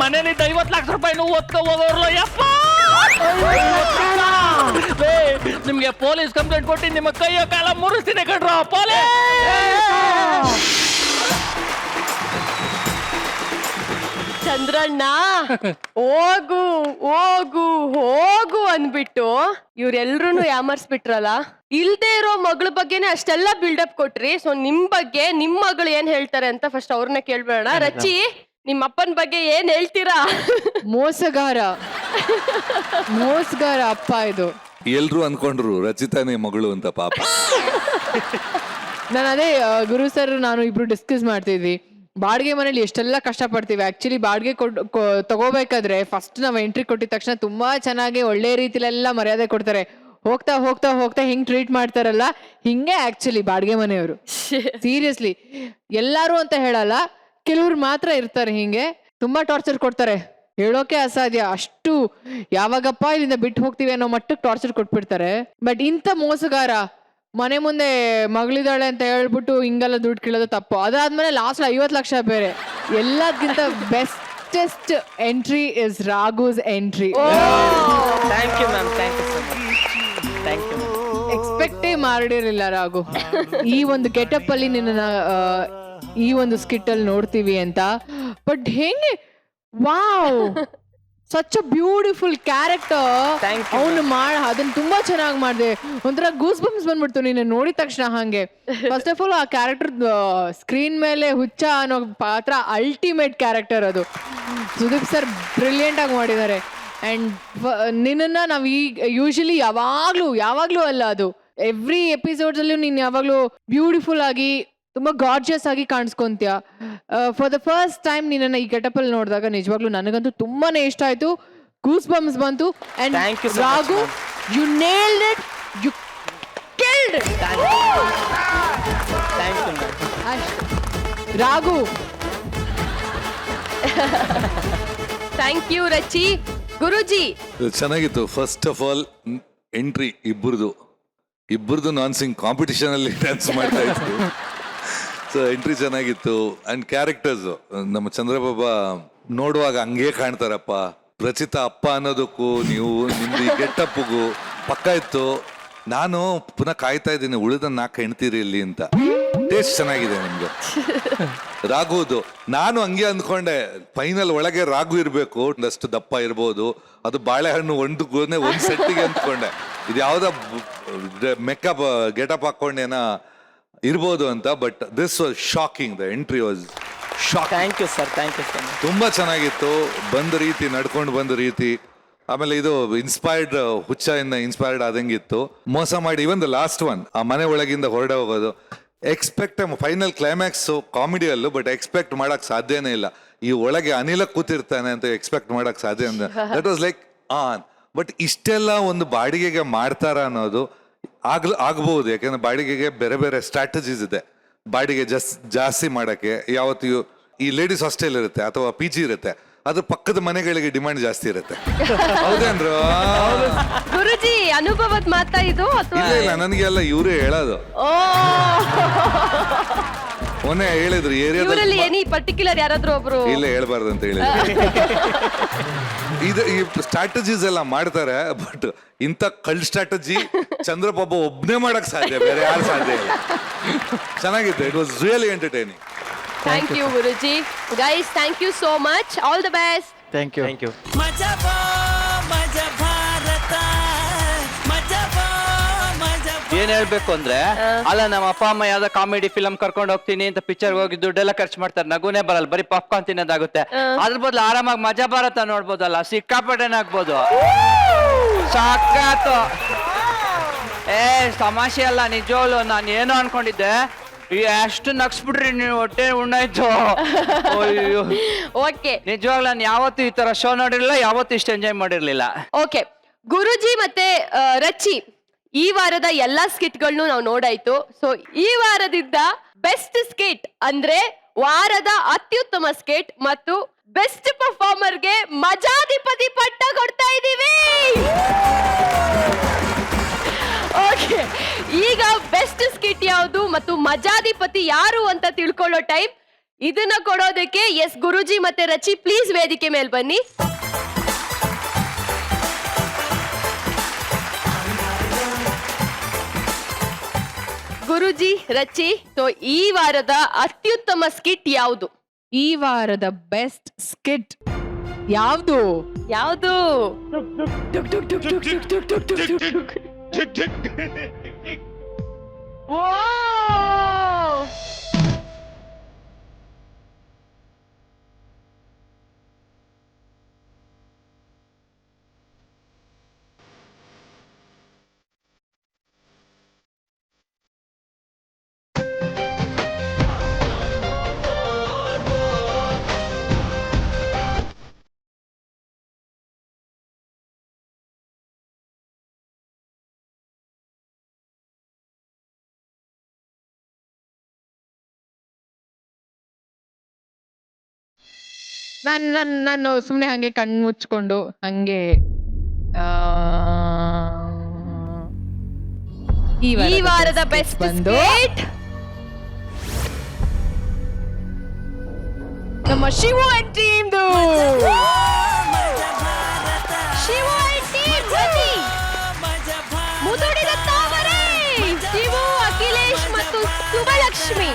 ಮನೇಲಿ 50 ಲಕ್ಷ ರೂಪಾಯಿನೂ ಒತ್ಕೊ ಹೋಗೋರ್ಲ ಯಪ್ಪ. ನಿಮ್ಗೆ ಪೊಲೀಸ್ ಕಂಪ್ಲೇಂಟ್ ಕೊಟ್ಟು ನಿಮ್ಮ ಕೈಯೋ ಕಾಲ ಮುರಿಸ್ತೀನಿ ಕಣ್ರೋ ಪೊಲೀಸ್. ಚಂದ್ರಣ್ಣ ಹೋಗು ಹೋಗು ಹೋಗು ಅಂದ್ಬಿಟ್ಟು ಇವ್ರೆಲ್ರೂ ಯಾಮರ್ಸ್ಬಿಟ್ರಲ್ಲ. ಇಲ್ದೇ ಇರೋ ಮಗಳ ಬಗ್ಗೆನೆ ಅಷ್ಟೆಲ್ಲ ಬಿಲ್ಡಪ್ ಕೊಟ್ರಿ. ಸೊ ನಿಮ್ ಬಗ್ಗೆ ನಿಮ್ ಮಗಳು ಏನ್ ಹೇಳ್ತಾರೆ ಅಂತ ಫಸ್ಟ್ ಅವ್ರನ್ನ ಕೇಳ್ಬೇಡ. ರಚಿ, ನಿಮ್ಮ ಅಪ್ಪನ ಬಗ್ಗೆ ಏನ್ ಹೇಳ್ತೀರಾ? ಮೋಸಗಾರ ಅಪ್ಪ ಇದು. ಎಲ್ರು ಅನ್ಕೊಂಡ್ರು ರಚಿತಾನೇ ಮಗಳು ಅಂತ. ಪಾಪ ನಾನು ಅದೇ ಗುರು ಸರ್ ನಾನು ಇಬ್ರು ಡಿಸ್ಕಸ್ ಮಾಡ್ತಿದ್ವಿ. ಬಾಡಿಗೆ ಮನೇಲಿ ಎಷ್ಟೆಲ್ಲ ಕಷ್ಟಪಡ್ತೀವಿ. ಆಕ್ಚುಲಿ ಬಾಡಿಗೆ ತಗೋಬೇಕಾದ್ರೆ ಫಸ್ಟ್ ನಾವು ಎಂಟ್ರಿ ಕೊಟ್ಟಿದ ತಕ್ಷಣ ತುಂಬಾ ಚೆನ್ನಾಗಿ ಒಳ್ಳೆ ರೀತಿಲೆಲ್ಲ ಮರ್ಯಾದೆ ಕೊಡ್ತಾರೆ. ಹೋಗ್ತಾ ಹೋಗ್ತಾ ಹೋಗ್ತಾ ಹಿಂಗ್ ಟ್ರೀಟ್ ಮಾಡ್ತಾರಲ್ಲ, ಹಿಂಗೆ ಆಕ್ಚುಲಿ ಬಾಡಿಗೆ ಮನೆಯವರು. ಸೀರಿಯಸ್ಲಿ ಎಲ್ಲಾರು ಅಂತ ಹೇಳಲ್ಲ, ಕೆಲವ್ರು ಮಾತ್ರ ಇರ್ತಾರೆ ಹಿಂಗೆ. ತುಂಬಾ ಟಾರ್ಚರ್ ಕೊಡ್ತಾರೆ, ಹೇಳೋಕೆ ಅಸಾಧ್ಯ. ಅಷ್ಟು ಯಾವಾಗಪ್ಪ ಇಲ್ಲಿಂದ ಬಿಟ್ಟು ಹೋಗ್ತೀವಿ ಅನ್ನೋ ಮಟ್ಟಕ್ಕೆ ಟಾರ್ಚರ್ ಕೊಟ್ಬಿಡ್ತಾರೆ. ಬಟ್ ಇಂಥ ಮೋಸಗಾರ ಮನೆ ಮುಂದೆ ಮಗಳಿದಾಳೆ ಅಂತ ಹೇಳ್ಬಿಟ್ಟು ಹಿಂಗೆಲ್ಲ ದುಡ್ಡು ಕೇಳೋದು ತಪ್ಪು. ಅದಾದ್ಮೇಲೆ ಲಾಸ್ಟ್ 50 ಲಕ್ಷ ಬೇರೆ. ಎಲ್ಲದಕ್ಕಿಂತ bestest entry is Raghu's entry. Thank you ma'am, thank you so much, thank you. ಎಕ್ಸ್ಪೆಕ್ಟೇ ಮಾಡಿರಲಿಲ್ಲ ರಾಘು, ಈ ಒಂದು ಗೆಟಪ್ ಅಲ್ಲಿ ನಿನ್ನ ಈ ಒಂದು ಸ್ಕಿಟ್ ಅಲ್ಲಿ ನೋಡ್ತೀವಿ ಅಂತ. ಬಟ್ ಹೆಂಗೆ, wow, such a beautiful character. ಅವನು ಅದನ್ನ ತುಂಬಾ ಚೆನ್ನಾಗಿ ಮಾಡಿದೆ. ಒಂಥರ ಗೂಸ್ ಬಂಪ್ಸ್ ಬಂದ್ಬಿಡ್ತು ನೀನು ನೋಡಿದ ತಕ್ಷಣ. ಹಂಗೆ ಫಸ್ಟ್ ಆಫ್ ಆಲ್ ಆ ಕ್ಯಾರೆಕ್ಟರ್ ಸ್ಕ್ರೀನ್ ಮೇಲೆ ಹುಚ್ಚ ಅನ್ನೋ ಪಾತ್ರ ಅಲ್ಟಿಮೇಟ್ ಕ್ಯಾರೆಕ್ಟರ್ ಅದು. ಸುದೀಪ್ ಸರ್ ಬ್ರಿಲಿಯಂಟ್ ಆಗಿ ಮಾಡಿದ್ದಾರೆ. ಅಂಡ್ ನಿನ್ನನ್ನ ನಾವು ಯೂಶಲಿ ಯಾವಾಗ್ಲೂ ಅಲ್ಲ, ಅದು ಎವ್ರಿ ಎಪಿಸೋಡ್ಸ್ ಅಲ್ಲೂ ನೀನು ಯಾವಾಗ್ಲೂ ಬ್ಯೂಟಿಫುಲ್ ಆಗಿ ತುಂಬಾ ಗಾರ್ಜಿಯಸ್ ಆಗಿ ಕಾಣಿಸ್ಕೊಂತೀಯ. ಫಾರ್ ದ ಫಸ್ಟ್ ಟೈಮ್ ನಿನ್ನ ಈ ಗೆಟಪ್ ಅಲ್ಲಿ ನೋಡಿದಾಗ ನಿಜವಾಗ್ಲೂ ನನಗಂತೂ ತುಂಬಾನೇ ಇಷ್ಟ ಆಯ್ತು. ಗೂಸ್ ಬಂಪ್ಸ್ ಬಂತು. And Thank you so much, Raghu, you nailed it, you killed it. Thank you ma'am. Raghu, thank you Rachi. Guruji ಚೆನ್ನಾಗಿತ್ತು. ಫಸ್ಟ್ ಆಫ್ ಆಲ್ ಎಂಟ್ರಿ ಇಬ್ಬರದು ನಾನ್ ಸಿಂಗ್ ಕಾಂಪಿಟಿಷನ್ ಅಲ್ಲಿ ಡ್ಯಾನ್ಸ್ ಮಾಡ್ತಾ ಇತ್ತು. ಸೊ ಎಂಟ್ರಿ ಚೆನ್ನಾಗಿತ್ತು. ಅಂಡ್ ಕ್ಯಾರೆಕ್ಟರ್ಸ್ ನಮ್ಮ ಚಂದ್ರಬಾಬಾ ನೋಡುವಾಗ ಹಂಗೇ ಕಾಣ್ತಾರಪ್ಪ. ರಚಿತಾ ಅಪ್ಪ ಅನ್ನೋದಕ್ಕೂ ನೀವು ನಿಮ್ದು ಈ ಗೆಟಪ್ಗೂ ಪಕ್ಕ ಇತ್ತು. ನಾನು ಪುನಃ ಕಾಯ್ತಾ ಇದ್ದೀನಿ ಉಳಿದ 4 ಹೆಣ್ತೀರಿ ಇಲ್ಲಿ ಅಂತ. ಟೇಸ್ಟ್ ಚೆನ್ನಾಗಿದೆ ನಿಮ್ಗೆ. ರಾಘುದು ನಾನು ಹಂಗೆ ಅಂದ್ಕೊಂಡೆ, ಫೈನಲ್ ಒಳಗೆ ರಾಘು ಇರ್ಬೇಕು, ಒಂದಷ್ಟು ದಪ್ಪ ಇರ್ಬೋದು, ಅದು ಬಾಳೆಹಣ್ಣು ಒಂದು ಸೆಟ್ಟಿಗೆ ಅಂದ್ಕೊಂಡೆ. ಇದು ಯಾವ್ದೋ ಮೇಕಪ್ ಗೆಟಪ್ ಹಾಕೊಂಡೇನ ಇರ್ಬೋದು ಅಂತ. But this was shocking. The entry was shocking. Thank you sir, thank you so much. ತುಂಬಾ ಚೆನ್ನಾಗಿತ್ತು. ಬಂದ ರೀತಿ, ನಡ್ಕೊಂಡು ಬಂದ ರೀತಿ. ಆಮೇಲೆ ಇದು ಇನ್ಸ್ಪೈರ್ಡ್, ಹುಚ್ಚ ಇನ್ಸ್ಪೈರ್ಡ್ ಆದಂಗಿತ್ತು. ಮೋಸ ಮಾಡಿ ಇವನ್ ದ ಲಾಸ್ಟ್ ಒನ್, ಆ ಮನೆ ಒಳಗಿಂದ ಹೊರಡೆ ಹೋಗೋದು. ಎಕ್ಸ್ಪೆಕ್ಟ್ ಫೈನಲ್ ಕ್ಲೈಮ್ಯಾಕ್ಸ್ ಕಾಮಿಡಿಯಲ್ಲೂ, ಬಟ್ ಎಕ್ಸ್ಪೆಕ್ಟ್ ಮಾಡಕ್ ಸಾಧ್ಯನೇ ಇಲ್ಲ. ಈ ಒಳಗೆ ಅನಿಲ ಕೂತಿರ್ತಾನೆ ಅಂತ ಎಕ್ಸ್ಪೆಕ್ಟ್ ಮಾಡಕ್ ಸಾಧ್ಯ ಇಲ್ಲ. That was like on. But ಇಷ್ಟೆಲ್ಲ ಒಂದು ಬಾಡಿಗೆಗೆ ಮಾಡ್ತಾರ ಅನ್ನೋದು ಆಗ್ಬಹುದು. ಯಾಕಂದ್ರೆ ಬಾಡಿಗೆಗೆ ಬೇರೆ ಬೇರೆ ಸ್ಟ್ರಾಟಜೀಸ್ ಇದೆ. ಬಾಡಿಗೆ ಜಾಸ್ತಿ ಮಾಡಕ್ಕೆ ಯಾವತ್ತು ಈ ಲೇಡೀಸ್ ಹಾಸ್ಟೆಲ್ ಇರುತ್ತೆ ಅಥವಾ PG ಇರುತ್ತೆ, ಅದ್ರ ಪಕ್ಕದ ಮನೆಗಳಿಗೆ ಡಿಮಾಂಡ್ ಜಾಸ್ತಿ ಇರುತ್ತೆ. ಹೌದೇನ್ರು? ಗುರುಜಿ ಅನುಭವದ ಮಾತಾ ಇದು ಅಥವಾ? ಇಲ್ಲ, ನನಗೆಲ್ಲ ಇವರೇ ಹೇಳೋದು. ಮೊನ್ನೆ ಹೇಳಿದ್ರು ಇವರಲ್ಲಿ ಎನಿ ಪರ್ಟಿಕ್ಯುಲರ್ ಯಾರಾದ್ರೂ ಒಬ್ರು? ಇಲ್ಲ, ಹೇಳ್ಬಾರ್ದು ಅಂತ ಹೇಳಿದ್ರು. ಇದು ಈ ಸ್ಟ್ರಾಟಜೀಸ್ ಎಲ್ಲ ಮಾಡ್ತಾರೆ. ಬಟ್ ಇಂಥ ಕಳ್ ಸ್ಟ್ರಾಟಜಿ ಚಂದ್ರಪ್ರಭು ಒಬ್ನೇ ಮಾಡಕ್ ಸಾಧ್ಯ, ಬೇರೆ ಯಾರು ಸಾಧ್ಯ ಇಲ್ಲ. ಚೆನ್ನಾಗಿತ್ತು. It was really entertaining. Thank you Guruji. Guys, thank you so much. All the best. Thank you, thank you. ಏನ್ ಹೇಳ್ಬೇಕು ಅಂದ್ರೆ, ಅಲ್ಲ ನಮ್ಮ ಅಪ್ಪ ಅಮ್ಮ ಯಾವ್ದೋ ಕಾಮಿಡಿ ಫಿಲಂ ಕರ್ಕೊಂಡು ಹೋಗ್ತೀನಿ ಅಂತ ಪಿಕ್ಚರ್ ಹೋಗಿ ದುಡ್ಡೆಲ್ಲ ಖರ್ಚು ಮಾಡ್ತಾರೆ, ನಗುನೇ ಬರಲ್ಲ, ಬರೀ ಪಾಪ್ಕಾರ್ನ್ ತಿನ್ನೋದಾಗುತ್ತೆ. ಅದ್ರ ಬದಲು ಆರಾಮಾಗಿ ಮಜಾ ಭಾರತ ನೋಡ್ಬೋದಲ್ಲ, ಸಿಕ್ಕಾಪಟ್ಟೆನಾಗ್ಬೋದು. ಸಾಕಾತು. ತಮಾಷೆ ಅಲ್ಲ, ನಿಜವಲ್ಲ. ನಾನು ಏನೋ ಅನ್ಕೊಂಡಿದ್ದೆ, ಎಷ್ಟು ನಗ್ಸ್ಬಿಟ್ರಿ ನೀವು, ಹೊಟ್ಟೆ ಉಣ್ಣಾಯ್ತು. ಅಯ್ಯೋ, ಓಕೆ. ನಿಜವಾಗ್ಲೂ ನಾನು ಯಾವತ್ತೂ ಈ ತರ ಶೋ ನೋಡಿರ್ಲಿಲ್ಲ, ಯಾವತ್ತೂ ಇಷ್ಟು ಎಂಜಾಯ್ ಮಾಡಿರ್ಲಿಲ್ಲ. ಓಕೆ ಗುರುಜಿ ಮತ್ತೆ ರಚಿ, ಈ ವಾರದ ಎಲ್ಲಾ ಸ್ಕಿಟ್ಗಳನ್ನು ನಾವು ನೋಡಾಯ್ತು. ಸೊ ಈ ವಾರದಿಂದ ಬೆಸ್ಟ್ ಸ್ಕಿಟ್ ಅಂದ್ರೆ ವಾರದ ಅತ್ಯುತ್ತಮ ಸ್ಕಿಟ್ ಮತ್ತು ಬೆಸ್ಟ್ ಪರ್ಫಾರ್ಮರ್ಗೆ ಮಜಾಧಿಪತಿ ಪಟ್ಟ ಕೊಡ್ತಾ ಇದ್ದೀವಿ. ಓಕೆ, ಈಗ ಬೆಸ್ಟ್ ಸ್ಕಿಟ್ ಯಾವುದು ಮತ್ತು ಮಜಾಧಿಪತಿ ಯಾರು ಅಂತ ತಿಳ್ಕೊಳ್ಳೋ ಟೈಮ್. ಇದನ್ನ ಕೊಡೋದಕ್ಕೆ ಎಸ್ ಗುರುಜಿ ಮತ್ತೆ ರಚಿ, ಪ್ಲೀಸ್ ವೇದಿಕೆ ಮೇಲೆ ಬನ್ನಿ. ಗುರುಜಿ, ರಚಿ, ಸೊ ಈ ವಾರದ ಅತ್ಯುತ್ತಮ ಸ್ಕಿಟ್ ಯಾವುದು? ಈ ವಾರದ ಬೆಸ್ಟ್ ಸ್ಕಿಟ್ ಯಾವುದು? ಯಾವುದು? ನಾನು ಸುಮ್ಮನೆ ಹಂಗೆ ಕಣ್ಣು ಮುಚ್ಕೊಂಡು ಹಂಗೆ ಆ, ಈ ವಾರದ ಬೆಸ್ಟ್ ಬಂದು ನಮ್ಮ ಶಿವು ಅಂಡ್ ಟೀಮ್ದು. ಶಿವು and team ಜೊತೆ ಮುದುಡಿದ ತಾವರೆ ಶಿವು, ಅಖಿಲೇಶ್ ಮತ್ತು ಸುಬಲಕ್ಷ್ಮಿ.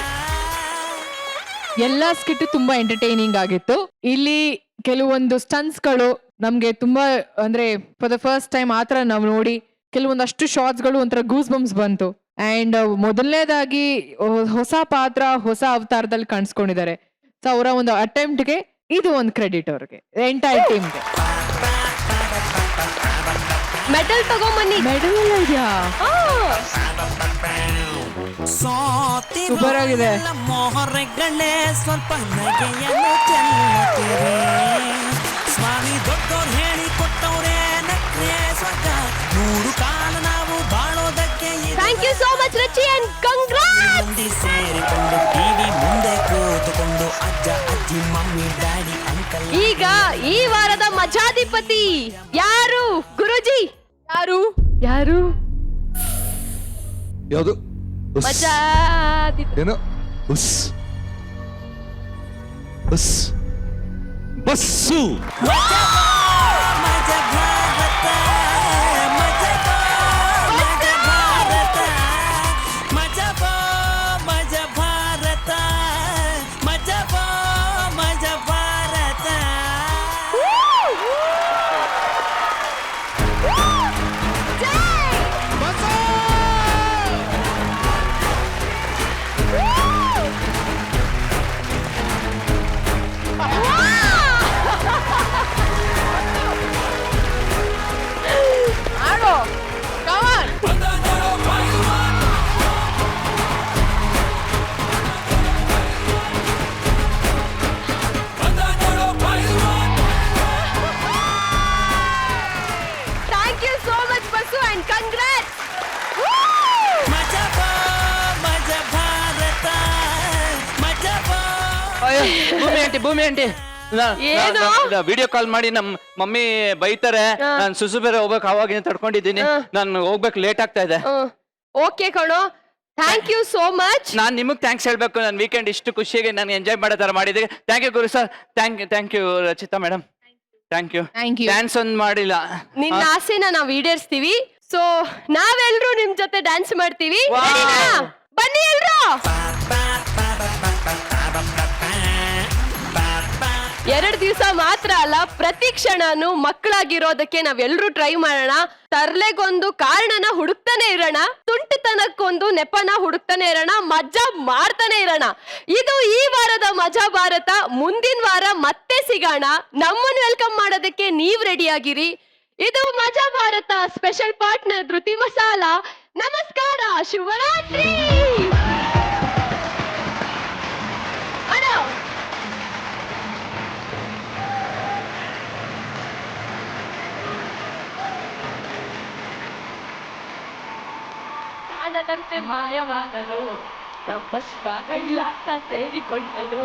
ಎಲ್ಲಾ ಸ್ಕಿಟ್ ತುಂಬಾ ಎಂಟರ್ಟೈನಿಂಗ್ ಆಗಿತ್ತು. ಇಲ್ಲಿ ಕೆಲವೊಂದು ಸ್ಟನ್ಸ್ಗಳು ನಮ್ಗೆ ತುಂಬಾ ಅಂದ್ರೆ ಫಾರ್ ದ ಫಸ್ಟ್ ಟೈಮ್ ಆತರ ನಾವು ನೋಡಿ ಕೆಲವೊಂದಷ್ಟು ಶಾರ್ಟ್ಸ್ಗಳು ಒಂಥರ ಗೂಸ್ ಬಂಪ್ಸ್ ಬಂತು. ಅಂಡ್ ಮೊದಲನೇದಾಗಿ ಹೊಸ ಪಾತ್ರ ಹೊಸ ಅವತಾರದಲ್ಲಿ ಕಾಣಿಸ್ಕೊಂಡಿದ್ದಾರೆ. ಸೊ ಅವರ ಒಂದು ಅಟೆಂಪ್ಟ್ಗೆ ಇದು ಒಂದು ಕ್ರೆಡಿಟ್ ಅವ್ರಿಗೆ, ಎಂಟೈರ್ ಟೀಮ್ಗೆ. ಮೆಡಲ್ ತಗೊಂಬನ್ನಿ. ಮೆಡಲ್ ಇದೆಯಾ? ಸೂಪರ್ ಆಗಿದೆ. ಮೊಹರೆಗಳೇ ಸ್ವಲ್ಪ ನಗೆಯನ್ನು ಚೆಲ್ಲುತ್ತಿವೆ. ಸ್ವಾಮಿ ದೊಡ್ಡೋರು ಹೇಳಿ ಕೊಟ್ಟವ್ರೆ ನಕ್ರೆ ಸ್ವರ್ಗ. 100 ಕಾಲ ನಾವು ಬಾಳೋದಕ್ಕೆ thank you so much Rachi and congrats. ಮಂದಿ ಸೇರಿಕೊಂಡು ಟಿವಿ ಮುಂದೆ ಕೂತುಕೊಂಡು ಅಜ್ಜ ಅಜ್ಜಿ ಮಮ್ಮಿ ಡ್ಯಾಡಿ ಅಂಕಲ್. ಈಗ ಈ ವಾರದ ಮಜಾಧಿಪತಿ ಯಾರು ಗುರುಜಿ? ಯಾರು ಯಾರು ಯಾವುದು ಮಜಾಧಿಪತಿ? ಏನು ಉಸ್ ಬಸ್ ಬಸ್ಸು. ಮಜಾ ಭಾರತ ಮಜಾ ಭಾರತ ಮಜಾ ಭಾರತ ಮಜಾ ಭಾರತ. ಆಡೋ, come on. Thank you so much Bassu and congrats. ಮಜಾ ಭಾರತ ಮಜಾ. ಭೂಮಿ ಆಂಟಿ ಏನು? ವಿಡಿಯೋ ಕಾಲ್ ಮಾಡಿ ನಮ್ ಮಮ್ಮಿ ಬೈತಾರೆ. ನಾನು ಸುಸು ಬೇರೆ ಹೋಗ್ಬೇಕು, ಅವಾಗಿನ ತಡ್ಕೊಂಡಿದ್ದೀನಿ. ನಾನು ಹೋಗ್ಬೇಕು, ಲೇಟ್ ಆಗ್ತಾ ಇದೆ. ಓಕೆ ಕಣೋ, ಥ್ಯಾಂಕ್ ಯು ಸೋ ಮಚ್. ನಾನ್ ನಿಮಗ್ ಥ್ಯಾಂಕ್ಸ್ ಹೇಳ್ಬೇಕು. ನನ್ನ ವೀಕೆಂಡ್ ಇಷ್ಟು ಖುಷಿಯಾಗಿ ನಾನು ಎಂಜಾಯ್ ಮಾಡೋ ತರ ಮಾಡಿದ್ರೆ thank you Guru sir. Thank you Rachita madam. Thank you. Dance ಒಂದ್ ಮಾಡಿಲ್ಲ. ನಿನ್ನ ಆಸೆನ ನಾವು ಈಡೇರಿಸ್ತೀವಿ. ಸೊ ನಾವೆಲ್ರೂ ನಿಮ್ ಜೊತೆ ಡ್ಯಾನ್ಸ್ ಮಾಡ್ತೀವಿ. ರೆಡಿನಾ? ಬನ್ನಿ ಎಲ್ರು. 2 ದಿವಸ ಮಾತ್ರ ಅಲ್ಲ, ಪ್ರತಿ ಕ್ಷಣನು ಮಕ್ಕಳಾಗಿರೋದಕ್ಕೆ ನಾವೆಲ್ಲರೂ ಟ್ರೈ ಮಾಡೋಣ. ತರ್ಲೆಗೊಂದು ಕಾರಣನ ಹುಡುಕ್ತಾನೆ ಇರೋಣ, ತುಂಟಿತನಕ್ಕೊಂದು ನೆಪನ ಹುಡುಕ್ತಾನೆ ಇರೋಣ, ಮಜಾ ಮಾಡ್ತಾನೆ ಇರೋಣ. ಇದು ಈ ವಾರದ ಮಜಾ ಭಾರತ. ಮುಂದಿನ ವಾರ ಮತ್ತೆ ಸಿಗೋಣ. ನಮ್ಮನ್ನು ವೆಲ್ಕಮ್ ಮಾಡೋದಕ್ಕೆ ನೀವ್ ರೆಡಿ ಆಗಿರಿ. ಇದು ಮಜಾ ಭಾರತ ಸ್ಪೆಷಲ್ ಪಾರ್ಟ್ನರ್ ಧೃತಿ ಮಸಾಲ. ನಮಸ್ಕಾರ, ಶುಭರಾತ್ರಿ. ಮಾಯವಾಗಲು ತಪಸ್ವ ಕೈಲಾಸ ಸೇರಿಕೊಂಡರು.